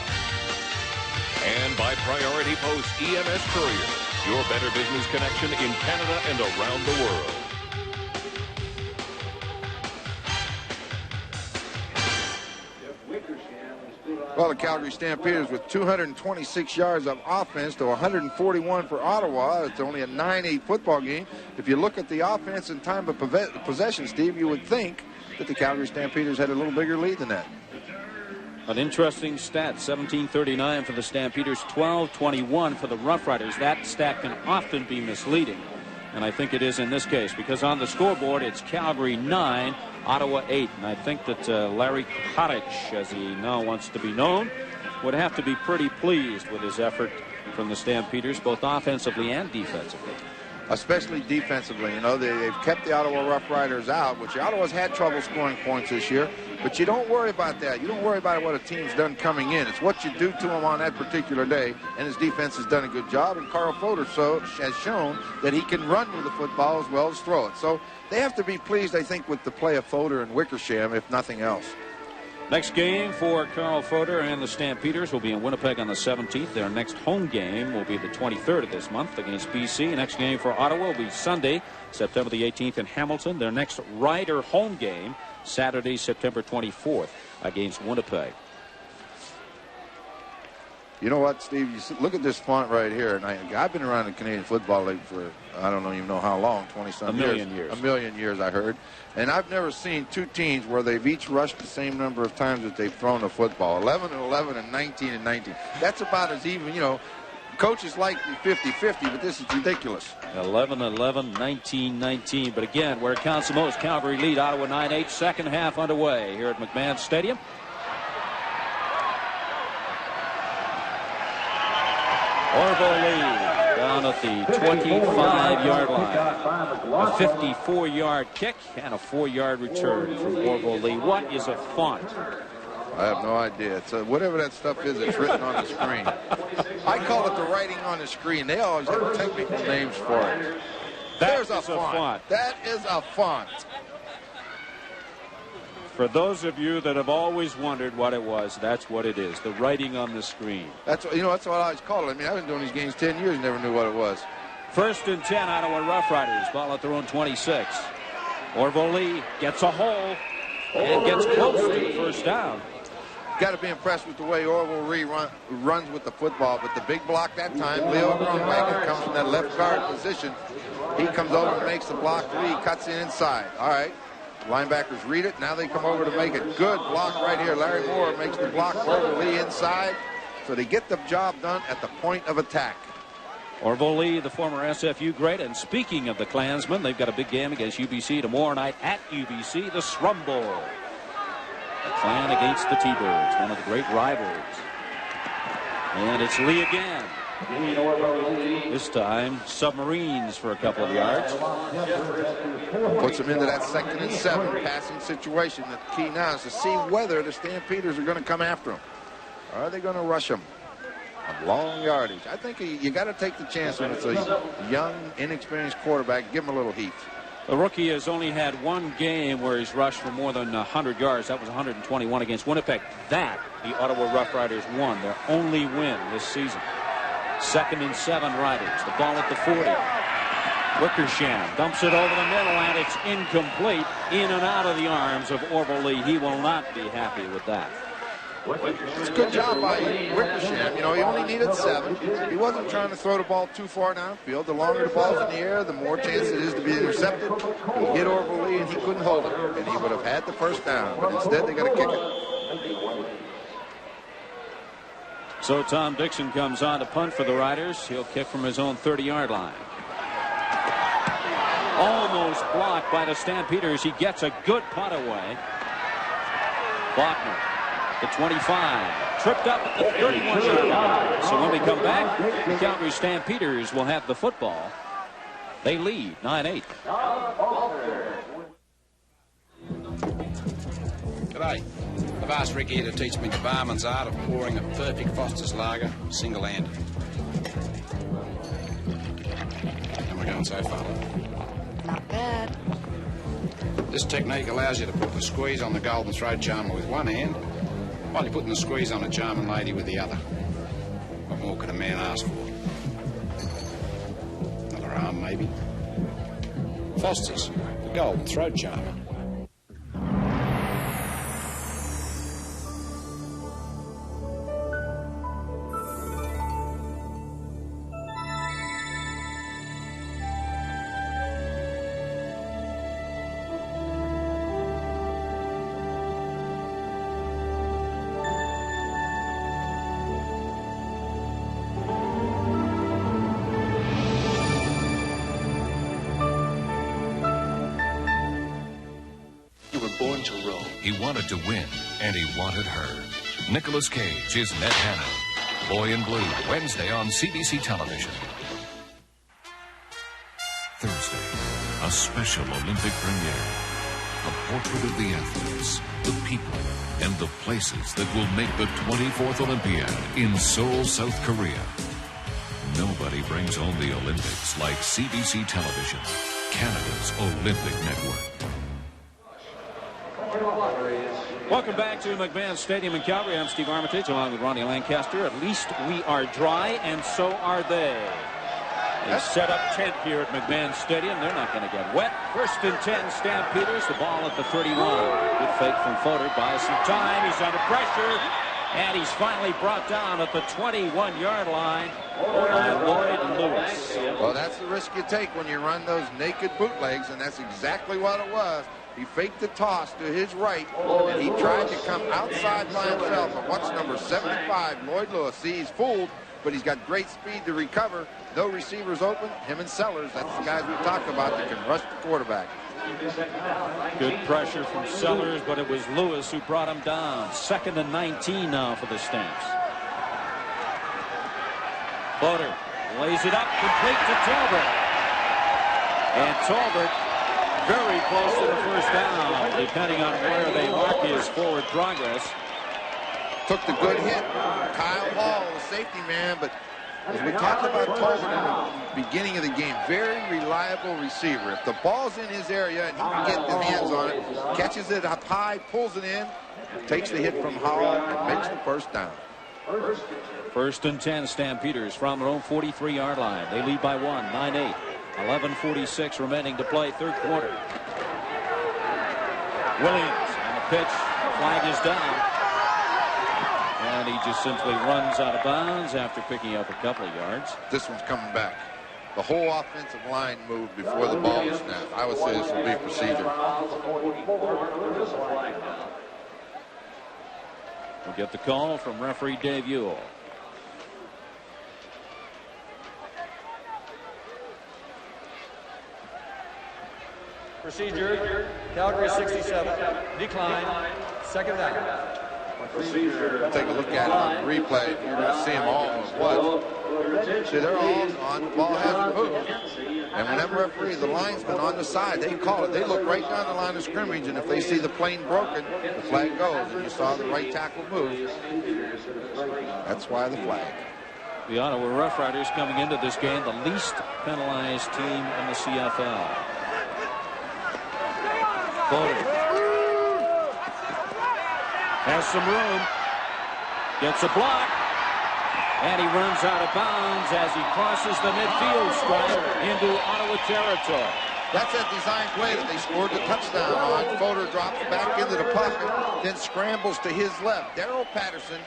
And by Priority Post EMS Courier, your better business connection in Canada and around the world. Well, the Calgary Stampeders with 226 yards of offense to 141 for Ottawa. It's only a 9-8 football game. If you look at the offense and time of possession, Steve, you would think that the Calgary Stampeders had a little bigger lead than that. An interesting stat, 1739 for the Stampeders, 1221 for the Rough Riders. That stat can often be misleading, and I think it is in this case, because on the scoreboard it's Calgary 9, Ottawa 8. And I think that Larry Cottage, as he now wants to be known, would have to be pretty pleased with his effort from the Stampeders, both offensively and defensively. Especially defensively. You know, they've kept the Ottawa Rough Riders out, which Ottawa's had trouble scoring points this year. But you don't worry about that. You don't worry about what a team's done coming in. It's what you do to them on that particular day. And his defense has done a good job. And Carl Fodor has shown that he can run with the football as well as throw it. So they have to be pleased, I think, with the play of Fodor and Wickersham, if nothing else. Next game for Carl Fodor and the Stampeders will be in Winnipeg on the 17th. Their next home game will be the 23rd of this month against BC. Next game for Ottawa will be Sunday, September the 18th in Hamilton. Their next Rider home game, Saturday, September 24th against Winnipeg. You know what, Steve? You look at this font right here, and I've been around the Canadian Football League for I don't even know how long, 20-some years. A million years, I heard. And I've never seen two teams where they've each rushed the same number of times that they've thrown the football. 11-11 and 19-19. That's about as even, you know. Coaches like 50-50, but this is ridiculous. 11-11, 19-19. But again, where it counts the most, Calgary lead, Ottawa 9-8. Second half underway here at McMahon Stadium. Orville Lee down at the 25-yard line. A 54-yard kick and a 4-yard return from Orville Lee. What is a font? I have no idea. It's whatever that stuff is, it's written on the screen. I call it the writing on the screen. They always have technical names for it. There's a font. That is a font. For those of you that have always wondered what it was, that's what it is. The writing on the screen. That's what I always call it. I mean, I've been doing these games 10 years and never knew what it was. 1st and 10, Ottawa Rough Riders. Ball at their own 26. Orville Lee gets a hole and gets close to the first down. Got to be impressed with the way Orville Lee runs with the football. But the big block that time, Leo Grunwagen comes from that left guard position. He comes over and makes the block. Lee cuts in inside. All right. Linebackers read it. Now they come over to make a good block right here. Larry Moore makes the block. Orville Lee inside. So they get the job done at the point of attack. Orville Lee, the former SFU great. And speaking of the Klansmen, they've got a big game against UBC tomorrow night at UBC, the Scrum Bowl. The Klan against the T-Birds, one of the great rivals. And it's Lee again. This time, submarines for a couple of yards. Puts them into that 2nd and 7 passing situation. The key now is to see whether the Stampeders are going to come after them. Or are they going to rush them? A long yardage. I think you got to take the chance when it's a young, inexperienced quarterback. Give him a little heat. The rookie has only had one game where he's rushed for more than 100 yards. That was 121 against Winnipeg. That, the Ottawa Rough Riders won. Their only win this season. 2nd and 7 Riders. The ball at the 40. Wickersham dumps it over the middle, and it's incomplete. In and out of the arms of Orville Lee. He will not be happy with that. It's a good job by Wickersham. You know, he only needed 7. He wasn't trying to throw the ball too far downfield. The longer the ball's in the air, the more chance it is to be intercepted. He hit Orville Lee, and he couldn't hold it. And he would have had the first down. But instead, they got to kick it. So Tom Dixon comes on to punt for the Riders. He'll kick from his own 30-yard line. Almost blocked by the Stampeders. He gets a good punt away. Bachner, the 25, tripped up at the 31-yard line. So when we come back, the Calgary Stampeders will have the football. They lead 9-8. G'day. I've asked Rick here to teach me the barman's art of pouring a perfect Foster's lager single-handed. How am I going so far? Not bad. This technique allows you to put the squeeze on the golden throat charmer with one hand while you're putting the squeeze on a German lady with the other. What more could a man ask for? Another arm, maybe. Foster's, the golden throat charmer. born to roam. He wanted to win, and he wanted her. Nicolas Cage is Ned Hanna. Boy in Blue, Wednesday on CBC Television. Thursday, a special Olympic premiere. A portrait of the athletes, the people, and the places that will make the 24th Olympiad in Seoul, South Korea. Nobody brings home the Olympics like CBC Television, Canada's Olympic network. Welcome back to McMahon Stadium in Calgary. I'm Steve Armitage along with Ronnie Lancaster. At least we are dry, and so are they. They set up tent here at McMahon Stadium. They're not going to get wet. 1st and 10, Stampeders. The ball at the 31. Good fake from Fodor. Buys some time. He's under pressure. And he's finally brought down at the 21-yard line by Lloyd Lewis. Well, that's the risk you take when you run those naked bootlegs, and that's exactly what it was. He faked the toss to his right, and he tried to come outside by himself. But what's number 75, Lloyd Lewis? See, he's fooled, but he's got great speed to recover. No receivers open. Him and Sellers, that's the guys we talked about that can rush the quarterback. Good pressure from Sellers, but it was Lewis who brought him down. 2nd and 19 now for the Stamps. Fodor lays it up, complete to Talbot. And Talbot very close to the first down, depending on where they mark his forward progress. Took the good hit. Kyle Hall, the safety man, but as we talked about Talbot in the beginning of the game, very reliable receiver. If the ball's in his area and he can get his hands on it, catches it up high, pulls it in, takes the hit from Howell, and makes the first down. 1st and 10, Stampeders from their own 43-yard line. They lead by 1, 9-8. 11:46 remaining to play, 3rd quarter. Williams on the pitch. Flag is down. And he just simply runs out of bounds after picking up a couple of yards. This one's coming back. The whole offensive line moved before the ball was snapped. I would say this will be a procedure. We'll get the call from referee Dave Ewell. Procedure, Calgary 67, decline, 2nd down. Take a look at it on the replay. You're going to see them all as what. See, they're all on. The ball hasn't moved. And whenever referee, the linesman on the side, they call it. They look right down the line of scrimmage, and if they see the plane broken, the flag goes. And you saw the right tackle move. That's why the flag. The Ottawa Rough Riders coming into this game, the least penalized team in the CFL. Fodor has some room, gets a block, and he runs out of bounds as he crosses the midfield stripe into Ottawa territory. That's that design play that they scored the touchdown on. Fodor drops back into the pocket, then scrambles to his left. Darrell Patterson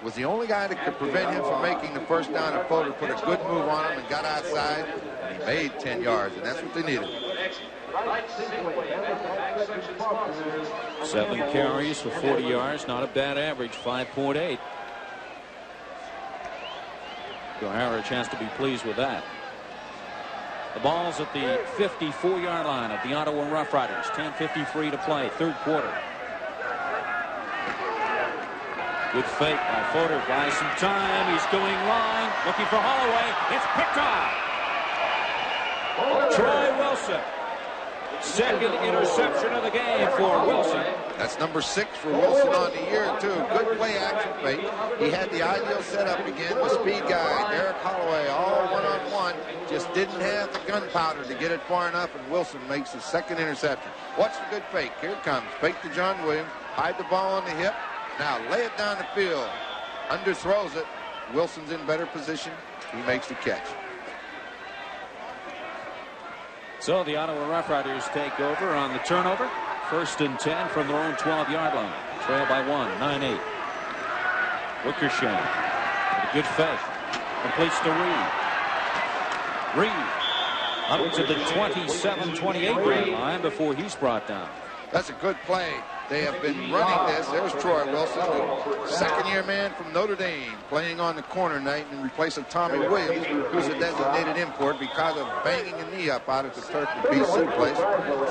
was the only guy that could prevent him from making the first down, and Fodor put a good move on him and got outside, and he made 10 yards, and that's what they needed. 7 carries for 40 yards, not a bad average, 5.8. Goharich has to be pleased with that. The ball's at the 54-yard line of the Ottawa Rough Riders. 10:53 to play, 3rd quarter. Good fake by Fodor, buys some time. He's going long, looking for Holloway. It's picked off. Troy Wilson. 2nd interception of the game for Wilson. That's number 6 for Wilson on the year, too. Good play action fake. He had the ideal setup again. The speed guy, Derek Holloway, all one-on-one. Just didn't have the gunpowder to get it far enough, and Wilson makes his 2nd interception. Watch the good fake. Here it comes. Fake to John Williams. Hide the ball on the hip. Now lay it down the field. Underthrows it. Wilson's in better position. He makes the catch. So the Ottawa Rough Riders take over on the turnover. 1st and 10 from their own 12-yard line. Trail by 1, 9-8. Wickersham with a good fake. Completes to Reed. Reed up to the 27-28 line before he's brought down. That's a good play. They have been running this. There's Troy Wilson, the 2nd-year man from Notre Dame, playing on the corner night in replace of Tommy Williams, who's a designated import because of banging a knee up out at the Turk BC place.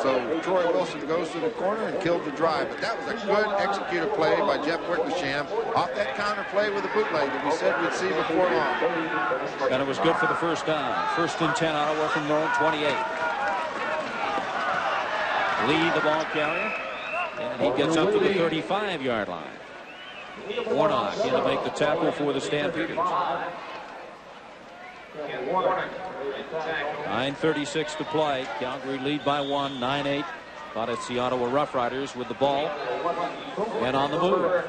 So Troy Wilson goes to the corner and killed the drive. But that was a good executed play by Jeff Wickersham off that counter play with a bootleg that we said we'd see before long. And it was good for the first down. 1st and 10, Ottawa from their own 28. Lead the ball carrier, and he gets up to the 35-yard line. Warnock in to make the tackle for the Stampeders. 9:36 to play. Calgary lead by 1, 9-8. But it's the Ottawa Rough Riders with the ball and on the move.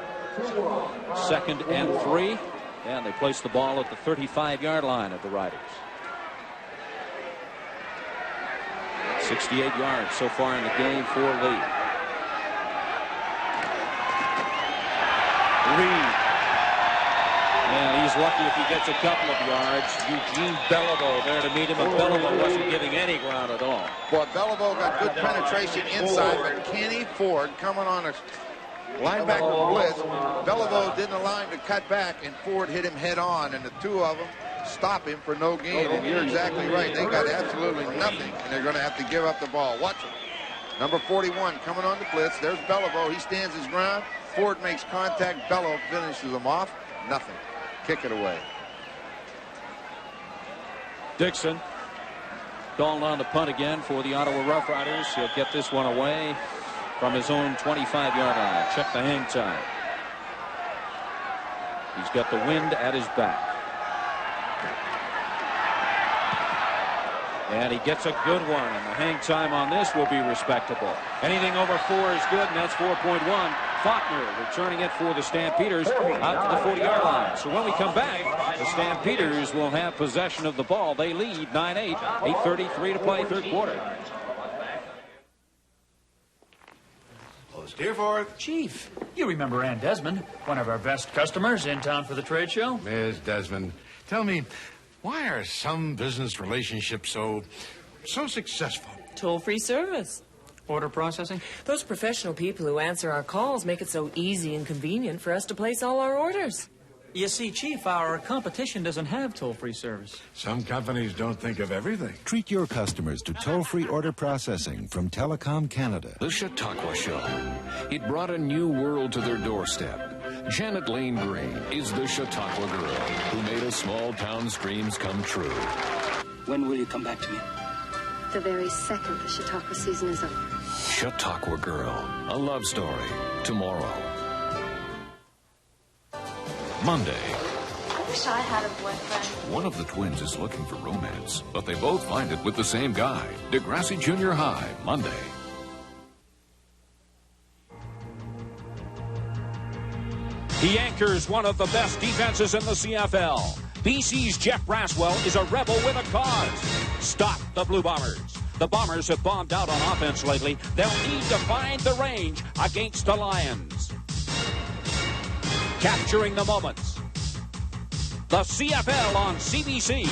2nd and 3. And they place the ball at the 35-yard line of the Riders. 68 yards so far in the game for Lee. Reed. And he's lucky if he gets a couple of yards. Eugene Beliveau there to meet him, and Beliveau wasn't giving any ground at all. Boy, Beliveau got good penetration inside, but Kenny Ford coming on a linebacker blitz. Beliveau didn't allow him to cut back, and Ford hit him head on, and the two of them stop him for no gain. And you're exactly right. They got absolutely nothing, and they're going to have to give up the ball. Watch it. Number 41 coming on the blitz. There's Beliveau. He stands his ground. Ford makes contact. Beliveau finishes him off. Nothing. Kick it away. Dixon calling on the punt again for the Ottawa Rough Riders. He'll get this one away from his own 25-yard line. Check the hang time. He's got the wind at his back. And he gets a good one, and the hang time on this will be respectable. Anything over 4 is good, and that's 4.1. Faulkner returning it for the Stampeders out to the 40-yard line. So when we come back, the Stampeders will have possession of the ball. They lead 9-8, 8:33 to play, 3rd quarter. Steerforth. Chief, you remember Ann Desmond, one of our best customers in town for the trade show? Miss Desmond, tell me, why are some business relationships so successful? Toll-free service. Order processing? Those professional people who answer our calls make it so easy and convenient for us to place all our orders. You see, Chief, our competition doesn't have toll-free service. Some companies don't think of everything. Treat your customers to toll-free order processing from Telecom Canada. The Chautauqua Show. It brought a new world to their doorstep. Janet Lane Green is the Chautauqua girl who made a small town's dreams come true. When will you come back to me? The very second the Chautauqua season is up. Chautauqua Girl. A love story. Tomorrow. Monday. I wish I had a boyfriend. One of the twins is looking for romance, but they both find it with the same guy. Degrassi Junior High, Monday. He anchors one of the best defenses in the CFL. BC's Jeff Braswell is a rebel with a cause. Stop the Blue Bombers. The Bombers have bombed out on offense lately. They'll need to find the range against the Lions. Capturing the moments. The CFL on CBC.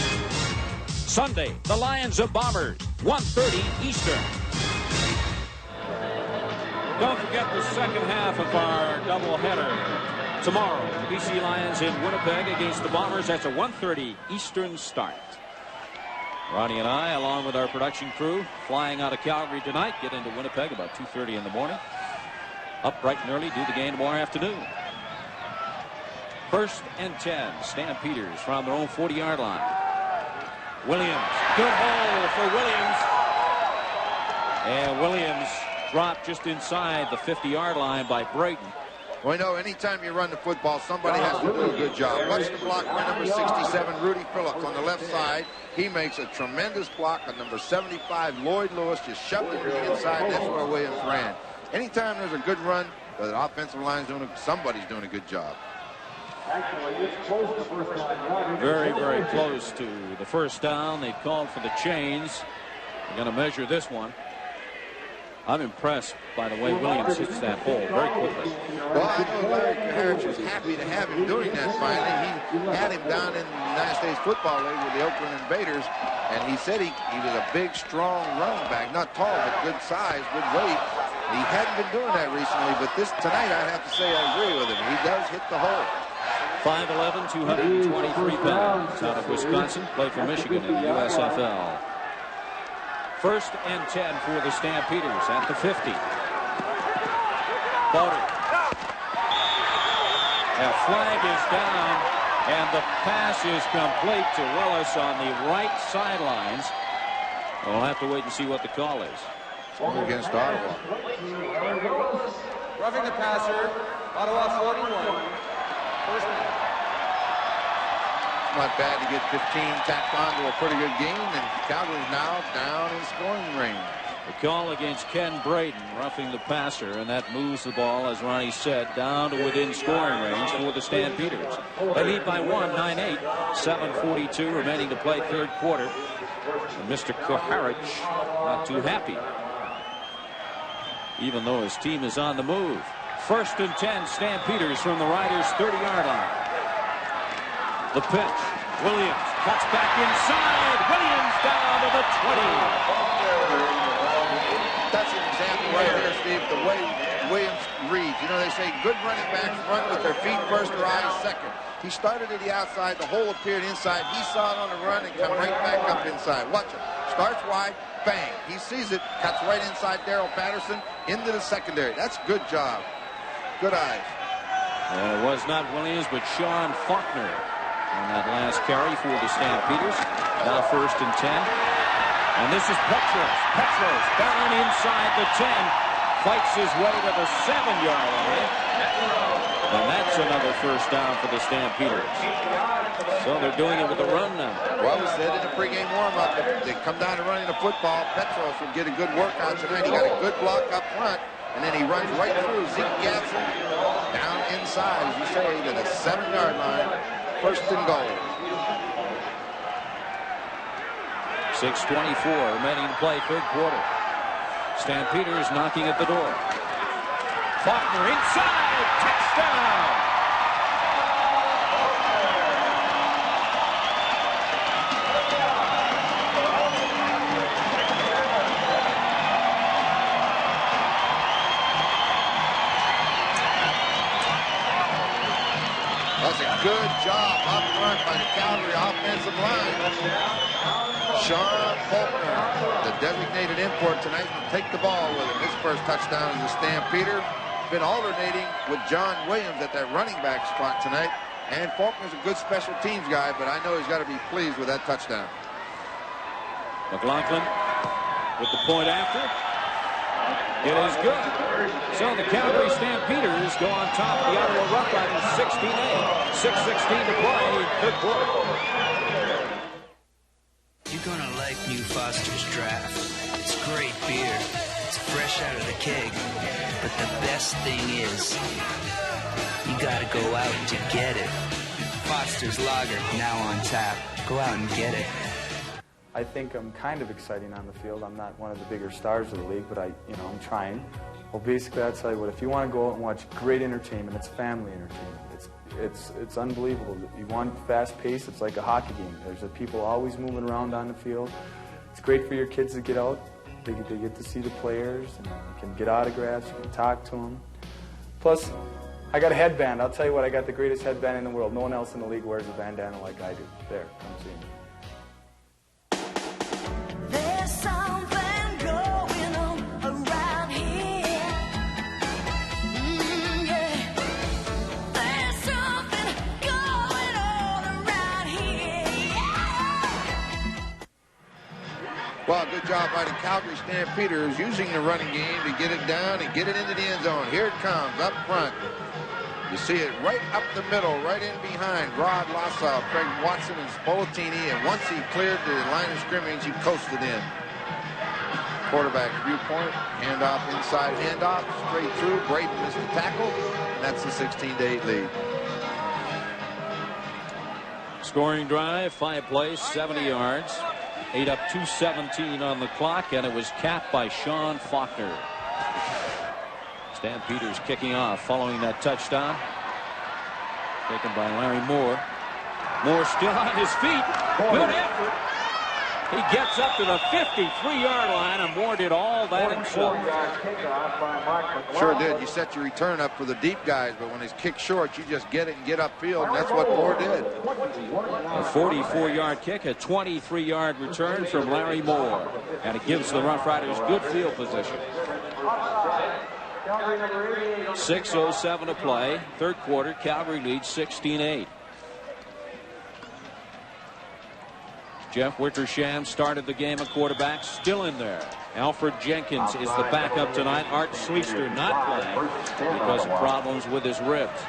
Sunday, the Lions and Bombers, 1:30 Eastern. Don't forget the second half of our doubleheader. Tomorrow, the BC Lions in Winnipeg against the Bombers. That's a 1:30 Eastern start. Ronnie and I, along with our production crew, flying out of Calgary tonight, get into Winnipeg about 2:30 in the morning. Up bright and early, do the game tomorrow afternoon. 1st and 10, Stampeders from their own 40-yard line. Williams, good hole for Williams. And Williams dropped just inside the 50-yard line by Brayton. Well, you know, anytime you run the football, somebody has to do a good job. Watch the block by number 67, Rudy Phillips, on the left side. He makes a tremendous block on number 75, Lloyd Lewis, just shoved it to the inside. That's where Williams ran. Anytime there's a good run, the offensive line's somebody's doing a good job. Very, very close to the first down. They called for the chains. They're going to measure this one. I'm impressed by the way Williams hits that hole very quickly. Well, I know Larry Harris was happy to have him doing that finally. He had him down in the United States Football League with the Oakland Invaders, and he said he was a big, strong running back. Not tall, but good size, good weight. He hadn't been doing that recently, but tonight I'd have to say I agree with him. He does hit the hole. 5'11", 223 pounds, out of Wisconsin, played for Michigan in the USFL. First and 10 for the Stampeders at the 50. Bowden. The flag is down, and the pass is complete to Willis on the right sidelines. We'll have to wait and see what the call is. Against Ottawa. Roughing the passer, Ottawa 41. First man. Not bad to get 15 tacked onto a pretty good game, and Calgary's now down in scoring range. The call against Ken Braden, roughing the passer, and that moves the ball, as Ronnie said, down to within scoring range for the Stampeders. They lead by 1, 9-8, 7:42 remaining to play third quarter. And Mr. Koharich not too happy, even though his team is on the move. First and 10, Stampeders from the Riders' 30-yard line. The pitch. Williams cuts back inside. Williams down to the 20. That's an example right here, Steve, the way Williams reads. You know, they say good running backs run with their feet first or eyes second. He started at the outside. The hole appeared inside. He saw it on the run and come right back up inside. Watch it. Starts wide. Bang. He sees it. Cuts right inside Darrell Patterson into the secondary. That's good job. Good eyes. And it was not Williams, but Sean Faulkner on that last carry for the Stampeders. Now first and 10. And this is Petros. Petros down inside the 10. Fights his way to the 7-yard line. And that's another first down for the Stampeders. So they're doing it with a run now. Well, we said in the pregame warm-up, they come down to running the football. Petros will get a good workout tonight. He got a good block up front. And then he runs right through Zeke Gadsden down inside, as you say, to the 7-yard line. First and goal. 6:24 remaining to play third quarter. Stampeders knocking at the door. Faulkner inside. Touchdown. That's a good job up front by the Calgary offensive line. Sean Faulkner, the designated import tonight, will take the ball with him. His first touchdown as a Stampeder. Been alternating with John Williams at that running back spot tonight. And Faulkner's a good special teams guy, but I know he's got to be pleased with that touchdown. McLaughlin with the point after. It is good. So the Calgary Stampeders go on top of the Ottawa Roughriders 16-8. 6:16 to play, third quarter. You're gonna like New Foster's Draft. It's great beer. It's fresh out of the keg. But the best thing is, you gotta go out to get it. Foster's Lager, now on tap. Go out and get it. I think I'm kind of exciting on the field. I'm not one of the bigger stars of the league, but I'm trying. Well, basically, I'll tell you what, if you want to go out and watch great entertainment, it's family entertainment. It's unbelievable. You want fast pace, it's like a hockey game. There's people always moving around on the field. It's great for your kids to get out. They get to see the players, and you can get autographs, you can talk to them. Plus, I got a headband. I'll tell you what, I got the greatest headband in the world. No one else in the league wears a bandana like I do. There, come see me. There's something going on around here. Yeah. There's something going on around here. Yeah. Well, good job by the Calgary Stampeders using the running game to get it down and get it into the end zone. Here it comes up front. You see it right up the middle, right in behind Rod Lossow, Craig Watson, and Spolatini. And once he cleared the line of scrimmage, he coasted in. Quarterback viewpoint, handoff inside, handoff, straight through. Braden missed the tackle, and that's the 16-8 lead. Scoring drive, 5 plays, 70 yards. 8 up, 2:17 on the clock, and it was capped by Sean Faulkner. Stampeders kicking off following that touchdown. Taken by Larry Moore. Moore still on his feet. Good effort. He gets up to the 53-yard line, and Moore did all that himself. Sure did. You set your return up for the deep guys, but when it's kicked short, you just get it and get upfield, and that's what Moore did. A 44-yard kick, a 23-yard return from Larry Moore, and it gives the Rough Riders good field position. 6:07 to play. Third quarter, Calgary leads 16-8. Jeff Wickersham started the game at quarterback, still in there. Alfred Jenkins is the backup tonight. Art Sleester not playing because of problems with his ribs.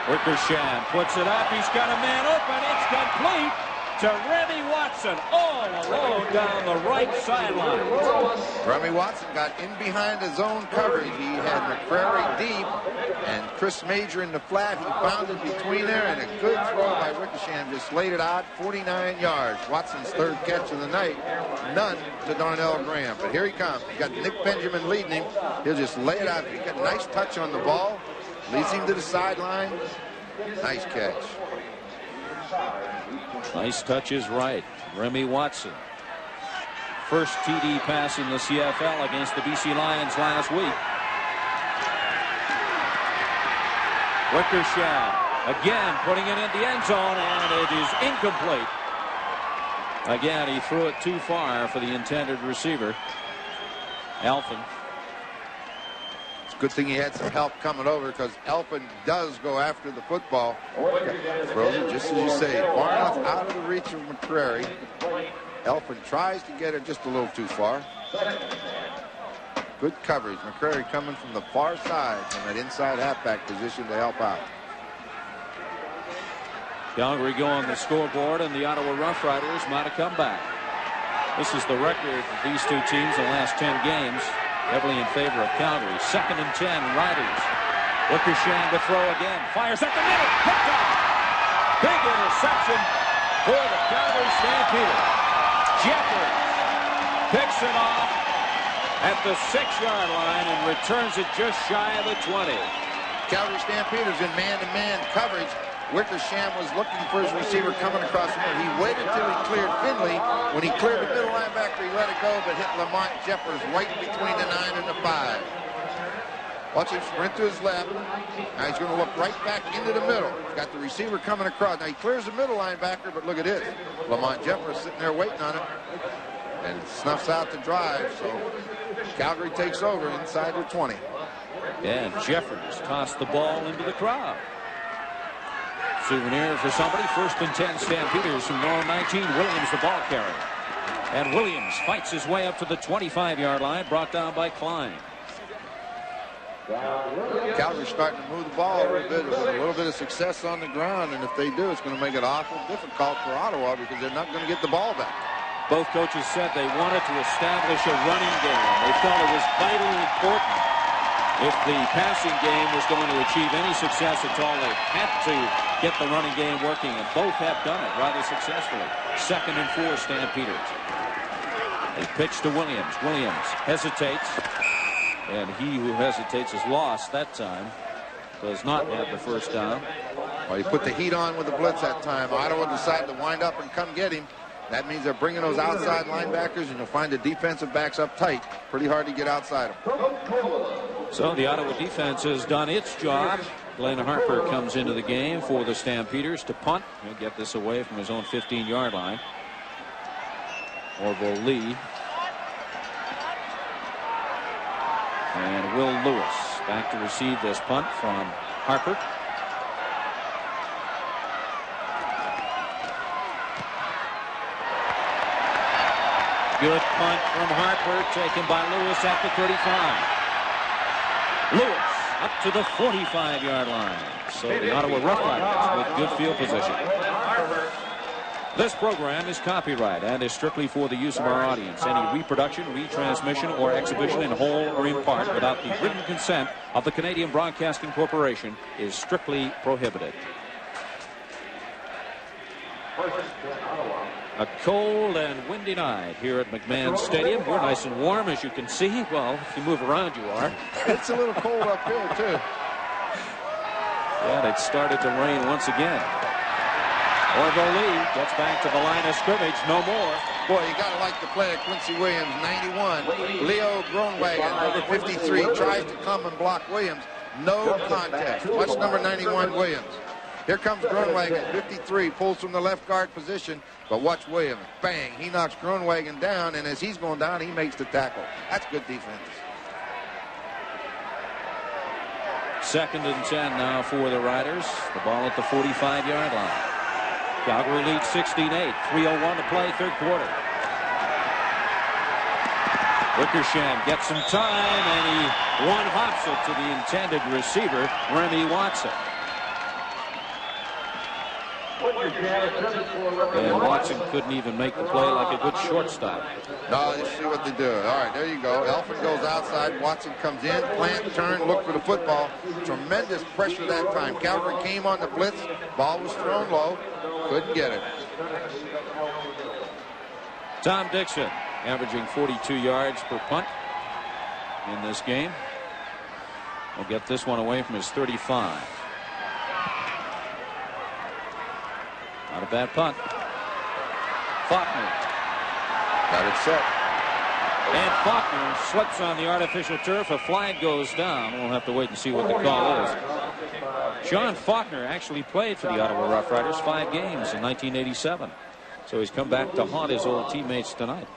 Wickersham puts it up. He's got a man open. It's complete to Remy Watson, all alone down the right sideline. Remy Watson got in behind his own coverage. He had McCrary deep and Chris Major in the flat. He found it between there, and a good throw by Wickersham. Just laid it out, 49 yards. Watson's third catch of the night. None to Darnell Graham. But here he comes. He's got Nick Benjamin leading him. He'll just lay it out. He got a nice touch on the ball. Leads him to the sideline. Nice catch. Nice touch is right. Remy Watson. First TD pass in the CFL against the BC Lions last week. Wickersham again putting it in the end zone, and it is incomplete. Again, he threw it too far for the intended receiver, Elfin. Good thing he had some help coming over, because Elfin does go after the football. Throws it just as you say, far enough out of the reach of McCrary. Elfin tries to get it just a little too far. Good coverage. McCrary coming from the far side from that inside halfback position to help out. Calgary go on the scoreboard, and the Ottawa Rough Riders might have come back. This is the record of these two teams in the last 10 games. Heavily in favor of Calgary. 2nd and 10, Riders. Wickersham to throw again. Fires at the middle. Picked up. Big interception for the Calgary Stampeders. Jeffers picks it off at the 6-yard line and returns it just shy of the 20. Calgary Stampeders in man-to-man coverage. Wickersham was looking for his receiver coming across the middle. He waited till he cleared Finley. When he cleared the middle linebacker, he let it go, but hit Lamont Jeffers right between the 9 and the 5. Watch him sprint to his left. Now he's going to look right back into the middle. He's got the receiver coming across. Now he clears the middle linebacker, but look at this. Lamont Jeffers sitting there waiting on him. And snuffs out the drive, so Calgary takes over inside their 20. And Jeffers tossed the ball into the crowd. Souvenir for somebody. 1st and 10, Stampeders from row 19. Williams, the ball carrier. And Williams fights his way up to the 25-yard line, brought down by Klein. Calgary's starting to move the ball a little bit, with a little bit of success on the ground, and if they do, it's going to make it awful difficult for Ottawa, because they're not going to get the ball back. Both coaches said they wanted to establish a running game. They felt it was vitally important. If the passing game was going to achieve any success at all, they had to get the running game working, and both have done it rather successfully. 2nd and 4, Stampeders. They pitch to Williams. Williams hesitates, and he who hesitates is lost that time. Does not have the first down. Well, he put the heat on with the blitz that time. Ottawa decided to wind up and come get him. That means they're bringing those outside linebackers, and you'll find the defensive backs up tight. Pretty hard to get outside them. So the Ottawa defense has done its job. Glenn Harper comes into the game for the Stampeders to punt. He'll get this away from his own 15-yard line. Orville Lee. And Will Lewis back to receive this punt from Harper. Good punt from Harper, taken by Lewis at the 35. Lewis up to the 45-yard line. So the Ottawa Rough Riders with good field position. This program is copyright and is strictly for the use of our audience. Any reproduction, retransmission, or exhibition in whole or in part without the written consent of the Canadian Broadcasting Corporation is strictly prohibited. A cold and windy night here at McMahon Stadium. We're nice and warm, as you can see. Well, if you move around, you are. It's a little cold up here, too. And it started to rain once again. Orville Lee gets back to the line of scrimmage. No more. Boy, you got to like the play of Quincy Williams, 91. Leo Groenwagen, number 53, tries to come and block Williams. No contest. Watch number 91, Williams. Here comes Groenwagen, 53, pulls from the left guard position, but watch Williams. Bang, he knocks Groenwagen down, and as he's going down, he makes the tackle. That's good defense. 2nd and 10 now for the Riders. The ball at the 45-yard line. Calgary leads 16-8. 3:01 to play, third quarter. Wickersham gets some time, and he one-hops it to the intended receiver, Remy Watson. And Watson couldn't even make the play like a good shortstop. No, let's see what they do. All right, there you go. Elfin goes outside. Watson comes in. Plant, turn, look for the football. Tremendous pressure that time. Calgary came on the blitz. Ball was thrown low. Couldn't get it. Tom Dixon averaging 42 yards per punt in this game. Will get this one away from his 35. Not a bad punt. Faulkner. Got it set. And Faulkner slips on the artificial turf. A flag goes down. We'll have to wait and see what the call is. Sean Faulkner actually played for the Ottawa Rough Riders 5 games in 1987. So he's come back to haunt his old teammates tonight.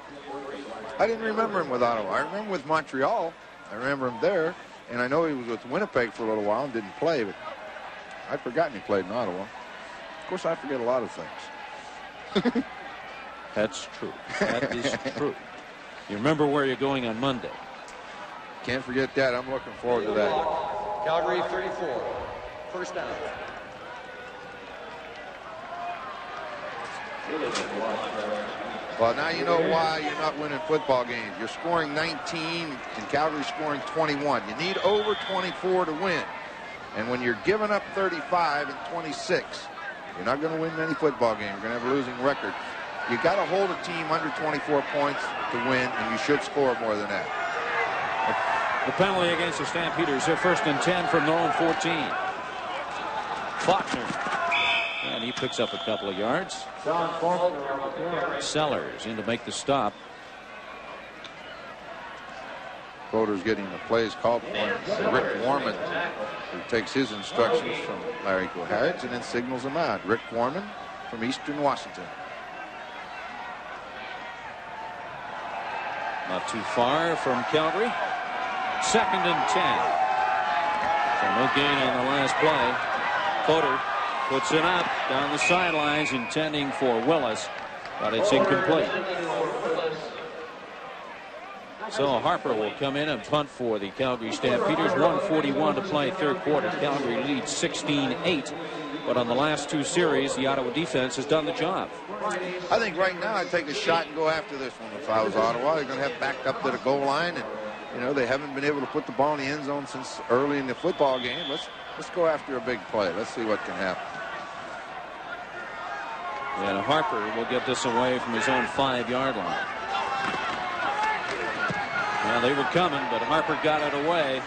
I didn't remember him with Ottawa. I remember him with Montreal. I remember him there. And I know he was with Winnipeg for a little while and didn't play, but I'd forgotten he played in Ottawa. Of course, I forget a lot of things. That's true. That is true. You remember where you're going on Monday. Can't forget that. I'm looking forward to that. Calgary 34. First down. Well, now you know why you're not winning football games. You're scoring 19 and Calgary's scoring 21. You need over 24 to win. And when you're giving up 35 and 26, you're not going to win many football games. You're going to have a losing record. You got to hold a team under 24 points to win, and you should score more than that. The penalty against the Stampeders. They're 1st and 10 from their own 14. Faulkner. And he picks up a couple of yards. Sellers in to make the stop. Broder's getting the plays called for him. Rick Warman, who takes his instructions from Larry Kuharich and then signals them out. Rick Warman from Eastern Washington. Not too far from Calgary. 2nd and 10. So no gain on the last play. Broder puts it up down the sidelines, intending for Willis, but it's incomplete. So Harper will come in and punt for the Calgary Stampeders. 1:41 to play, third quarter. Calgary leads 16-8. But on the last 2 series, the Ottawa defense has done the job. I think right now I'd take a shot and go after this one if I was Ottawa. They're going to have backed up to the goal line, and you know they haven't been able to put the ball in the end zone since early in the football game. Let's go after a big play. Let's see what can happen. And Harper will get this away from his own 5-yard line. Well, they were coming, but Harper got it away.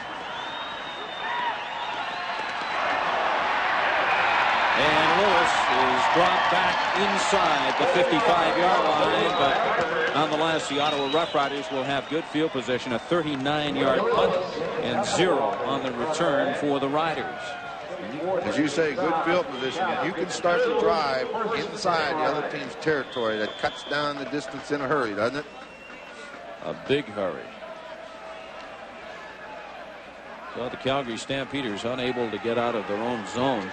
And Lewis is dropped back inside the 55-yard line, but nonetheless, the Ottawa Rough Riders will have good field position, a 39-yard punt, and 0 on the return for the Riders. As you say, good field position. And you can start the drive inside the other team's territory. That cuts down the distance in a hurry, doesn't it? A big hurry. So the Calgary Stampeders unable to get out of their own zone.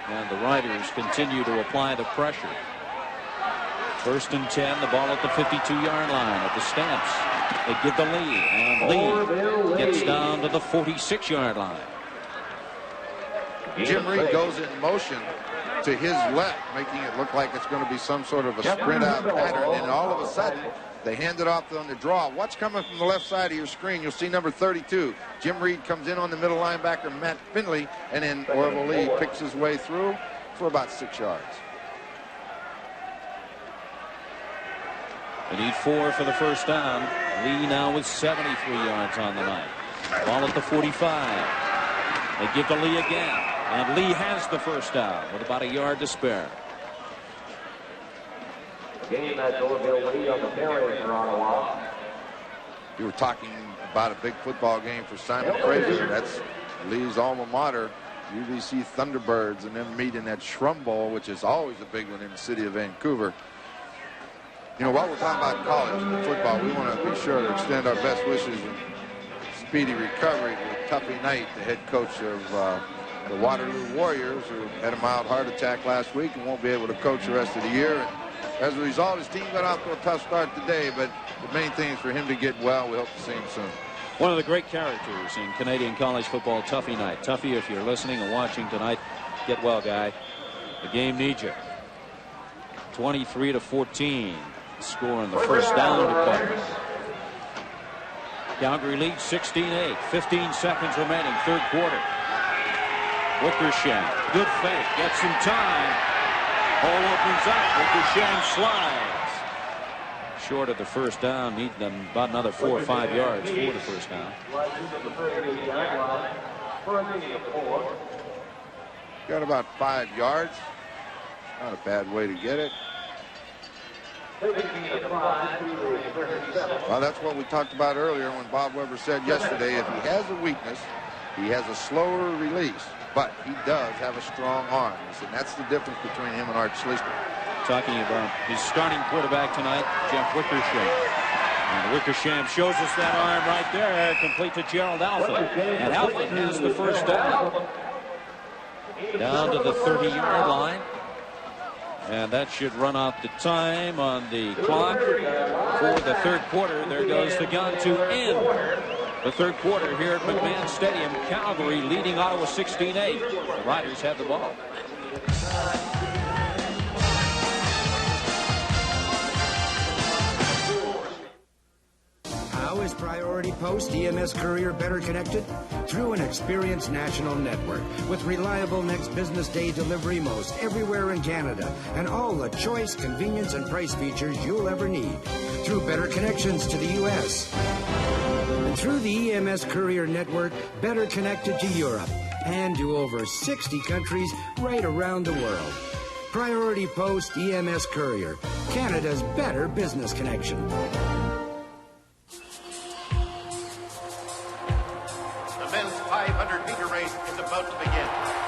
And the Riders continue to apply the pressure. 1st and 10, the ball at the 52-yard line at the Stamps. They give the lead, and Lee gets down to the 46-yard line. Jim Reed goes in motion to his left, making it look like it's going to be some sort of a sprint out pattern, and all of a sudden they hand it off on the draw. What's coming from the left side of your screen? You'll see number 32. Jim Reed comes in on the middle linebacker, Matt Finley, and then Orville Lee picks his way through for about 6 yards. They need 4 for the first down. Lee now with 73 yards on the night. Ball at the 45. They give to Lee again. And Lee has the first down with about a yard to spare. Game at Doraville Lee on the carry for Ottawa. You were talking about a big football game for Simon Fraser. That's Lee's alma mater, UBC Thunderbirds, and them meet in that Shrum Bowl, which is always a big one in the city of Vancouver. You know, while we're talking about college football, we want to be sure to extend our best wishes and speedy recovery to Tuffy Knight, the head coach of the Waterloo Warriors, who had a mild heart attack last week and won't be able to coach the rest of the year. And as a result, his team got off to a tough start today, but the main thing is for him to get well. We hope to see him soon. One of the great characters in Canadian college football, Tuffy Knight. Tuffy, if you're listening and watching tonight, get well, guy. The game needs you. 23-14. Score in the first down department. Calgary leads 16-8. 15 seconds remaining, third quarter. Wickersham, good fake, gets some time. Hole opens up. Wickersham slides. Short of the first down, needing them about another 4 or 5 yards for the first down. Got about 5 yards. Not a bad way to get it. Well, that's what we talked about earlier when Bob Weber said yesterday, if he has a weakness, he has a slower release, but he does have a strong arm. And that's the difference between him and Art Schlichter. Talking about his starting quarterback tonight, Jeff Wickersham. And Wickersham shows us that arm right there, complete to Gerald Alpha. And Alpha has the first down. Down to the 30-yard line. And that should run out the time on the clock for the third quarter. There goes the gun to end the third quarter here at McMahon Stadium. Calgary leading Ottawa 16-8. The Riders have the ball. How is Priority Post EMS Courier better connected? Through an experienced national network with reliable next business day delivery most everywhere in Canada and all the choice, convenience, and price features you'll ever need. Through better connections to the U.S. And through the EMS Courier network, better connected to Europe and to over 60 countries right around the world. Priority Post EMS Courier, Canada's better business connection.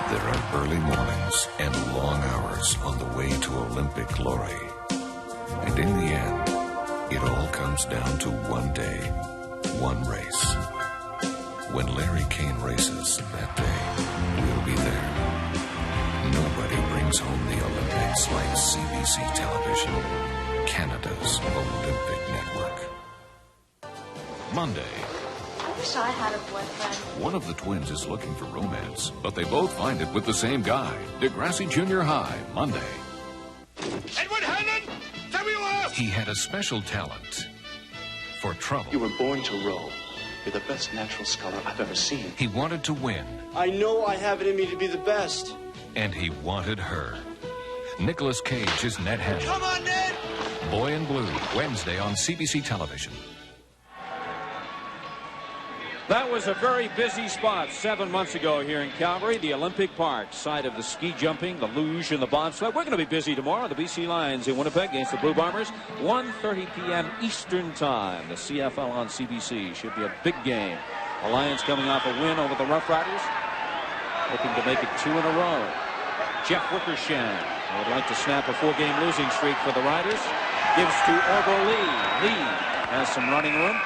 There are early mornings and long hours on the way to Olympic glory. And in the end, it all comes down to one day, one race. When Larry Kane races that day, we'll be there. Nobody brings home the Olympics like CBC Television, Canada's Olympic network. Monday. I wish I had a boyfriend. One of the twins is looking for romance, but they both find it with the same guy. Degrassi Junior High, Monday. Edward Hannon! Samuel! He had a special talent for trouble. You were born to row. You're the best natural scholar I've ever seen. He wanted to win. I know I have it in me to be the best. And he wanted her. Nicolas Cage is Ned Hannon. Come on, Ned! Boy in Blue, Wednesday on CBC Television. That was a very busy spot 7 months ago here in Calgary, the Olympic Park, site of the ski jumping, the luge, and the bobsled. We're going to be busy tomorrow. The BC Lions in Winnipeg against the Blue Bombers, 1:30 p.m. Eastern Time. The CFL on CBC. Should be a big game. The Lions coming off a win over the Rough Riders, looking to make it 2 in a row. Jeff Wickersham would like to snap a 4-game losing streak for the Riders. Gives to Orville Lee. Lee has some running room.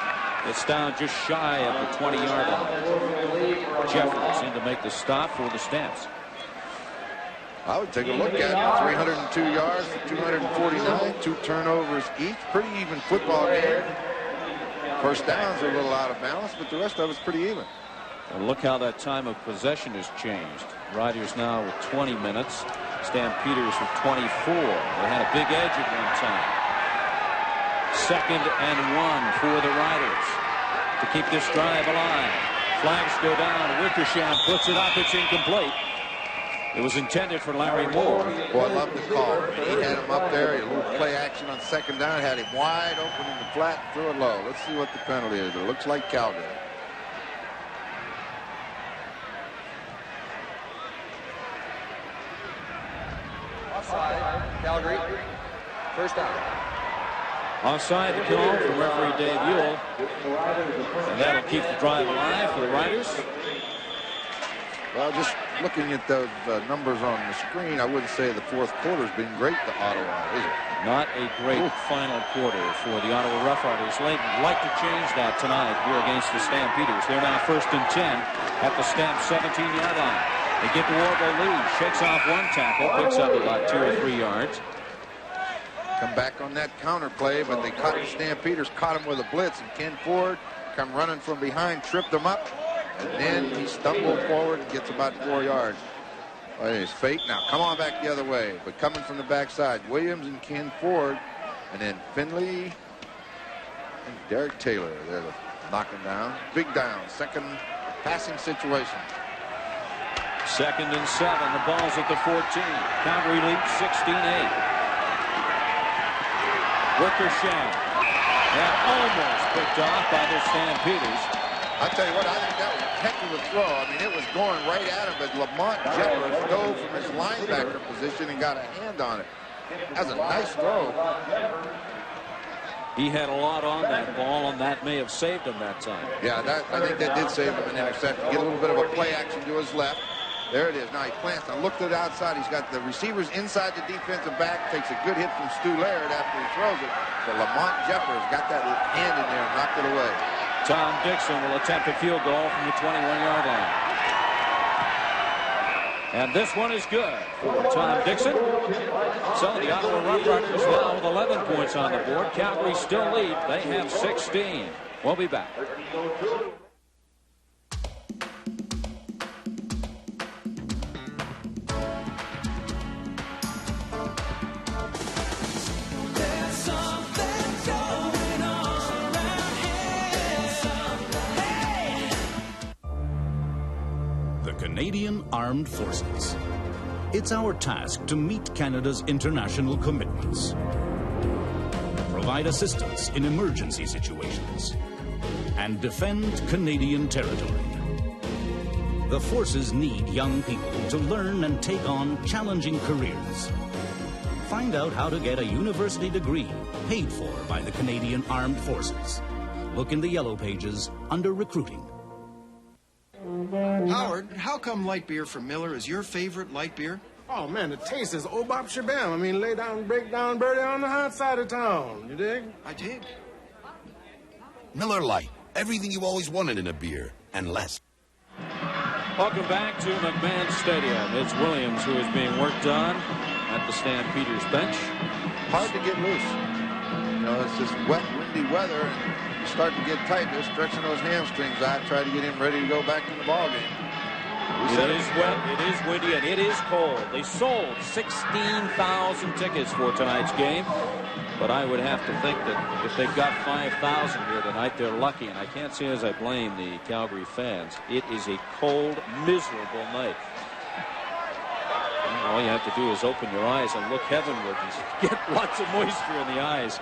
It's down just shy of the 20-yard line. Jeffers in to make the stop for the Stamps. I would take a look at it. 302 yards, 249, 2 turnovers each. Pretty even football game. First downs are a little out of balance, but the rest of it's pretty even. Well, look how that time of possession has changed. Riders now with 20 minutes. Stampeders with 24. They had a big edge at one time. 2nd and 1 for the Riders to keep this drive alive. Flags go down. Wickersham puts it up. It's incomplete. It was intended for Larry Moore. Boy, I love the call. He had him up there. A little play action on 2nd down. Had him wide open in the flat. Threw it low. Let's see what the penalty is. It looks like Calgary. Offside, Calgary. First down. Offside the call from referee Dave Ewell. And that'll keep the drive alive for the Riders. Well, just looking at those numbers on the screen, I wouldn't say the fourth quarter's been great to Ottawa, is it? Not a great final quarter for the Ottawa Roughriders. Layton would like to change that tonight here against the Stampeders. They're now 1st and 10 at the Stamp 17-yard line. They get to Orville Lee, shakes off one tackle, picks up about 2 or 3 yards. Come back on that counter play, but the Stampeders caught him with a blitz, and Ken Ford come running from behind, tripped him up. And then he stumbled forward and gets about 4 yards. Well, it's fake now. Come on back the other way. But coming from the backside, Williams and Ken Ford. And then Finley and Derek Taylor. They're knocking down. Big down. Second passing situation. 2nd and 7. The ball's at the 14. Calgary leads 16-8. Wickersham. And almost picked off by the Stampeders. I tell you what, I think that was a heck of a throw. I mean, it was going right at him, but Lamont Jeffers dove from his linebacker position and got a hand on it. That was a nice throw. He had a lot on that ball, and that may have saved him that time. Yeah, I think that did save him an interception. Get a little bit of a play action to his left. There it is. Now he plants. I looked to the outside. He's got the receivers inside the defensive back. Takes a good hit from Stu Laird after he throws it. But Lamont Jeffers got that hand in there and knocked it away. Tom Dixon will attempt a field goal from the 21-yard line. And this one is good for Tom Dixon. So the Ottawa Roughriders now with 11 points on the board. Calgary still lead. They have 16. We'll be back. Canadian Armed Forces. It's our task to meet Canada's international commitments, provide assistance in emergency situations, and defend Canadian territory. The forces need young people to learn and take on challenging careers. Find out how to get a university degree paid for by the Canadian Armed Forces. Look in the yellow pages under recruiting. Howard, how come light beer from Miller is your favorite light beer? Oh, man, the taste is oh bop shabam. I mean, lay down, break down, birdie on the hot side of town. You dig? I dig. Miller Lite. Everything you always wanted in a beer, and less. Welcome back to McMahon Stadium. It's Williams who is being worked on at the Stampeders bench. Hard to get loose. You know, it's just wet, windy weather, and you start to get tight. They're stretching those hamstrings out, try to get him ready to go back to the ball game. It is wet, it is windy, and it is cold. They sold 16,000 tickets for tonight's game, but I would have to think that if they've got 5,000 here tonight, they're lucky, and I can't say as I blame the Calgary fans. It is a cold, miserable night. All you have to do is open your eyes and look heavenward and get lots of moisture in the eyes.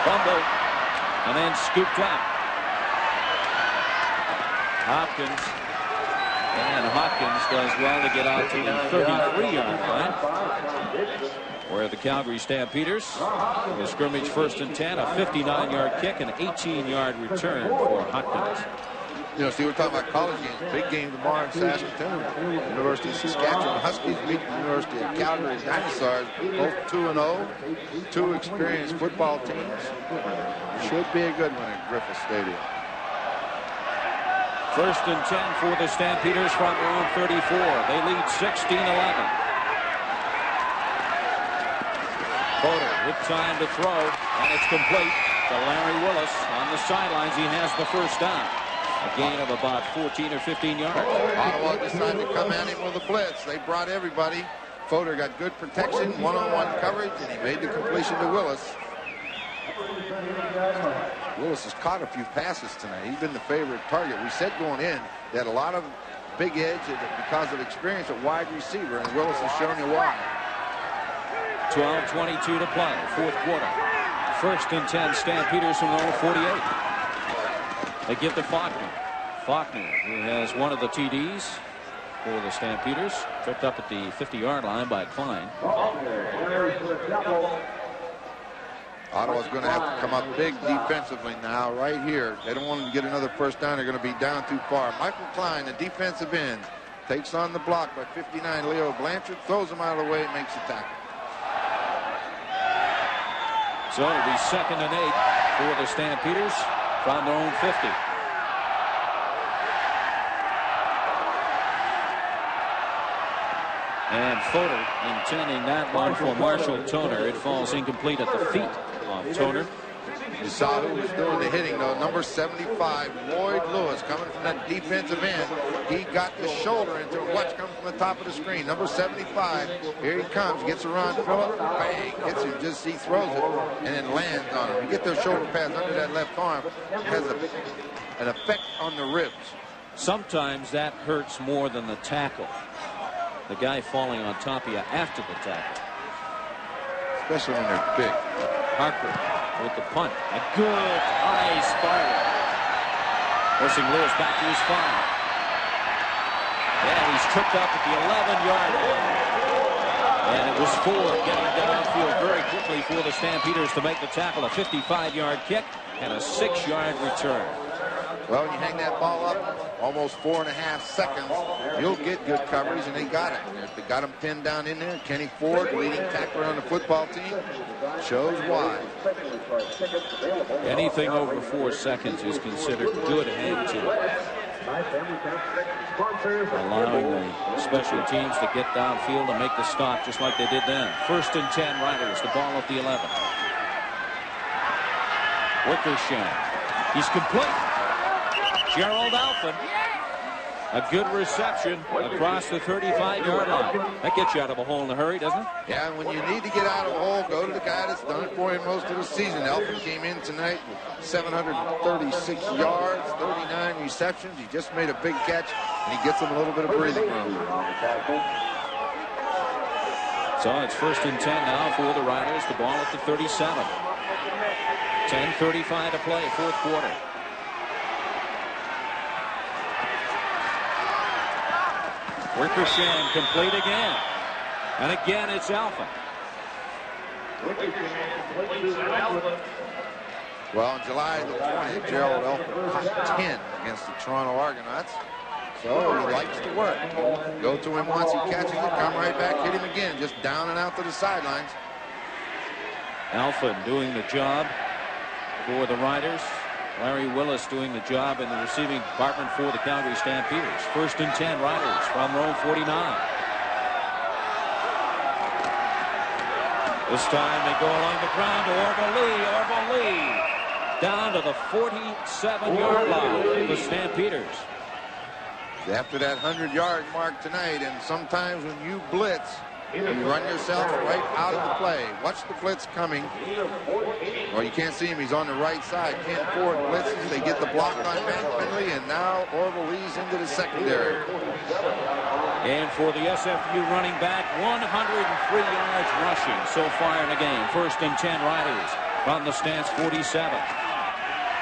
Fumble, and then scooped up. Hopkins, and Hopkins does well to get out to the 33-yard line, where the Calgary Stampeders, the scrimmage 1st and 10, a 59-yard kick, and an 18-yard return for Hopkins. You know, see, we're talking about college games. Big game tomorrow in Saskatoon. University of Saskatchewan Huskies meet the University of Calgary Dinosaurs. Both 2-0. Two experienced football teams. Should be a good one at Griffith Stadium. 1st and 10 for the Stampeders from their own 34. They lead 16-11. Boder with time to throw, and it's complete to Larry Willis on the sidelines. He has the first down. A gain of about 14 or 15 yards. Ottawa decided to come at him with a blitz. They brought everybody. Fodor got good protection, one-on-one coverage, and he made the completion to Willis. Willis has caught a few passes tonight. He's been the favorite target. We said going in that a lot of big edge because of experience at wide receiver, and Willis has shown you why. 12:22 to play, fourth quarter. 1st and 10, Stampeders from their own 48. They give to Faulkner. Faulkner, who has one of the TDs. for the Stampeders. Tripped up at the 50-yard line by Klein. Ottawa's going to have to come up big defensively now, right here. They don't want them to get another first down. They're going to be down too far. Michael Klein, the defensive end, takes on the block by 59. Leo Blanchard throws him out of the way and makes the tackle. So it'll be 2nd and 8 for the Stampeders from their own 50. And Fodor intending that one for Marshall Toner. It falls incomplete at the feet of Toner. You saw who was doing the hitting, though. Number 75, Lloyd Lewis, coming from that defensive end. He got the shoulder into it. Watch, coming from the top of the screen. Number 75, here he comes, gets around Phillip, bang, hits him, just he throws it, and then lands on him. You get those shoulder pads under that left arm, it has an effect on the ribs. Sometimes that hurts more than the tackle. The guy falling on top of you after the tackle. Especially when they're big. Harker with the punt. A good high spiral. Forcing Lewis back to his 5. And he's tripped up at the 11-yard line. And it was Ford getting downfield very quickly for the Stampeders to make the tackle. A 55-yard kick and a 6-yard return. Well, when you hang that ball up almost 4.5 seconds, you'll get good coverage, and they got it. They got him pinned down in there. Kenny Ford, leading tackler on the football team, shows why. Anything over 4 seconds is considered good hang to it. Allowing the special teams to get downfield and make the stop just like they did then. 1st and 10 Riders, the ball at the 11. Wickersham. He's complete. Gerald Alphen. A good reception across the 35-yard line. That gets you out of a hole in a hurry, doesn't it? Yeah, and when you need to get out of a hole, go to the guy that's done it for you most of the season. Alphen came in tonight with 736 yards, 39 receptions. He just made a big catch, and he gets him a little bit of breathing room. So it's 1st and 10 now for the Riders. The ball at the 37. 10:35 to play, 4th quarter. Wickersham complete again. And again it's Alphen. Well, on July the 20th, Gerald Alphen caught 10 against the Toronto Argonauts. So he likes to work. Go to him once, he catches it, come right back, hit him again, just down and out to the sidelines. Alphen doing the job for the Riders. Larry Willis doing the job in the receiving department for the Calgary Stampeders. 1st and 10 Riders from row 49. This time they go along the ground to Orville Lee. Down to the 47-yard line of the Stampeders. After that 100-yard mark tonight, and sometimes when you blitz, you run yourself right out of the play. Watch the blitz coming. Well, you can't see him. He's on the right side. Ken Ford blitzes. They get the block on Matt Finley, and now Orville Lee's into the secondary. And for the SFU running back, 103 yards rushing so far in the game. 1st and 10 Riders from the stance 47.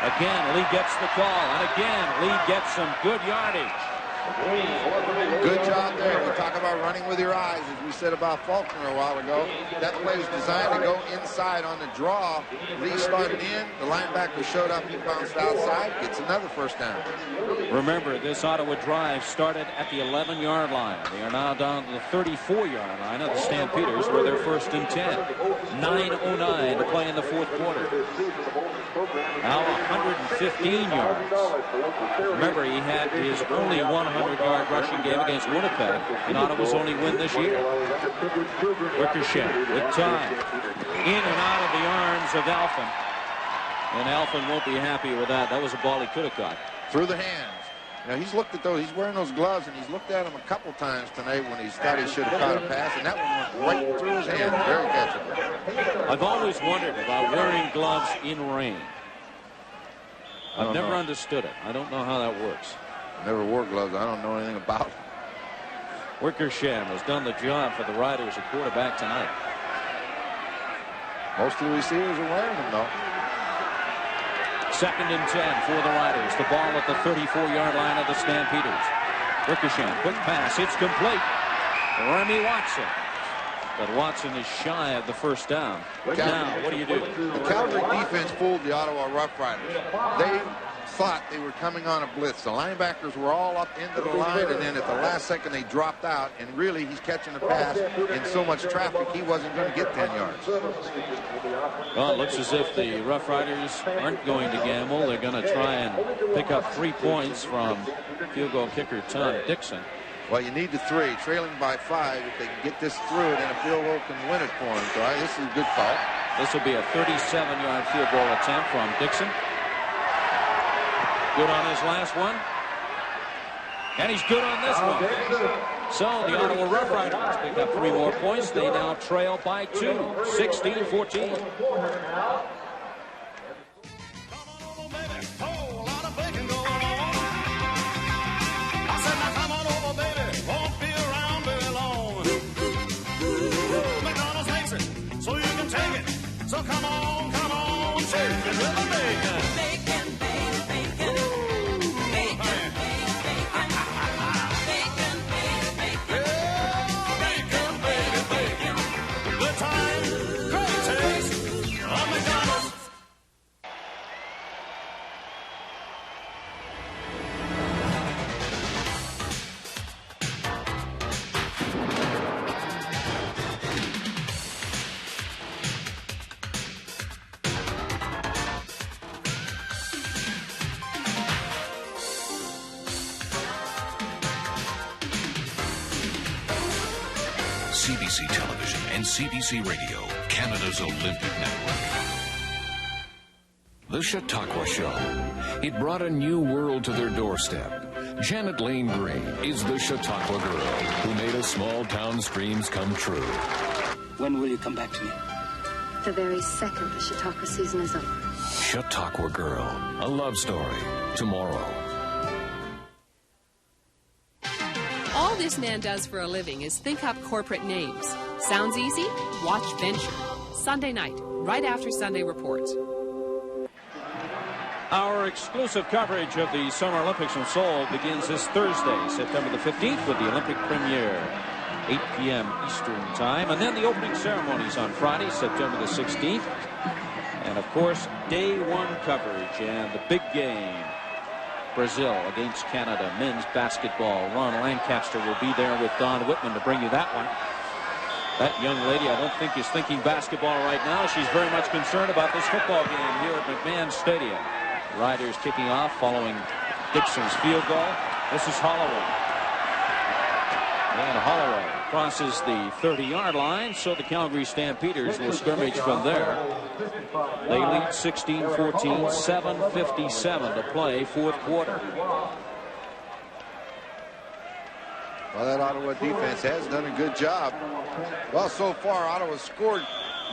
Again, Lee gets the call, and again, Lee gets some good yardage. Good job there. We talk about running with your eyes, as we said about Faulkner a while ago. That play was designed to go inside on the draw. Lee started in. The linebacker showed up. He bounced outside. Gets another first down. Remember, this Ottawa drive started at the 11-yard line. They are now down to the 34-yard line of the Stampeders, where they're 1st and 10. 9:09 to play in the 4th quarter. Now 115 yards. Remember, he had his only 100-yard rushing game against Winnipeg in Ottawa's only win this year. Wickersham with time. In and out of the arms of Alphen. And Alphen won't be happy with that. That was a ball he could have caught. Through the hands. Now, he's looked at those. He's wearing those gloves, and he's looked at them a couple times tonight when he's thought he should have caught a pass, and that one went right through his hands. Very catchable. I've always wondered about wearing gloves in rain. I've never understood it. I don't know how that works. I never wore gloves. I don't know anything about it. Wickersham has done the job for the Riders at quarterback tonight. Most of the receivers are wearing them, though. 2nd and 10 for the Riders. The ball at the 34-yard line of the Stampeders. Wickersham, quick pass. It's complete. Remy Watson. But Watson is shy of the first down. Now, what do you do? The Calgary defense fooled the Ottawa Rough Riders. They thought they were coming on a blitz. The linebackers were all up into the line, and then at the last second they dropped out, and really he's catching a pass in so much traffic he wasn't going to get 10 yards. Well, it looks as if the Rough Riders aren't going to gamble. They're going to try and pick up 3 points from field goal kicker Tom Dixon. Well, you need the 3, trailing by 5. If they can get this through, then a field goal can win it for them. So this is a good call. This will be a 37-yard field goal attempt from Dixon. Good on his last one. And he's good on this one. So the Ottawa Rough Riders pick up 3 more points. They now trail by 2, 16-14. So come on, shake it with the bacon. Bacon, bacon, bacon. Bacon, bacon, bacon. Bacon, bacon, bacon. Good time, great taste of McDonald's. CBC Television and CBC Radio, Canada's Olympic network. The Chautauqua Show. It brought a new world to their doorstep. Janet Lane Green is the Chautauqua girl who made a small town's dreams come true. When will you come back to me? The very second the Chautauqua season is up. Chautauqua Girl, a love story, tomorrow. All this man does for a living is think up corporate names. Sounds easy? Watch Venture. Sunday night, right after Sunday Report. Our exclusive coverage of the Summer Olympics in Seoul begins this Thursday, September the 15th, with the Olympic premiere, 8 p.m. Eastern Time. And then the opening ceremonies on Friday, September the 16th. And, of course, day 1 coverage and the big game. Brazil against Canada, men's basketball. Ron Lancaster will be there with Don Whitman to bring you that one. That young lady, I don't think, is thinking basketball right now. She's very much concerned about this football game here at McMahon Stadium. Riders kicking off following Dixon's field goal. This is Holloway. And Holloway crosses the 30-yard line, so the Calgary Stampeders will scrimmage from there. They lead 16-14, 7:57 to play, fourth quarter. Well, that Ottawa defense has done a good job. Well, so far, Ottawa scored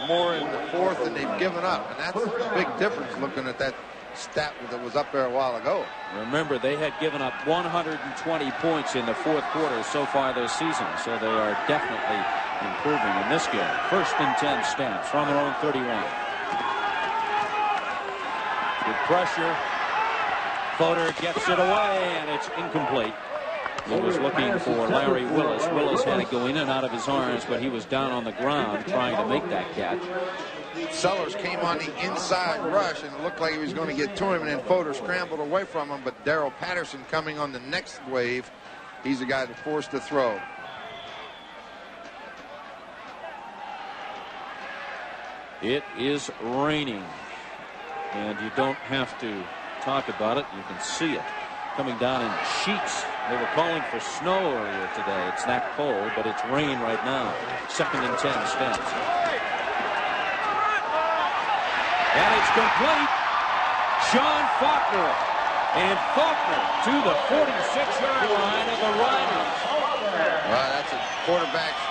more in the fourth than they've given up, and that's a big difference looking at that stat that was up there a while ago. Remember, they had given up 120 points in the fourth quarter so far this season, so they are definitely improving in this game. First and 10 Stamps from their own 31. Good pressure. Fodor gets it away, and it's incomplete. He was looking for Larry Willis. Willis had to go in and out of his arms, but he was down on the ground trying to make that catch. Sellers came on the inside rush, and it looked like he was going to get to him, and then Fodor scrambled away from him, but Darrell Patterson coming on the next wave, he's the guy that forced the throw. It is raining, and you don't have to talk about it. You can see it coming down in sheets. They were calling for snow earlier today. It's that cold, but it's rain right now. Second and 10 Stamps. And it's complete. Sean Faulkner. And Faulkner to the 46-yard line of the Riders. Well, that's a quarterback's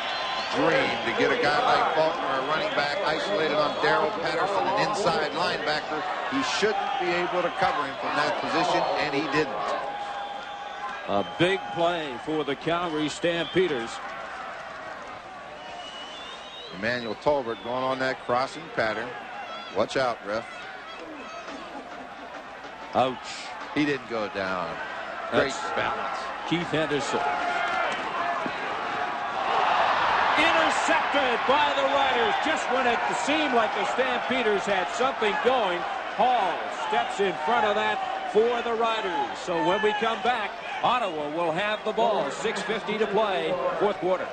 dream to get a guy like Faulkner, a running back, isolated on Darrell Patterson, an inside linebacker. He shouldn't be able to cover him from that position, and he didn't. A big play for the Calgary Stampeders. Emmanuel Tolbert going on that crossing pattern. Watch out, ref. Ouch. He didn't go down. Great balance. Keith Henderson. Intercepted by the Riders. Just when it seemed like the Stampeders had something going, Hall steps in front of that for the Riders. So when we come back, Ottawa will have the ball. 6:50 to play, fourth quarter.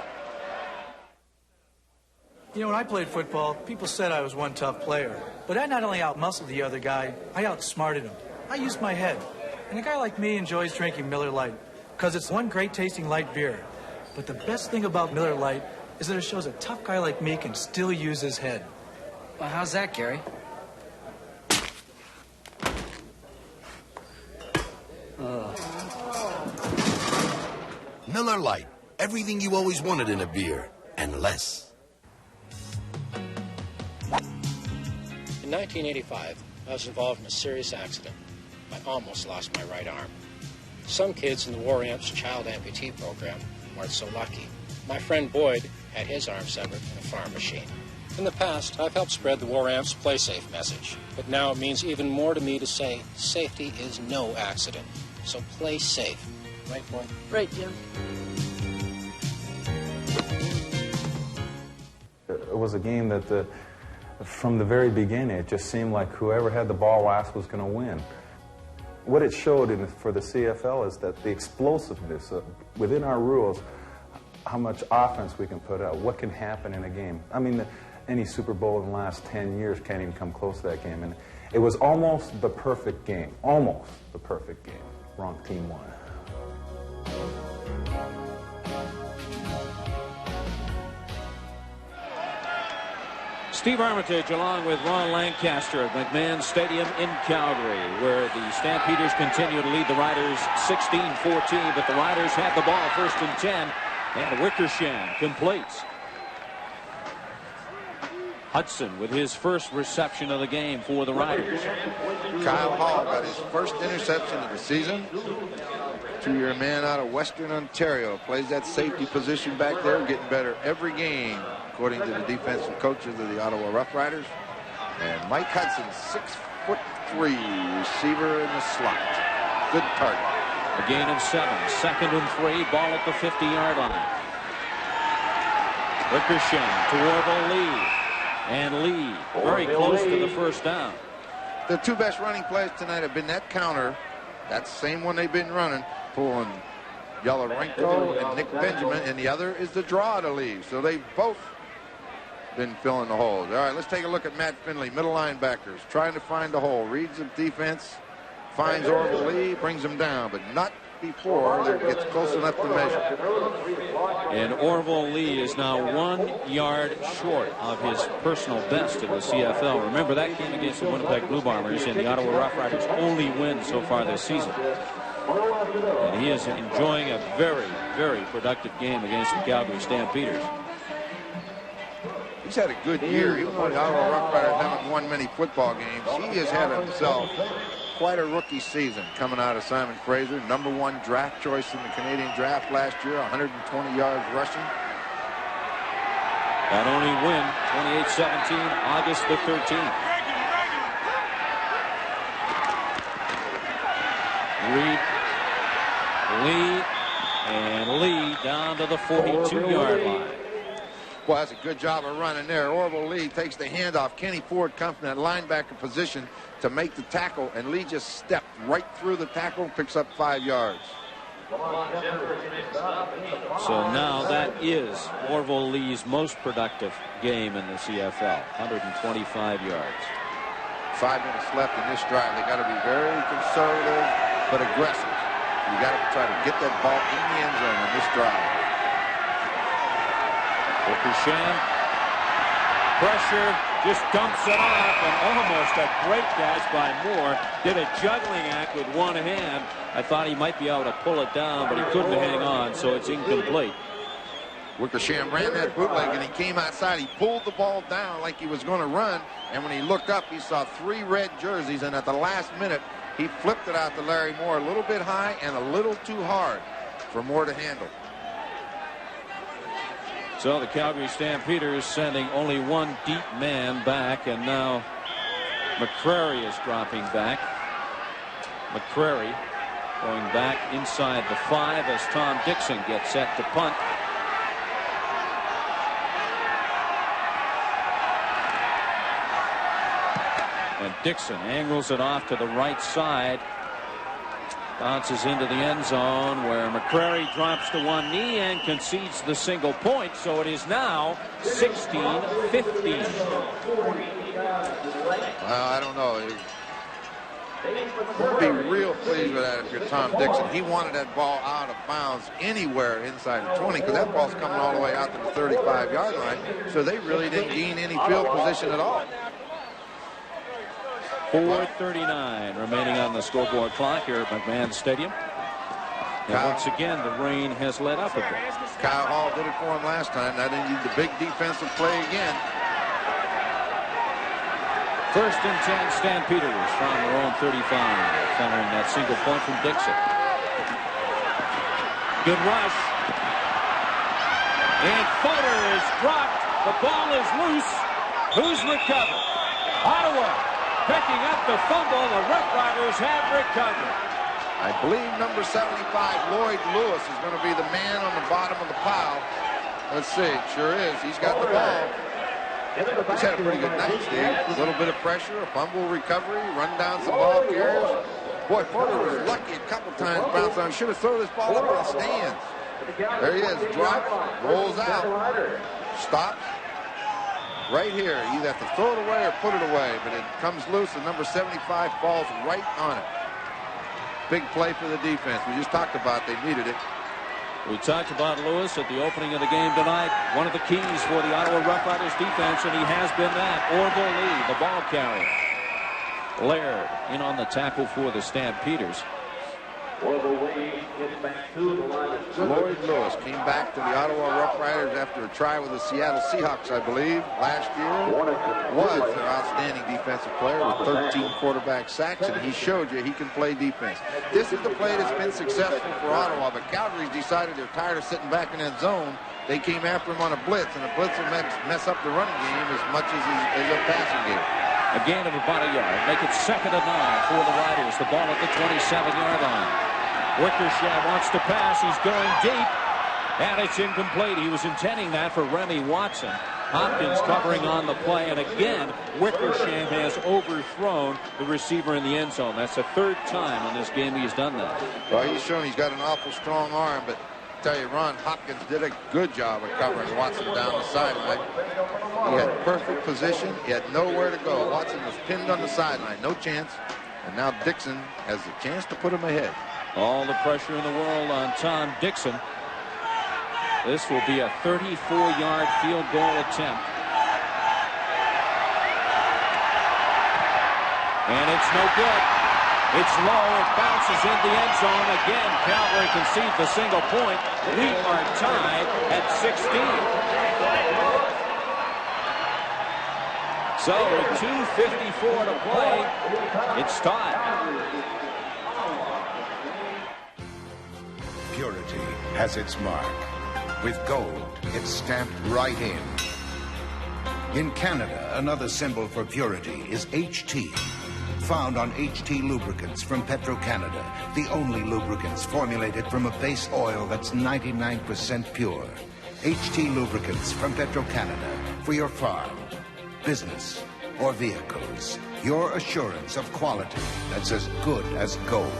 You know, when I played football, people said I was one tough player. But I not only outmuscled the other guy, I outsmarted him. I used my head. And a guy like me enjoys drinking Miller Lite because it's one great tasting light beer. But the best thing about Miller Lite is that it shows a tough guy like me can still use his head. Well, how's that, Gary? Miller Lite. Everything you always wanted in a beer, and less. In 1985, I was involved in a serious accident. I almost lost my right arm. Some kids in the War Amps child amputee program weren't so lucky. My friend Boyd had his arm severed in a farm machine. In the past, I've helped spread the War Amps Play Safe message, but now it means even more to me to say safety is no accident. So play safe. Right, Boyd? Right, Jim. It was a game that from the very beginning, it just seemed like whoever had the ball last was going to win. What it showed for the CFL is that the explosiveness within our rules, how much offense we can put out, what can happen in a game. I mean, any Super Bowl in the last 10 years can't even come close to that game. And it was almost the perfect game, almost the perfect game. Wrong team won. Steve Armitage along with Ron Lancaster at McMahon Stadium in Calgary, where the Stampeders continue to lead the Riders 16-14, but the Riders have the ball 1st and 10, and Wickersham completes. Hudson with his first reception of the game for the Riders. Kyle Hall got his first interception of the season. 2-year man out of Western Ontario. Plays that safety position back there, getting better every game, according to the defensive coaches of the Ottawa Rough Riders. And Mike Hudson, 6'3", receiver in the slot. Good target. A gain of 7. 2nd and 3. Ball at the 50-yard line. Wickersham to Orville Lee. And Lee very close to the first down. The two best running plays tonight have been that counter, that same one they've been running, pulling Yalarenko and Nick Benjamin, and the other is the draw to leave. So they've both been filling the holes. All right, let's take a look at Matt Finley, middle linebackers, trying to find the hole. Reads the defense, finds Orville Lee, brings him down, but not before it gets close enough to measure. And Orville Lee is now 1 yard short of his personal best in the CFL. Remember, that came against the Winnipeg Blue Bombers and the Ottawa Rough Riders' only win so far this season. And he is enjoying a very, very productive game against the Calgary Stampeders. He's had a good year, even though the Ottawa Rough Riders haven't won many football games. He has had himself quite a rookie season coming out of Simon Fraser. #1 draft choice in the Canadian draft last year, 120 yards rushing. That only win, 28-17, August the 13th. Reed, Lee, and Lee down to the 42-yard line. Well, that's a good job of running there. Orville Lee takes the handoff. Kenny Ford comes from that linebacker position to make the tackle, and Lee just stepped right through the tackle and picks up 5 yards. So now that is Orville Lee's most productive game in the CFL, 125 yards. 5 minutes left in this drive. They got to be very conservative but aggressive. You got to try to get that ball in the end zone on this drive. Wickersham, pressure, just dumps it off, and almost a great catch by Moore. Did a juggling act with one hand. I thought he might be able to pull it down, but he couldn't hang on, so it's incomplete. Wickersham ran that bootleg, and he came outside. He pulled the ball down like he was going to run, and when he looked up, he saw 3 red jerseys, and at the last minute, he flipped it out to Larry Moore a little bit high and a little too hard for Moore to handle. So the Calgary Stampeders sending only one deep man back, and now McCrary is dropping back. McCrary Going back inside the 5 as Tom Dixon gets set to punt. And Dixon angles it off to the right side. Bounces into the end zone where McCrary drops to one knee and concedes the single point. So it is now 16-15. Well, I don't know. You'd be real pleased with that if you're Tom Dixon. He wanted that ball out of bounds anywhere inside the 20 because that ball's coming all the way out to the 35-yard line. So they really didn't gain any field position at all. 4:39 remaining on the scoreboard clock here at McMahon Stadium. And once again, the rain has let up a bit. Kyle Hall did it for him last time. Now they need the big defensive play again. 1st and 10, Stampeders from their own 35, following that single point from Dixon. Good rush. And Fodor is dropped. The ball is loose. Who's recovered? Ottawa picking up the fumble. The Rough Riders have recovered. I believe number 75, Lloyd Lewis, is going to be the man on the bottom of the pile. Let's see. Sure is. He's got the ball. He's had a pretty good night, Steve. A little bit of pressure, a fumble recovery, run down some ball carriers. Boy, Fodor was lucky a couple times bounced on. Should have thrown this ball up in the stands. There he is. Drops, rolls out, stops. Right here. You either have to throw it away or put it away, but it comes loose, and number 75 falls right on it. Big play for the defense. We just talked about they needed it. We talked about Lewis at the opening of the game tonight. One of the keys for the Ottawa Rough Riders defense, and he has been that. Orville Lee, the ball carrier. Laird in on the tackle for the Stampeders. Lloyd Lewis came back to the Ottawa Rough Riders after a try with the Seattle Seahawks, I believe, last year. Was their outstanding defensive player with 13 quarterback sacks, and he showed you he can play defense. This is the play that's been successful for Ottawa, but Calgary's decided they're tired of sitting back in that zone. They came after him on a blitz, and a blitz will mess up the running game as much as a passing game. A gain of about a yard. Make it 2nd and 9 for the Riders. The ball at the 27-yard line. Wickersham wants to pass. He's going deep, and it's incomplete. He was intending that for Remy Watson. Hopkins covering on the play, and again, Wickersham has overthrown the receiver in the end zone. That's the 3rd time in this game he's done that. Well, he's shown he's got an awful strong arm, but I tell you, Ron Hopkins did a good job of covering Watson down the sideline. He had perfect position. He had nowhere to go. Watson was pinned on the sideline. No chance. And now Dixon has a chance to put him ahead. All the pressure in the world on Tom Dixon. This will be a 34-yard field goal attempt. And it's no good. It's low. It bounces in the end zone. Again, Calgary concedes the single point. We are tied at 16. So with 2:54 to play, it's tied. Purity has its mark. With gold, it's stamped right in. In Canada, another symbol for purity is HT. Found on HT lubricants from Petro-Canada, the only lubricants formulated from a base oil that's 99% pure. HT lubricants from Petro-Canada for your farm, business, or vehicles. Your assurance of quality that's as good as gold.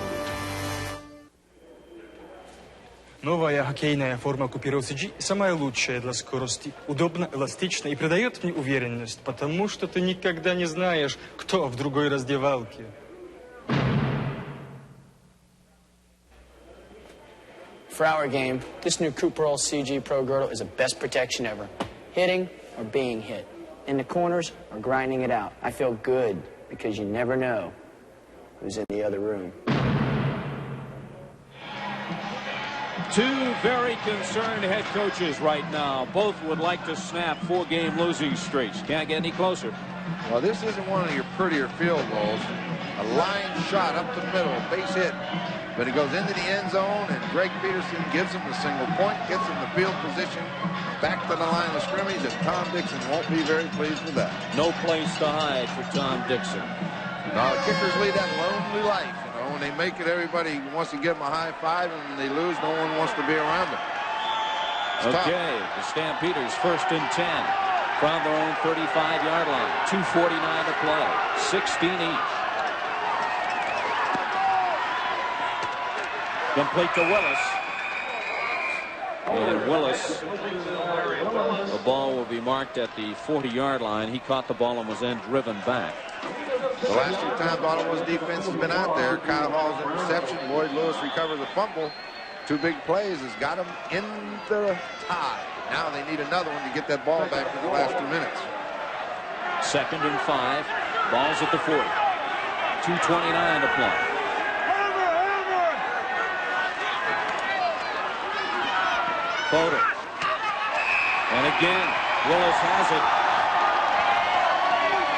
Новая хоккейная форма Купероса G самая лучшая для скорости. Удобно, эластично и придает мне уверенность, потому что ты никогда не знаешь, кто в другой раздевалке. For our game, this new Cooperall CG Pro Girdle is the best protection ever. Hitting or being hit. In the corners or grinding it out. I feel good because you never know who's in the other room. Two very concerned head coaches right now. Both would like to snap 4-game losing streaks. Can't get any closer. Well, this isn't one of your prettier field goals. A line shot up the middle, base hit. But it goes into the end zone, and Greg Peterson gives him the single point, gets him the field position, back to the line of scrimmage, and Tom Dixon won't be very pleased with that. No place to hide for Tom Dixon. Now, kickers lead that lonely life. Well, when they make it, everybody wants to give them a high five, and when they lose, no one wants to be around them. Okay, the Stampeders 1st and 10 from their own 35-yard line. 2:49 to play. 16 each. Complete to Willis. And Willis, the ball will be marked at the 40-yard line. He caught the ball and was then driven back. The last 2 times Ottawa's defense has been out there, Kyle Hall's interception, Boyd Lewis recovers the fumble. 2 big plays has got them in the tie. Now they need another one to get that ball back in the last 2 minutes. 2nd and 5. Ball's at the 40. 2:29 to play. Fodor. And again, Willis has it.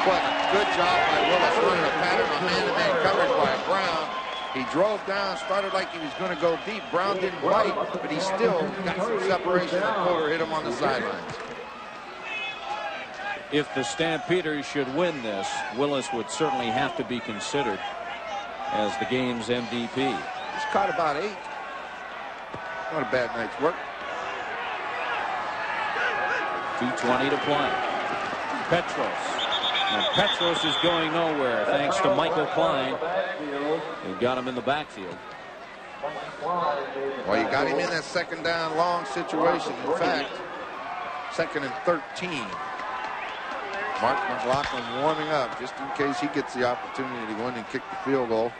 What a good job by Willis running a pattern of man-to-man coverage by Brown. He drove down, started like he was going to go deep. Brown didn't bite, but he still got some separation. And Fodor hit him on the sidelines. If the Stampeders should win this, Willis would certainly have to be considered as the game's MVP. He's caught about 8. Not a bad night's work. 2:20 to play. Petros. And Petros is going nowhere thanks to Michael Klein. They got him in the backfield. Well, you got him in that 2nd down long situation. In fact, 2nd and 13. Mark McLaughlin warming up just in case he gets the opportunity to go in and kick the field goal.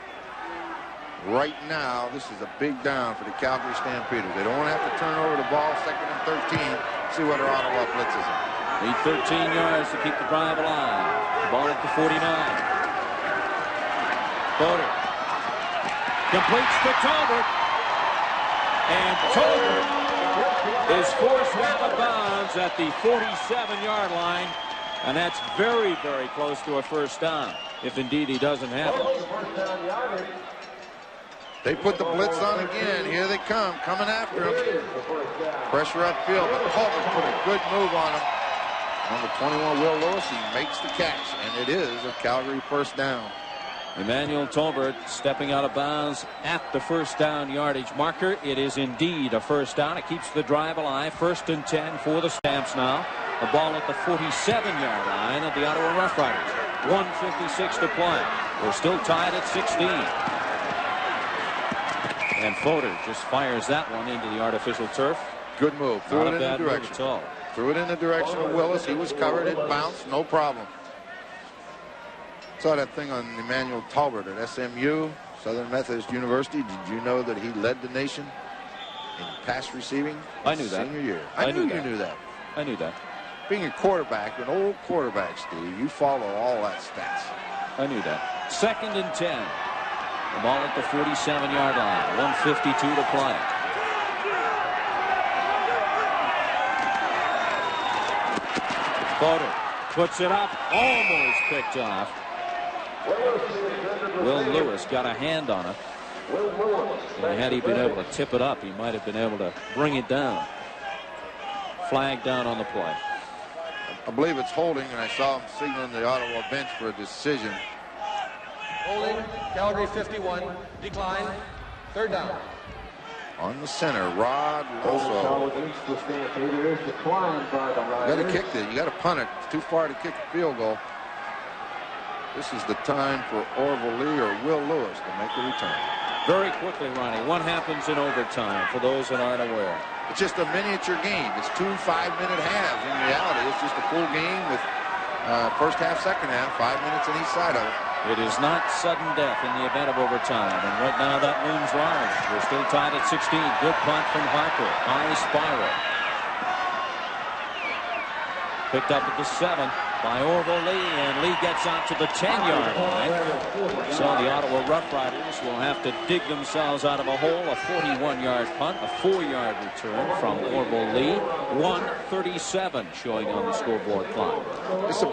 Right now, this is a big down for the Calgary Stampeders. They don't want to have to turn over the ball. 2nd and 13. See whether Ottawa blitzes them. Need 13 yards to keep the drive alive. The ball at the 49. Fodor. Completes to Tolbert. And Tolbert is forced out of bounds at the 47-yard line. And that's very, very close to a 1st down, if indeed he doesn't have it. They put the blitz on again. Here they come, coming after him. Pressure upfield, but Tolbert put a good move on him. Number 21, Will Lewis, he makes the catch, and it is a Calgary 1st down. Emmanuel Tolbert stepping out of bounds at the 1st down yardage marker. It is indeed a 1st down. It keeps the drive alive. 1st and 10 for the Stamps now. The ball at the 47-yard line of the Ottawa Rough Riders. 1:56 to play. We're still tied at 16. And Fodor just fires that one into the artificial turf. Good move. Threw it in the direction. At all. Threw it in the direction of Willis. He was covered. It bounced. No problem. Saw that thing on Emmanuel Tolbert at SMU, Southern Methodist University. Did you know that he led the nation in pass receiving? I knew that. Senior year. I knew you knew that. I knew that. Being a quarterback, an old quarterback, Steve, you follow all that stats. I knew that. 2nd and 10. The ball at the 47-yard line. 1:52 to play. Fodor puts it up. Almost picked off. Will Lewis got a hand on it. And had he been able to tip it up, he might have been able to bring it down. Flag down on the play. I believe it's holding, and I saw him signaling the Ottawa bench for a decision. Holding, Calgary 51, decline, 3rd down. On the center, Rod Loso. You got to kick it. You got to punt it. It's too far to kick a field goal. This is the time for Orville Lee or Will Lewis to make the return. Very quickly, Ronnie. What happens in overtime for those that aren't aware? It's just a miniature game. It's 2 5-minute halves. In reality, it's just a full game with 1st half, 2nd half, 5 minutes on each side of it. It is not sudden death in the event of overtime, and right now that looms large. We're still tied at 16. Good punt from Harper. High spiral. Picked up at the 7 by Orville Lee, and Lee gets out to the 10-yard line. So the Ottawa Rough Riders will have to dig themselves out of a hole. A 41-yard punt, a 4-yard return from Orville Lee. 1:37 showing on the scoreboard clock. It's a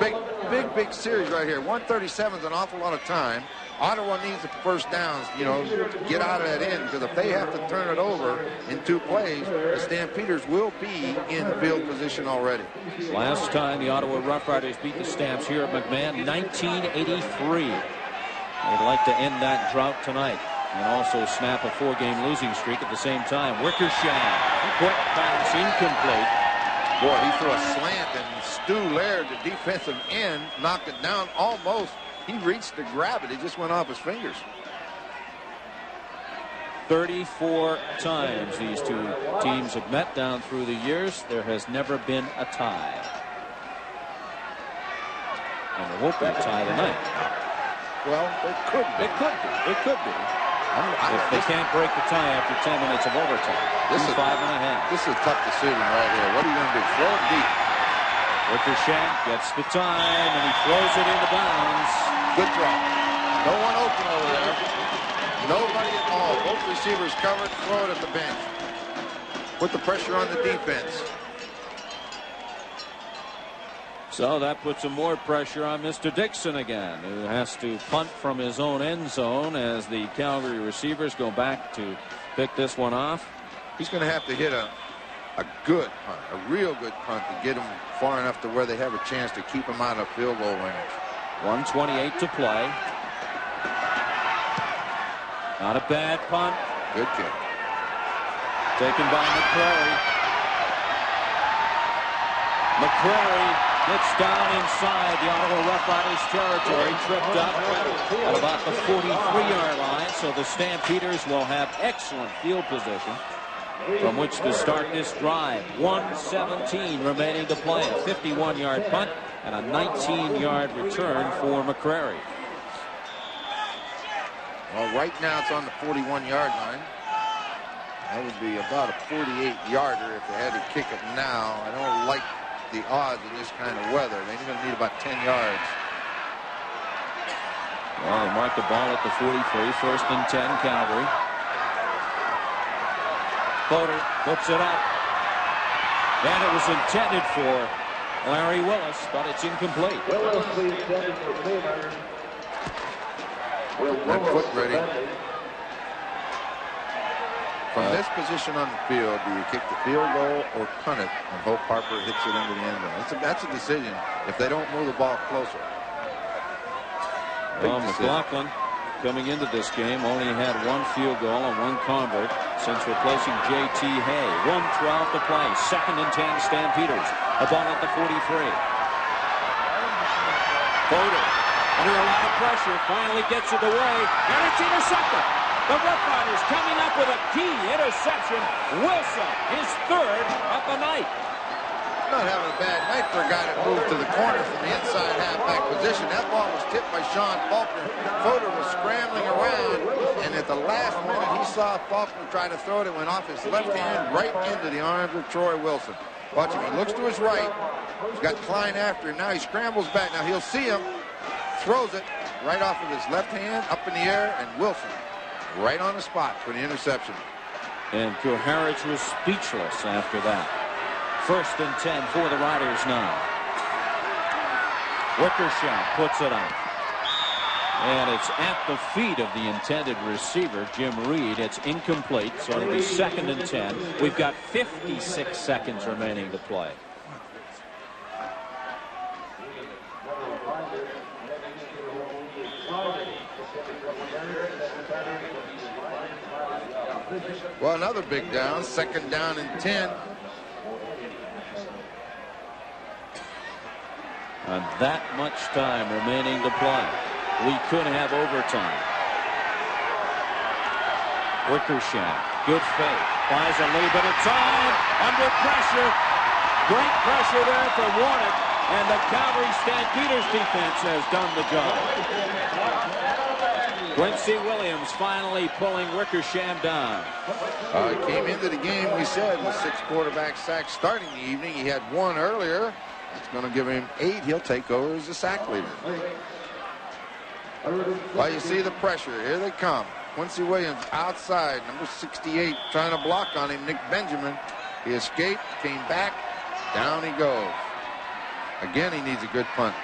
big series right here. 1:37 is an awful lot of time. Ottawa needs the 1st downs, to get out of that end, because if they have to turn it over in 2 plays, the Stampeders will be in field position already. Last time the Ottawa Rough Riders beat the Stamps here at McMahon, 1983. They'd like to end that drought tonight and also snap a 4-game losing streak at the same time. Wickersham, quick pass, incomplete. Boy, he threw a slant, and Stu Laird, the defensive end, knocked it down almost. He reached to grab it. It just went off his fingers. 34 times these two teams have met down through the years. There has never been a tie. And there won't be a tie tonight. Well, it could be. It could be. It could be. If they can't break the tie after 10 minutes of overtime. This is 5.5. This is a tough decision right here. What are you going to do? Throw it deep. Wickersham gets the time, and he throws it into bounds. Good throw. No one open over there. Nobody at all. Both receivers covered. Throw it at the bench. Put the pressure on the defense. So that puts some more pressure on Mr. Dixon again, who has to punt from his own end zone as the Calgary receivers go back to pick this one off. He's going to have to hit a good punt, a real good punt to get him far enough to where they have a chance to keep him out of field goal range. 1:28 to play. Not a bad punt. Good kick. Taken by McCrary. McCrary gets down inside the Ottawa Rough Riders territory, tripped up at about the 43-yard line, so the Stampeders will have excellent field position from which to start this drive. 1:17 remaining to play. A 51-yard punt and a 19-yard return for McCrary. Well, right now it's on the 41-yard line. That would be about a 48-yarder if they had to kick it now. I don't like the odds in this kind of weather. They're going to need about 10 yards. Well, they mark the ball at the 43. 1st and 10, Calgary. Floater puts it up. And it was intended for Larry Willis, but it's incomplete. That foot ready. From this position on the field, do you kick the field goal or punt it and hope Harper hits it into the end zone? That's a decision if they don't move the ball closer. Well, McLaughlin, coming into this game, only had 1 field goal and 1 convert since replacing J.T. Hay. 1:12 to play. 2nd and 10, Stampeders. The ball at the 43. Boder, under a lot of pressure, finally gets it away, and it's intercepted. The Rough Riders coming up with a key interception. Wilson, his 3rd of the night. Not having a bad night for a guy that moved to the corner from the inside halfback position. That ball was tipped by Sean Faulkner. Fodor was scrambling around, and at the last minute he saw Faulkner try to throw it. It went off his left hand right into the arms of Troy Wilson. Watch him. He looks to his right. He's got Klein after him. Now he scrambles back. Now he'll see him. Throws it right off of his left hand, up in the air, and Wilson right on the spot for the interception. And Kuharich was speechless after that. 1st and 10 for the Riders now. Wickersham puts it up. And it's at the feet of the intended receiver, Jim Reed. It's incomplete, so it'll be 2nd and 10. We've got 56 seconds remaining to play. Well, another big down. 2nd down and 10. And that much time remaining to play. We could have overtime. Wickersham, good fake. Buys a little bit of time. Under pressure. Great pressure there for Warnick. And the Calgary Stampeders defense has done the job. Quincy Williams finally pulling Wickersham down. He came into the game, we said, with 6 quarterback sacks starting the evening. He had 1 earlier. It's going to give him 8. He'll take over as the sack leader. Well, you see the pressure. Here they come. Quincy Williams outside, number 68, trying to block on him. Nick Benjamin. He escaped, came back. Down he goes. Again, he needs a good punt.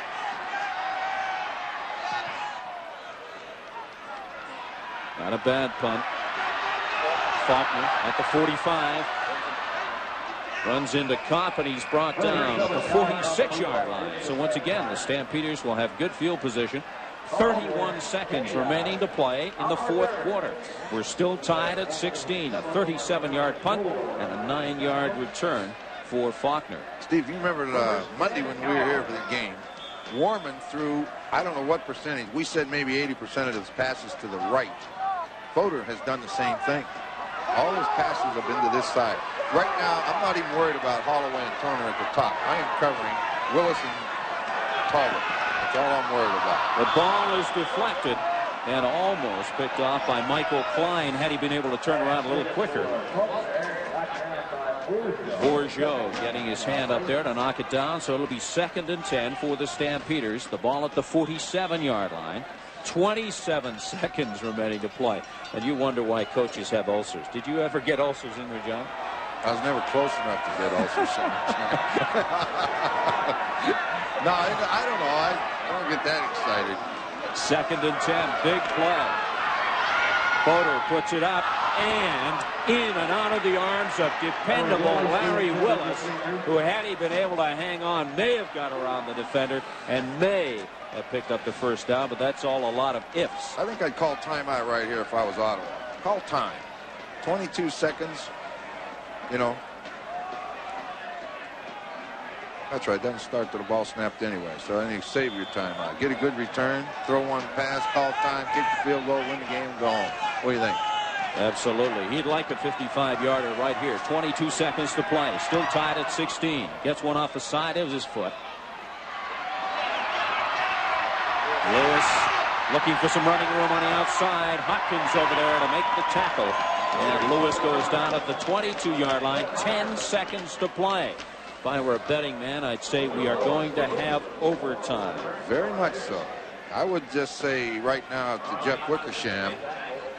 Not a bad punt. Faulkner at the 45. Runs into Kopp, and he's brought down at the 46-yard line. So once again, the Stampeders will have good field position 31 seconds remaining to play in the fourth quarter. We're still tied at 16. A 37-yard punt and a 9-yard return for Faulkner. Steve, you remember Monday when we were here for the game, Warman threw, I don't know what percentage, we said maybe 80% of his passes to the right. Fodor has done the same thing. All his passes have been to this side. Right now, I'm not even worried about Holloway and Turner at the top. I am covering Willis and Talbot. That's all I'm worried about. The ball is deflected and almost picked off by Michael Klein had he been able to turn around a little quicker. Bourgeot getting his hand up there to knock it down, so it'll be 2nd and 10 for the Stampeders. The ball at the 47-yard line. 27 seconds remaining to play. And you wonder why coaches have ulcers. Did you ever get ulcers in there, John? I was never close enough to get ulcers. No, I don't know. I don't get that excited. 2nd and 10. Big play. Fodor puts it up and in and out of the arms of dependable Larry Willis, who, had he been able to hang on, may have got around the defender and may have picked up the first down, but that's all a lot of ifs. I think I'd call timeout right here if I was Ottawa. Call time. 22 seconds. You know. That's right. Doesn't start till the ball snapped anyway. So then you save your timeout. Get a good return. Throw one pass. Call time. Kick the field goal. Win the game. Go home. What do you think? Absolutely. He'd like a 55-yarder right here. 22 seconds to play. Still tied at 16. Gets one off the side of his foot. Lewis looking for some running room on the outside. Hopkins over there to make the tackle. And Lewis goes down at the 22-yard line. 10 seconds to play. If I were a betting man, I'd say we are going to have overtime. Very much so. I would just say right now to Jeff Wickersham,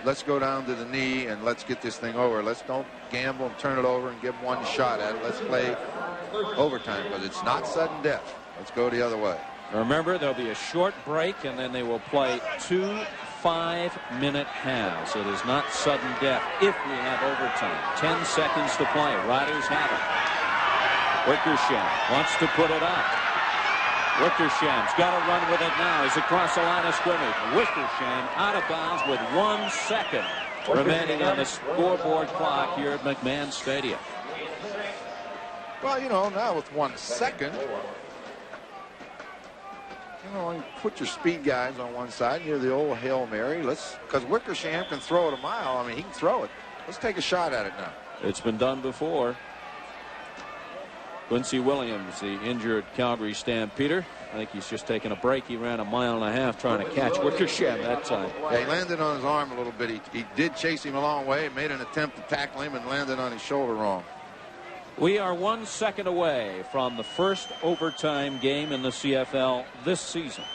let's go down to the knee and let's get this thing over. Let's don't gamble and turn it over and give one shot at it. Let's play overtime because it's not sudden death. Let's go the other way. Remember, there'll be a short break and then they will play 2 5-minute halves. It is not sudden death if we have overtime. 10 seconds to play. Riders have it. Wickersham wants to put it up. Wickersham's got to run with it now. He's across the line of scrimmage. Wickersham out of bounds with 1 second remaining on the scoreboard clock here at McMahon Stadium. Well, you know, now with 1 second, you know, you put your speed guys on one side. You're the old Hail Mary. Because Wickersham can throw it a mile. I mean, he can throw it. Let's take a shot at it now. It's been done before. Quincy Williams, the injured Calgary Stampeder. I think he's just taking a break. He ran 1.5 miles trying to catch Wickersham that time. Yeah, he landed on his arm a little bit. He did chase him a long way, made an attempt to tackle him, and landed on his shoulder wrong. We are 1 second away from the first overtime game in the CFL this season.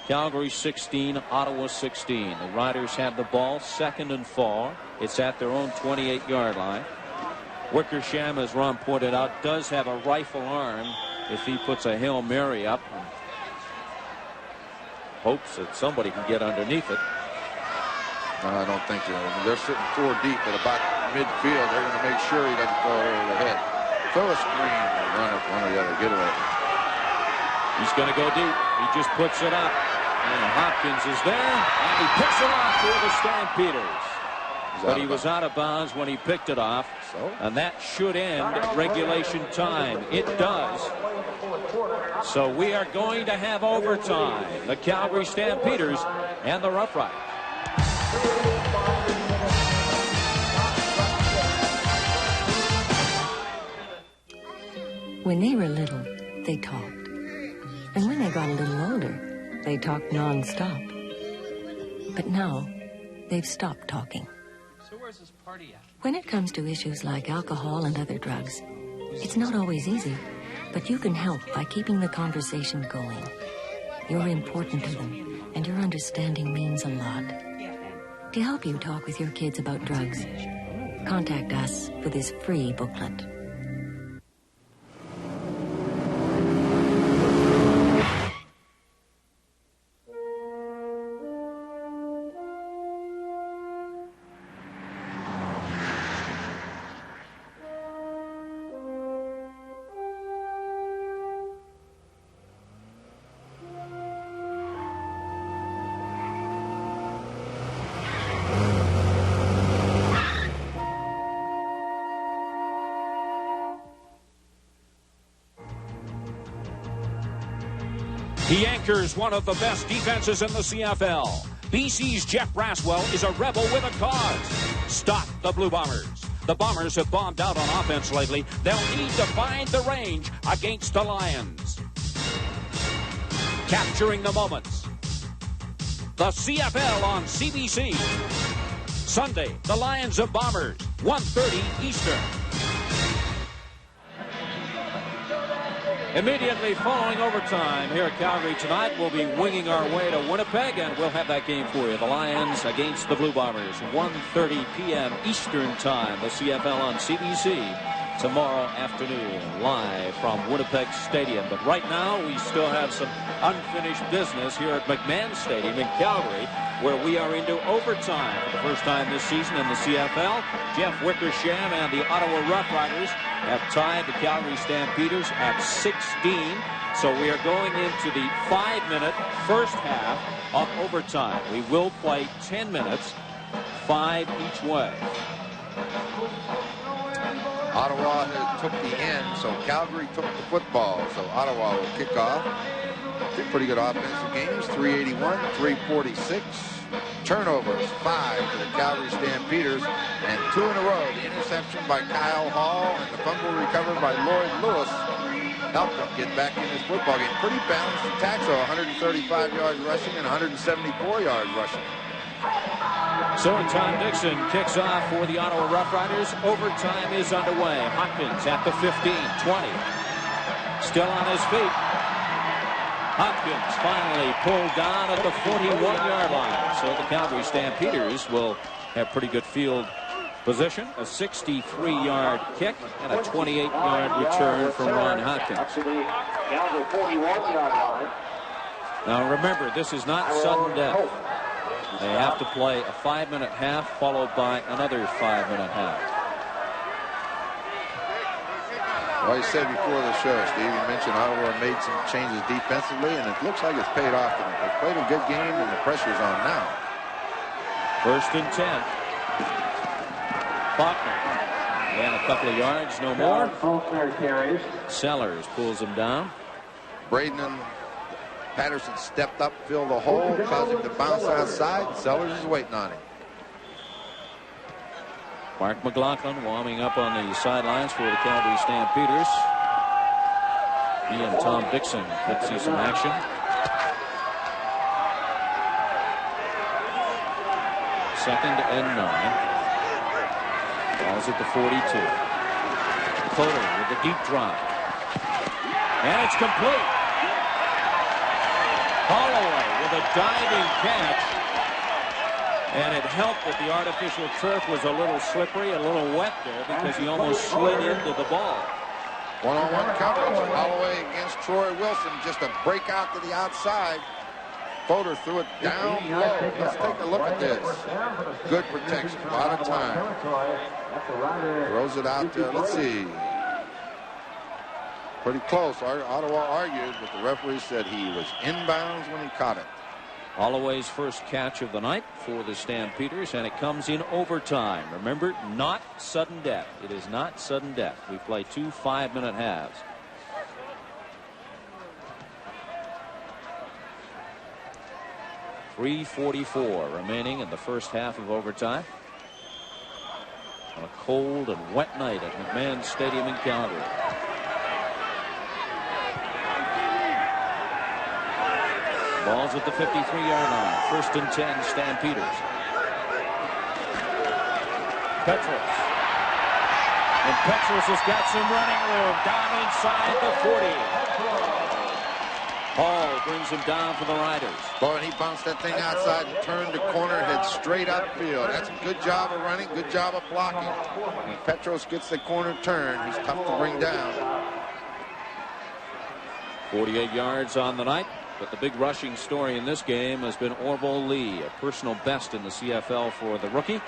Calgary 16, Ottawa 16. The Riders have the ball, 2nd and 4. It's at their own 28-yard line. Wickersham, as Ron pointed out, does have a rifle arm if he puts a Hail Mary up and hopes that somebody can get underneath it. No, I don't think so. They're sitting 4 deep at about midfield. They're going to make sure he doesn't throw it over the head. Throw a screen or run it one or the other. Get away. He's going to go deep. He just puts it up. And Hopkins is there. And he picks it off for the Stampeders. But he was out of bounds when he picked it off. And that should end regulation time. It does. So we are going to have overtime. The Calgary Stampeders and the Rough Riders. When they were little, they talked. And when they got a little older, they talked non-stop. But now, they've stopped talking. So where's this party at? When it comes to issues like alcohol and other drugs, it's not always easy, but you can help by keeping the conversation going. You're important to them, and your understanding means a lot. To help you talk with your kids about drugs, contact us for this free booklet. He anchors one of the best defenses in the CFL. BC's Jeff Braswell is a rebel with a cause. Stop the Blue Bombers. The Bombers have bombed out on offense lately. They'll need to find the range against the Lions. Capturing the moments. The CFL on CBC. Sunday, the Lions of Bombers, 1:30 Eastern. Immediately following overtime here at Calgary tonight, we'll be winging our way to Winnipeg, and we'll have that game for you. The Lions against the Blue Bombers, 1:30 p.m. Eastern Time. The CFL on CBC tomorrow afternoon, live from Winnipeg Stadium. But right now, we still have some unfinished business here at McMahon Stadium in Calgary, where we are into overtime for the first time this season in the CFL. Jeff Wickersham and the Ottawa Roughriders have tied the Calgary Stampeders at 16. So we are going into the 5-minute first half of overtime. We will play 10 minutes, 5 each way. Ottawa took the end, so Calgary took the football. So Ottawa will kick off. Two pretty good offensive games, 381, 346. Turnovers, 5 for the Calgary Stampeders, and 2 in a row. The interception by Kyle Hall and the fumble recovered by Lloyd Lewis helped them get back in this football game. Pretty balanced attack, so 135 yards rushing and 174 yards rushing. So Tom Dixon kicks off for the Ottawa Roughriders. Overtime is underway. Hopkins at the 15, 20. Still on his feet. Hopkins finally pulled down at the 41-yard line. So the Calgary Stampeders will have pretty good field position. A 63-yard kick and a 28-yard return from Ron Hopkins. Now remember, this is not sudden death. They have to play a 5-minute half followed by another 5-minute half. Well, you said before the show, Steve, you mentioned Ottawa made some changes defensively, and it looks like it's paid off. They've played a good game, and the pressure's on now. 1st and 10. Faulkner. And a couple of yards, no more. Sellers pulls him down. Braden and Patterson stepped up, filled the hole, caused him to bounce outside. Sellers is waiting on him. Mark McLaughlin warming up on the sidelines for the Calgary Stampeders. He and Tom Dixon could see some action. Second and 9. Ball's at the 42. Coder with the deep drop. And it's complete. Holloway with a diving catch. And it helped that the artificial turf was a little slippery, a little wet there, because he almost slid into the ball. One-on-one coverage. Holloway against Troy Wilson. Just a breakout to the outside. Fodor threw it down low. Let's take a look at this. Good protection. A lot of time. Throws it out there. Let's see. Pretty close. Ottawa argued, but the referee said he was inbounds when he caught it. Holloway's first catch of the night for the Stampeders, and it comes in overtime. Remember, not sudden death. It is not sudden death. We play 2 5-minute halves. .344 remaining in the first half of overtime. On a cold and wet night at McMahon Stadium in Calgary. Ball's at the 53-yard line. 1st and 10, Stampeders. Petros. And Petros has got some running room down inside the 40. Hall brings him down for the Riders. Boy, and he bounced that thing outside and turned the corner, head straight upfield. That's a good job of running, good job of blocking. When Petros gets the corner turn, he's tough to bring down. 48 yards on the night. But the big rushing story in this game has been Orville Lee, a personal best in the CFL for the rookie.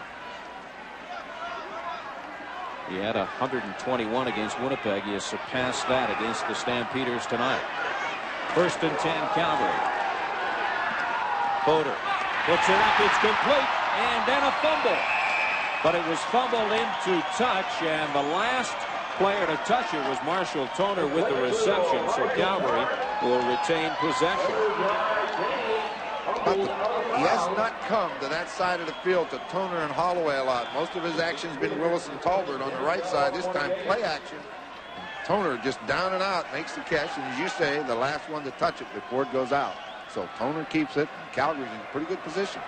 He had 121 against Winnipeg. He has surpassed that against the Stampeders tonight. 1st and 10, Calgary. Fodor puts it up. It's complete. And then a fumble. But it was fumbled into touch, and the last player to touch it was Marshall Toner with the reception. So Calgary will retain possession. He has not come to that side of the field to Toner and Holloway a lot. Most of his action has been Willis and Talbert on the right side. This time, play action. Toner just down and out, makes the catch, and as you say, the last one to touch it before it goes out. So Toner keeps it, and Calgary's in pretty good position.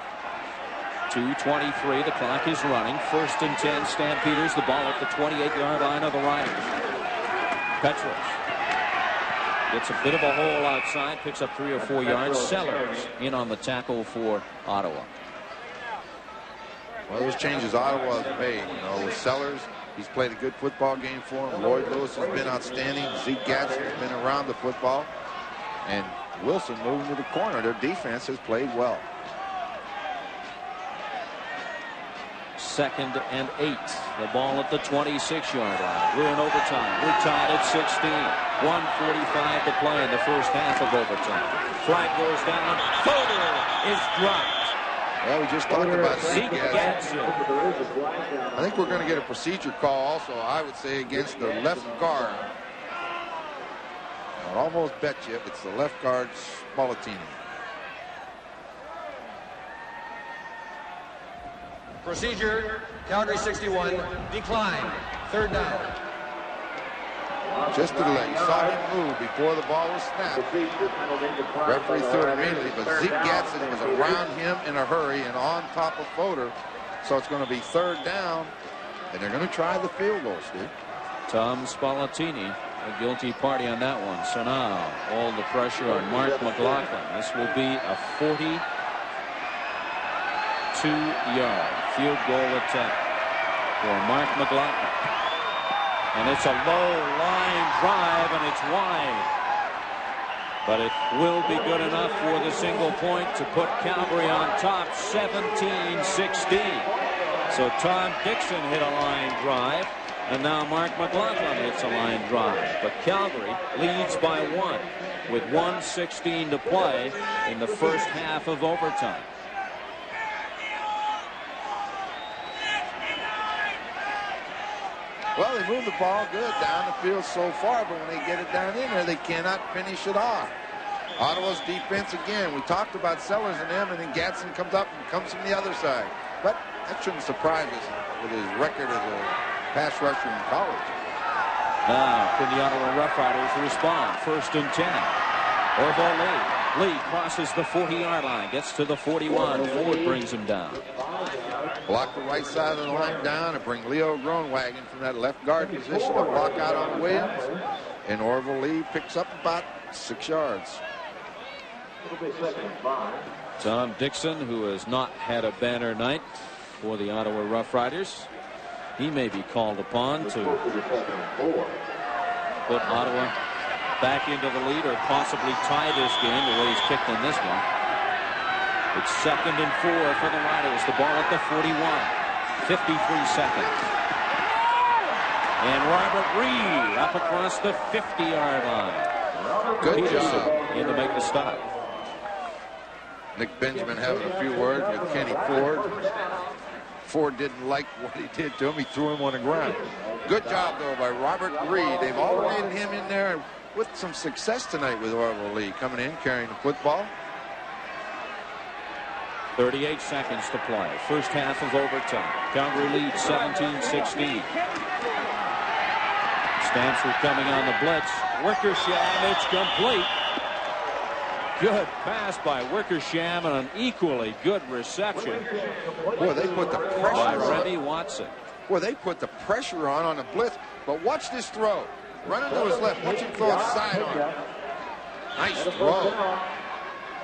2:23, the clock is running. 1st and 10, Stampeders, the ball at the 28-yard line of the Riders. Petros gets a bit of a hole outside, picks up 3 or 4 yards. Sellers in on the tackle for Ottawa. Well, those changes Ottawa has made, you know, with Sellers, he's played a good football game for him. Lloyd Lewis has been outstanding. Zeke Gatson has been around the football. And Wilson moving to the corner. Their defense has played well. 2nd and 8. The ball at the 26-yard line. We're in overtime. We're tied at 16. 1:45 to play in the first half of overtime. Flag goes down. Folder is dropped. Well, we just talked about Zeke Gatson. I think we're going to get a procedure call also, I would say, against the left guard. I'll almost bet you it's the left guard, Spallettini. Procedure, Calgary 61, decline, 3rd down. Just a delay. You saw him move before the ball was snapped. Referee threw it immediately, but Zeke Gatson was around him in a hurry and on top of Fodor. So it's going to be 3rd down, and they're going to try the field goal, Steve. Tom Spallettini, a guilty party on that one. So now all the pressure on Mark McLaughlin. This will be a 42-yard field goal attempt for Mark McLaughlin. And it's a low line drive, and it's wide. But it will be good enough for the single point to put Calgary on top, 17-16. So Tom Dixon hit a line drive, and now Mark McLaughlin hits a line drive. But Calgary leads by 1 with 1:16 to play in the first half of overtime. Well, they move the ball good down the field so far, but when they get it down in there, they cannot finish it off. Ottawa's defense again. We talked about Sellers and them, and then Gatson comes up and comes from the other side. But that shouldn't surprise us with his record as a pass rusher in college. Now, can the Ottawa Rough Riders respond? 1st and 10. Orville Lee. Lee crosses the 40-yard line, gets to the 41. Ford brings him down. Block the right side of the line down and bring Leo Groenwagen from that left guard position to block out on Williams. And Orville Lee picks up about 6 yards. Tom Dixon, who has not had a banner night for the Ottawa Rough Riders, he may be called upon to put Ottawa back into the lead or possibly tie this game the way he's kicked in this one. It's 2nd and 4 for the Riders. The ball at the 41. 53 seconds. And Robert Reed up across the 50-yard line. Good Peterson job. in to make the stop. Nick Benjamin having a few words with Kenny Ford. Ford didn't like what he did to him. He threw him on the ground. Good job, though, by Robert Reed. They've alternated him in there with some success tonight with Orville Lee coming in, carrying the football. 38 seconds to play. First half of overtime. Calgary leads 17-16. Stamps are coming on the blitz. Wickersham, it's complete. Good pass by Wickersham and an equally good reception. Boy, they put the pressure by on. Remy Watson. Boy, they put the pressure on the blitz. But watch this throw. Running to his left. Watch him throw it sidearm. Nice throw.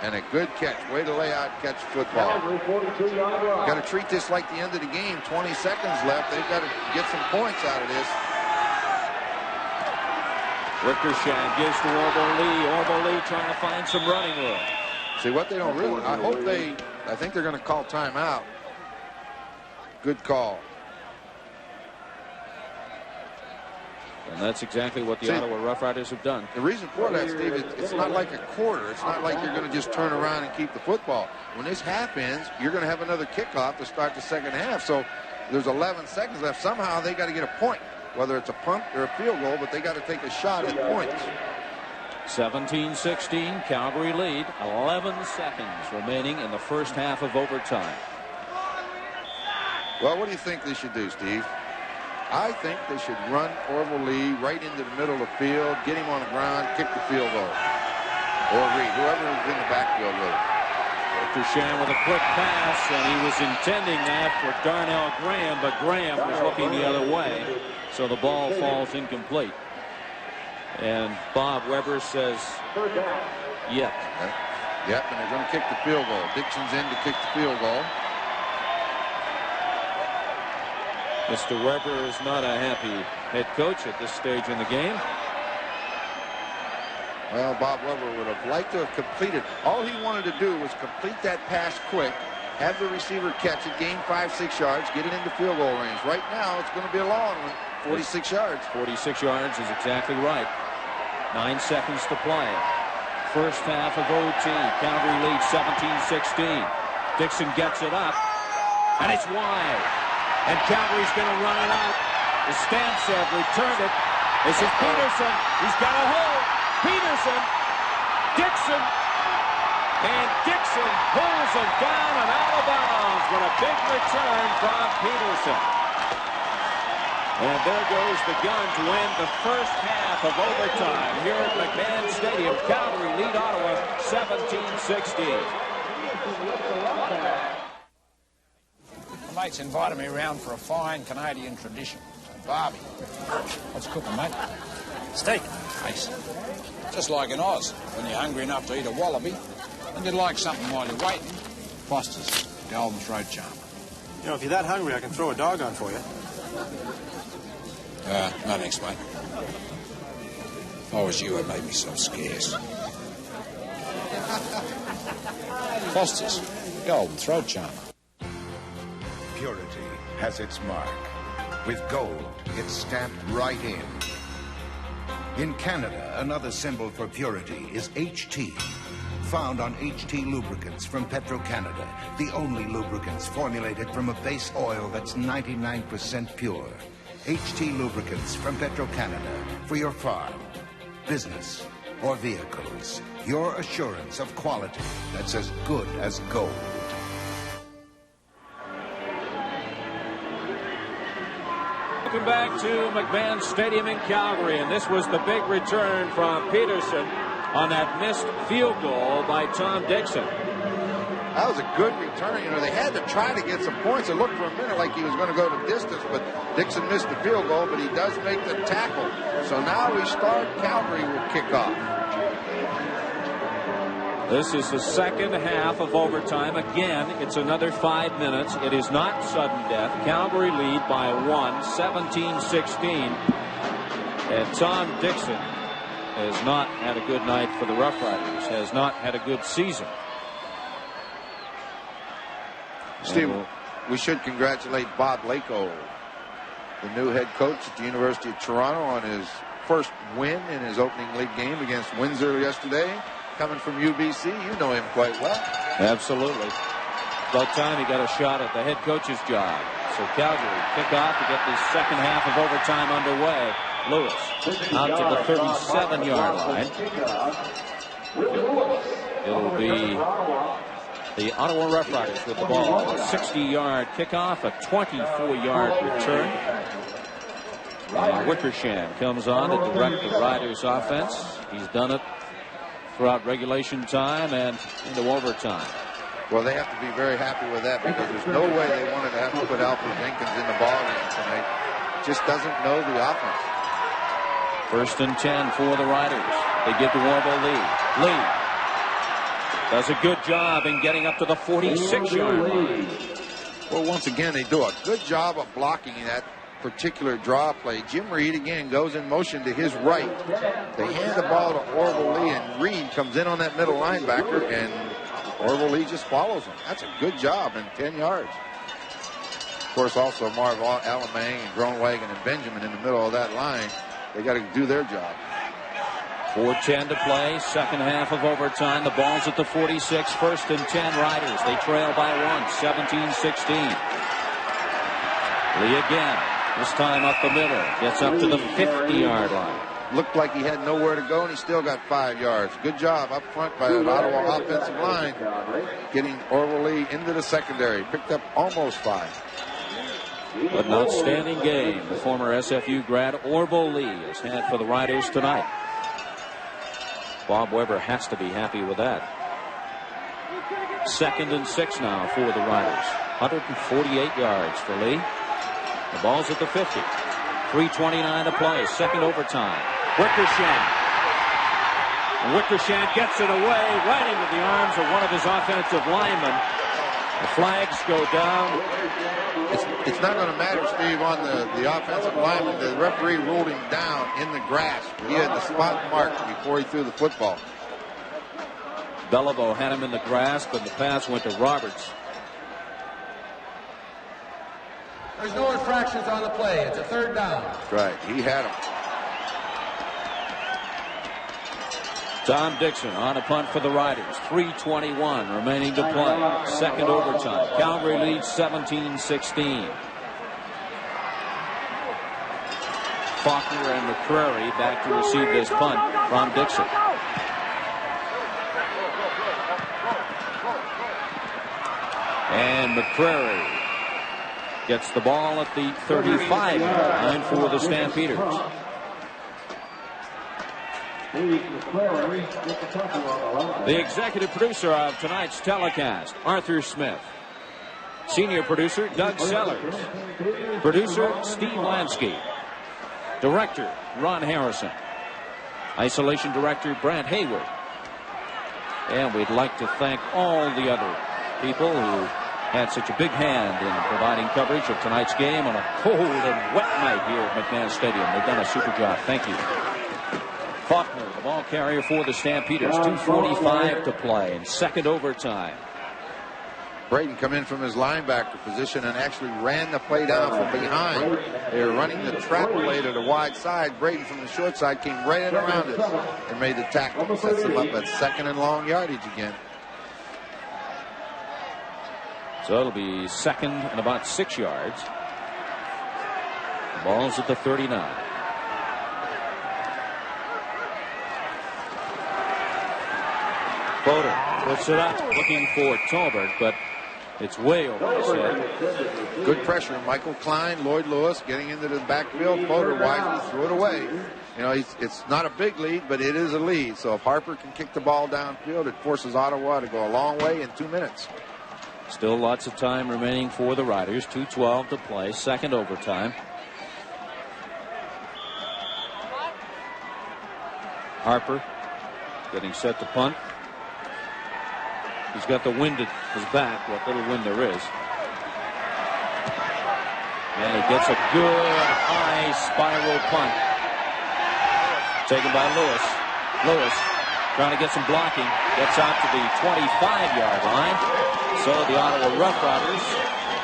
And a good catch. Way to lay out and catch football. Got to treat this like the end of the game. 20 seconds left. They've got to get some points out of this. Wickersham gives to Orville Lee. Orville Lee trying to find some running room. See, what they don't really, I think they're going to call timeout. Good call. And that's exactly what the Ottawa Rough Riders have done. The reason for that, Steve, it's not like a quarter. It's not like you're going to just turn around and keep the football. When this half ends, you're going to have another kickoff to start the second half. So there's 11 seconds left. Somehow they got to get a point, whether it's a punt or a field goal, but they got to take a shot at points. 17-16, Calgary lead. 11 seconds remaining in the first half of overtime. Well, what do you think they should do, Steve? I think they should run Orville Lee right into the middle of the field, get him on the ground, kick the field goal. Or Reed, whoever is in the backfield with him. Sham with a quick pass, and he was intending that for Darnell Graham, but Graham was looking the other way, so the ball falls incomplete. And Bob Weber says, yep. Yep, and they're going to kick the field goal. Dixon's in to kick the field goal. Mr. Weber is not a happy head coach at this stage in the game. Well, Bob Weber would have liked to have completed. All he wanted to do was complete that pass quick, have the receiver catch it, gain 5-6 yards, get it into field goal range. Right now, it's going to be a long one, 46 yards. 46 yards is exactly right. 9 seconds to play. First half of OT. Calgary leads 17-16. Dixon gets it up, and it's wide. And Calgary's going to run it out. The Stamps have returned it. This is Peterson. He's got a hold. Peterson, Dixon, and Dixon pulls him down and out of bounds with a big return from Peterson. And there goes the gun to end the first half of overtime here at McMahon Stadium. Calgary lead Ottawa 17-16. My mate's invited me around for a fine Canadian tradition. Barbie. What's cooking, mate? Steak. Nice. Just like in Oz, when you're hungry enough to eat a wallaby, and you'd like something while you're waiting, Foster's Golden Throat Charmer. You know, if you're that hungry, I can throw a dog on for you. No thanks, mate. If I was you, I'd make myself scarce. Foster's Golden Throat Charmer. Purity has its mark. With gold, it's stamped right in. In Canada, another symbol for purity is HT. Found on HT lubricants from Petro-Canada, the only lubricants formulated from a base oil that's 99% pure. HT lubricants from Petro-Canada for your farm, business, or vehicles. Your assurance of quality that's as good as gold. Welcome back to McMahon Stadium in Calgary, and this was the big return from Peterson on that missed field goal by Tom Dixon. That was a good return. You know, they had to try to get some points. It looked for a minute like he was going to go to distance, but Dixon missed the field goal, but he does make the tackle. So now we start. Calgary will kick off. This is the second half of overtime. Again, it's another 5 minutes. It is not sudden death. Calgary lead by 1, 17-16. And Tom Dixon has not had a good night for the Rough Riders, has not had a good season. Steve, we should congratulate Bob Lako, the new head coach at the University of Toronto, on his first win in his opening league game against Windsor yesterday. Coming from UBC, you know him quite well. Absolutely. About time he got a shot at the head coach's job. So Calgary kick off to get the second half of overtime underway. Lewis out to the 37-yard line. It'll be the Ottawa Rough Riders with the ball. A 60-yard kickoff, a 24-yard return. And Wickersham comes on to direct the Riders' offense. He's done it throughout regulation time and into overtime. Well, they have to be very happy with that because there's no way they wanted to have to put Alfred Jenkins in the ball game tonight. Just doesn't know the offense. First and 10 for the Riders. They give to Orville Lee. Lee does a good job in getting up to the 46-yard line. Well, once again, they do a good job of blocking that particular draw play. Jim Reed again goes in motion to his right. They hand the ball to Orville Lee, and Reed comes in on that middle linebacker, and Orville Lee just follows him. That's a good job in 10 yards. Of course, also Marv Alamang and Groenwagen and Benjamin in the middle of that line. They got to do their job. 4:10 to play, second half of overtime. The ball's at the 46, first and 10 Riders. They trail by 1, 17-16. Lee again. This time up the middle. Gets up to the 50-yard line. looked like he had nowhere to go, and he still got 5 yards. Good job up front by the Ottawa offensive line, getting Orville Lee into the secondary. Picked up almost 5. What an outstanding game the former SFU grad Orville Lee has had for the Riders tonight. Bob Weber has to be happy with that. 2nd and 6 now for the Riders. 148 yards for Lee. The ball's at the 50. 3:29 to play. Second overtime. Wickersham. Wickersham gets it away right into the arms of one of his offensive linemen. The flags go down. It's not going to matter, Steve, on the offensive lineman. The referee ruled him down in the grasp. He had the spot marked before he threw the football. Beliveau had him in the grasp, and the pass went to Roberts. There's no infractions on the play. It's a 3rd down. That's right. He had him. Tom Dixon on a punt for the Riders. 3:21 remaining to play. Second overtime. Calgary leads 17-16. Faulkner and McCrary back to receive this punt from Dixon. And McCrary gets the ball at the 35-yard line for the Stampeders. The executive producer of tonight's telecast, Arthur Smith. Senior producer, Doug Sellers. Producer, Steve Lansky. Director, Ron Harrison. Isolation Director, Brant Hayward. And we'd like to thank all the other people who had such a big hand in providing coverage of tonight's game on a cold and wet night here at McMahon Stadium. They've done a super job. Thank you. Faulkner, the ball carrier for the Stampeders. 2:45 to play in second overtime. Braden come in from his linebacker position and actually ran the play down from behind. They were running the trap play to the wide side. Braden from the short side came right in around it and made the tackle. Sets them up at 2nd and long yardage again. So it'll be 2nd and about 6 yards. The ball's at the 39. Boder puts it up, looking for Tolbert, but it's way over his head. Good pressure. Michael Klein, Lloyd Lewis getting into the backfield. Boder wisely threw it away. You know, it's not a big lead, but it is a lead. So if Harper can kick the ball downfield, it forces Ottawa to go a long way in 2 minutes. Still lots of time remaining for the Riders. 2:12 to play. Second overtime. Harper getting set to punt. He's got the wind at his back, what little wind there is. And he gets a good high spiral punt. Taken by Lewis. Lewis trying to get some blocking. Gets out to the 25-yard line. So the Ottawa Rough Riders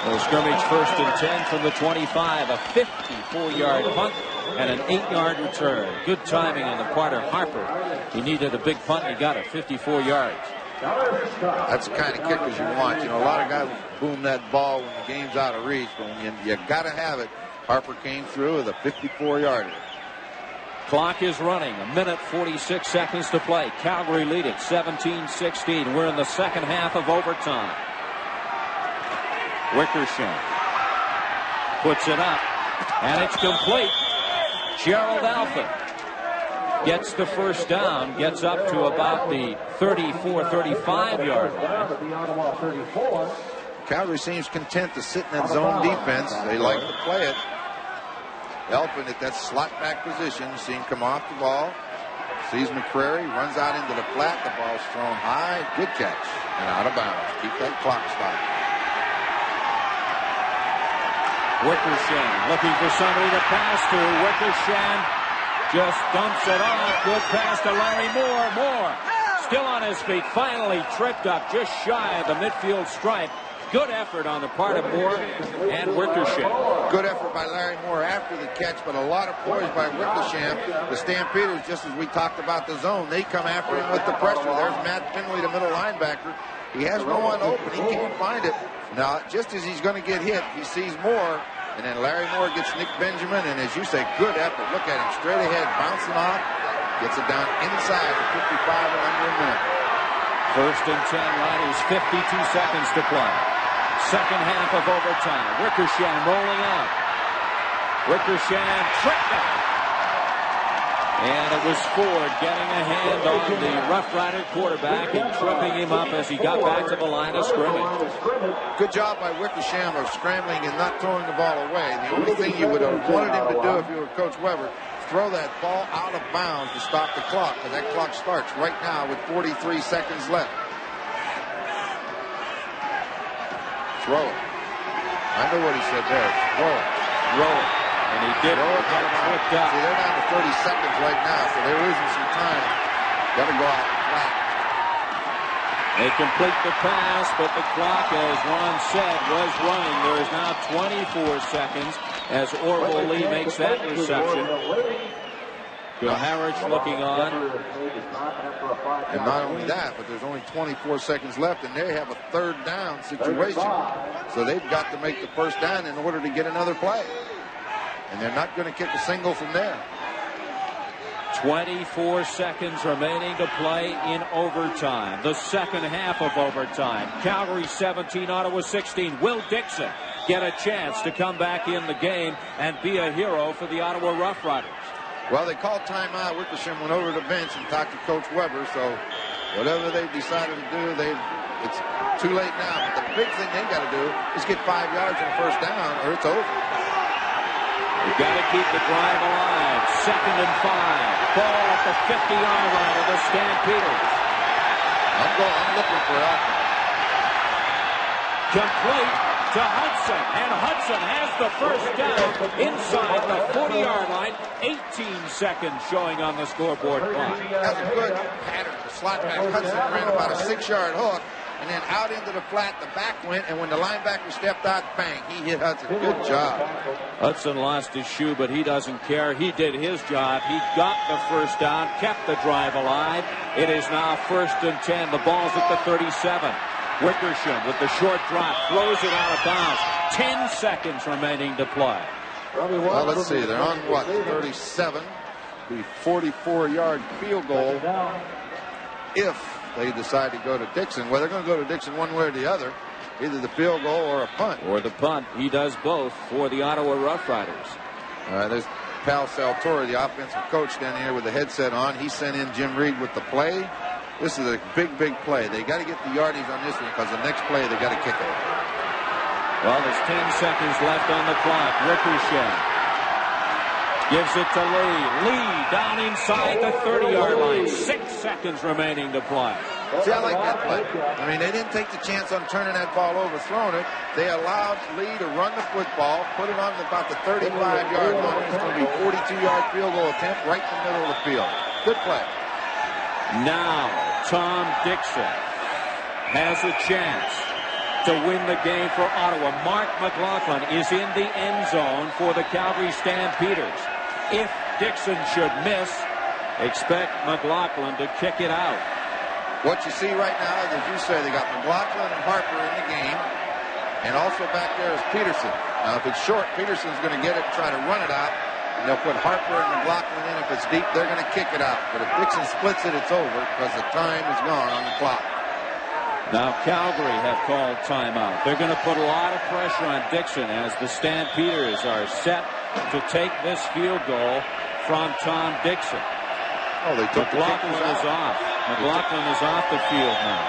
will scrimmage 1st and 10 from the 25. A 54-yard punt and an 8-yard return. Good timing on the part of Harper. He needed a big punt and he got it. 54 yards. That's the kind of kickers you want. You know, a lot of guys boom that ball when the game's out of reach, but when you got to have it. Harper came through with a 54-yarder. Clock is running. 1:46 seconds to play. Calgary lead it 17-16. We're in the second half of overtime. Wickersham puts it up, and it's complete. Gerald Alpha gets the first down, gets up to about the 34-35-yard line. Calgary seems content to sit in that zone defense. They like to play it. Elfin at that slot back position. See him come off the ball. Sees McCrary, runs out into the flat. The ball's thrown high. Good catch. And out of bounds. Keep that clock stopped. Wickersham looking for somebody to pass to. Wickersham just dumps it off. Good pass to Larry Moore. Moore still on his feet. Finally tripped up just shy of the midfield stripe. Good effort on the part of Moore and Wickersham. Good effort by Larry Moore after the catch, but a lot of poise by Wickersham. The Stampeders, just as we talked about the zone, they come after him with the pressure. There's Matt Finley, the middle linebacker. He has no one open. He can't find it. Now, just as he's going to get hit, he sees Moore, And then Larry Moore gets Nick Benjamin, and as you say, good effort. Look at him, straight ahead, bouncing off. Gets it down inside the 55 in under a minute. First and 10, Riders, 52 seconds to play. Second half of overtime. Wickersham rolling out. Wickersham tripped up. And it was Ford getting a hand on the Rough Rider quarterback and tripping him up as he got back to the line of scrimmage. Good job by Wickersham of scrambling and not throwing the ball away. The only thing you would have wanted him to do if you were Coach Weber, throw that ball out of bounds to stop the clock, because that clock starts right now with 43 seconds left. Throw it. I know what he said there. Throw it. Throw it. And he did get tripped up. See, they're down to 30 seconds right now, so they're losing some time. Got to go out flat. They complete the pass, but the clock, as Ron said, was running. There is now 24 seconds as Orville Lee makes that reception. Bill Harris looking on. And not only that, but there's only 24 seconds left, and they have a third down situation. So they've got to make the first down in order to get another play. And they're not going to kick a single from there. 24 seconds remaining to play in overtime. The second half of overtime. Calgary 17, Ottawa 16. Will Dixon get a chance to come back in the game and be a hero for the Ottawa Rough Riders? Well, they called timeout. Wickersham went over to the bench and talked to Coach Weber. So whatever they decided to do, it's too late now. But the big thing they got to do is get 5 yards on first down, or it's over. You've got to keep the drive alive. Second and 5. Ball at the 50-yard line of the Stampeders. I'm looking for it. Complete to Hudson. And Hudson has the first down inside the 40-yard line. 18 seconds showing on the scoreboard clock. That's a good pattern. The slot back Hudson ran about a 6-yard hook. And then out into the flat, the back went, and when the linebacker stepped out, bang, he hit Hudson. Good job. Hudson lost his shoe, but he doesn't care. He did his job. He got the first down, kept the drive alive. It is now first and 10. The ball's at the 37. Wickersham with the short drop, throws it out of bounds. 10 seconds remaining to play. Well, let's see. They're on, 37. The 44-yard field goal. If they decide to go to Dixon. Well, they're going to go to Dixon one way or the other. Either the field goal or a punt. Or the punt. He does both for the Ottawa Rough Riders. There's Pal Salvatore, the offensive coach, down here with the headset on. He sent in Jim Reed with the play. This is a big, big play. They got to get the yardage on this one because the next play they got to kick it. Well, there's 10 seconds left on the clock. Wickersham gives it to Lee. Lee down inside the 30-yard line. 6 seconds remaining to play. See, I like that play. I mean, they didn't take the chance on turning that ball over, throwing it. They allowed Lee to run the football, put it on about the 35-yard line. It's going to be a 42-yard field goal attempt right in the middle of the field. Good play. Now, Tom Dixon has a chance to win the game for Ottawa. Mark McLaughlin is in the end zone for the Calgary Stampeders. If Dixon should miss, expect McLaughlin to kick it out. What you see right now is, as you say, they got McLaughlin and Harper in the game. And also back there is Peterson. Now, if it's short, Peterson's going to get it and try to run it out. And they'll put Harper and McLaughlin in. If it's deep, they're going to kick it out. But if Dixon splits it, it's over because the time is gone on the clock. Now Calgary have called timeout. They're going to put a lot of pressure on Dixon as the Stampeders are set to take this field goal from Tom Dixon. Oh, they took McLaughlin is off. McLaughlin is off the field now.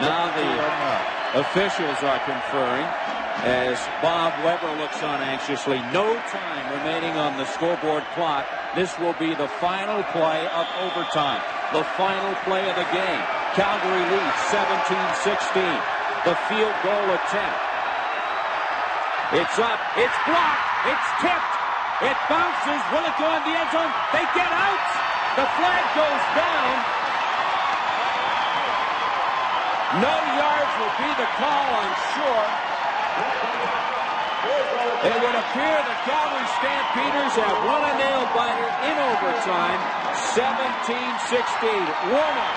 Now the officials are conferring as Bob Weber looks on anxiously. No time remaining on the scoreboard clock. This will be the final play of overtime. The final play of the game. Calgary leads 17-16. The field goal attempt. It's up. It's blocked. It's tipped. It bounces. Will it go in the end zone? They get out. The flag goes down. No yards will be the call, I'm sure. It would appear the Calgary Stampeders have won a nail-biter in overtime. Warner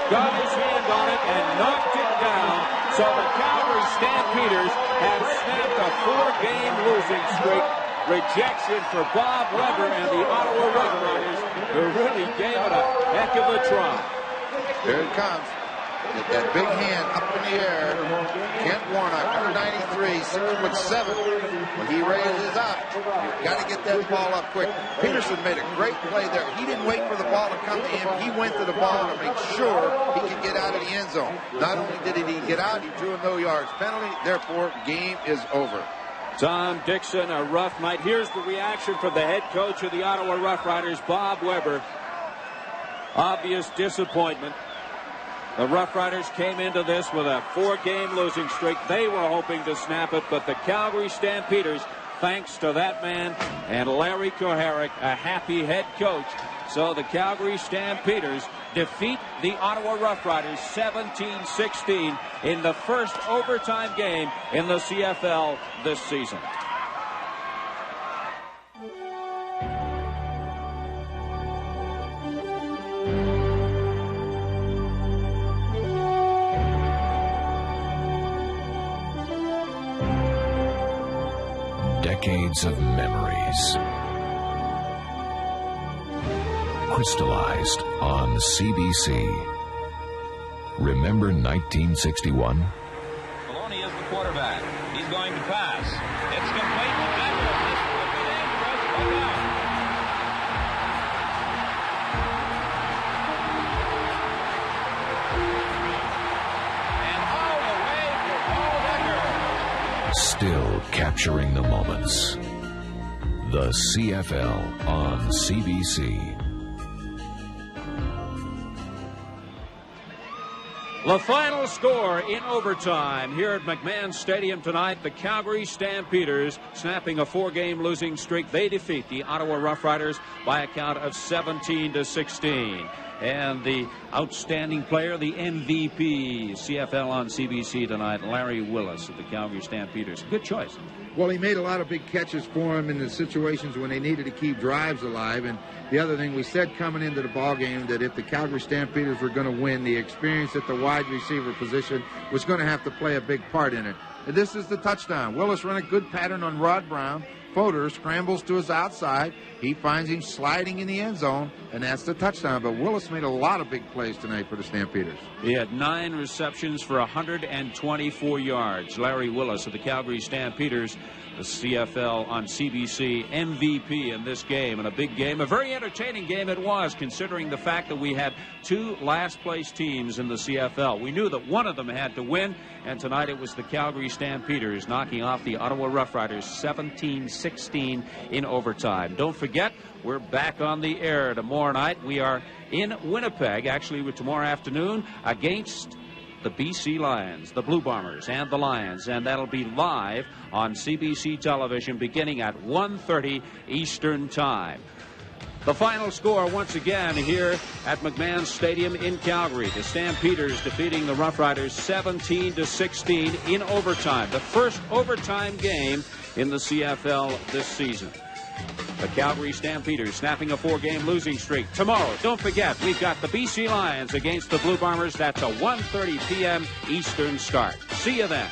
got his hand on it and knocked it down. So the Calgary Stampeders have snapped a 4-game losing streak. Rejection for Bob Weber and the Ottawa Rough Riders, who really gave it a heck of a try. Here it comes. Get that big hand up in the air. Kent Warnock, 193, 6'7". When he raises up, you've got to get that ball up quick. Peterson made a great play there. He didn't wait for the ball to come to him. He went to the ball to make sure he could get out of the end zone. Not only did he get out, he drew a no yards penalty. Therefore, game is over. Tom Dixon, a rough night. Here's the reaction from the head coach of the Ottawa Rough Riders, Bob Weber. Obvious disappointment. The Rough Riders came into this with a 4-game losing streak. They were hoping to snap it, but the Calgary Stampeders, thanks to that man and Larry Koharic, a happy head coach. So the Calgary Stampeders defeat the Ottawa Rough Riders 17-16 in the first overtime game in the CFL this season. Decades of memories crystallized on CBC. Remember 1961? Maloney is the quarterback. He's going to pass. It's complete to Denver. This will be dangerous. Look out. And all the way for Paul Decker. Still capturing the moments. The CFL on CBC. The final score in overtime here at McMahon Stadium tonight. The Calgary Stampeders snapping a 4-game losing streak. They defeat the Ottawa Rough Riders by a count of 17-16. And the outstanding player, the MVP, CFL on CBC tonight, Larry Willis of the Calgary Stampeders. Good choice. Well, he made a lot of big catches for him in the situations when they needed to keep drives alive. And the other thing we said coming into the ball game, that if the Calgary Stampeders were going to win, the experience at the wide receiver position was going to have to play a big part in it. And this is the touchdown. Willis ran a good pattern on Rod Brown. Fodor scrambles to his outside. He finds him sliding in the end zone, and that's the touchdown. But Willis made a lot of big plays tonight for the Stampeders. He had 9 receptions for 124 yards. Larry Willis of the Calgary Stampeders, the CFL on CBC MVP in this game, and a big game. A very entertaining game it was, considering the fact that we had 2 last-place teams in the CFL. We knew that one of them had to win, and tonight it was the Calgary Stampeders knocking off the Ottawa Rough Riders 17-16 in overtime. Don't forget, we're back on the air tomorrow night. We are in Winnipeg, actually, tomorrow afternoon, against the BC Lions, the Blue Bombers, and the Lions, and that'll be live on CBC television beginning at 1:30 Eastern Time. The final score once again here at McMahon Stadium in Calgary. The Stampeders defeating the Rough Riders 17-16 in overtime. The first overtime game in the CFL this season. The Calgary Stampeders snapping a 4-game losing streak. Tomorrow, don't forget, we've got the BC Lions against the Blue Bombers. That's a 1:30 p.m. Eastern start. See you then.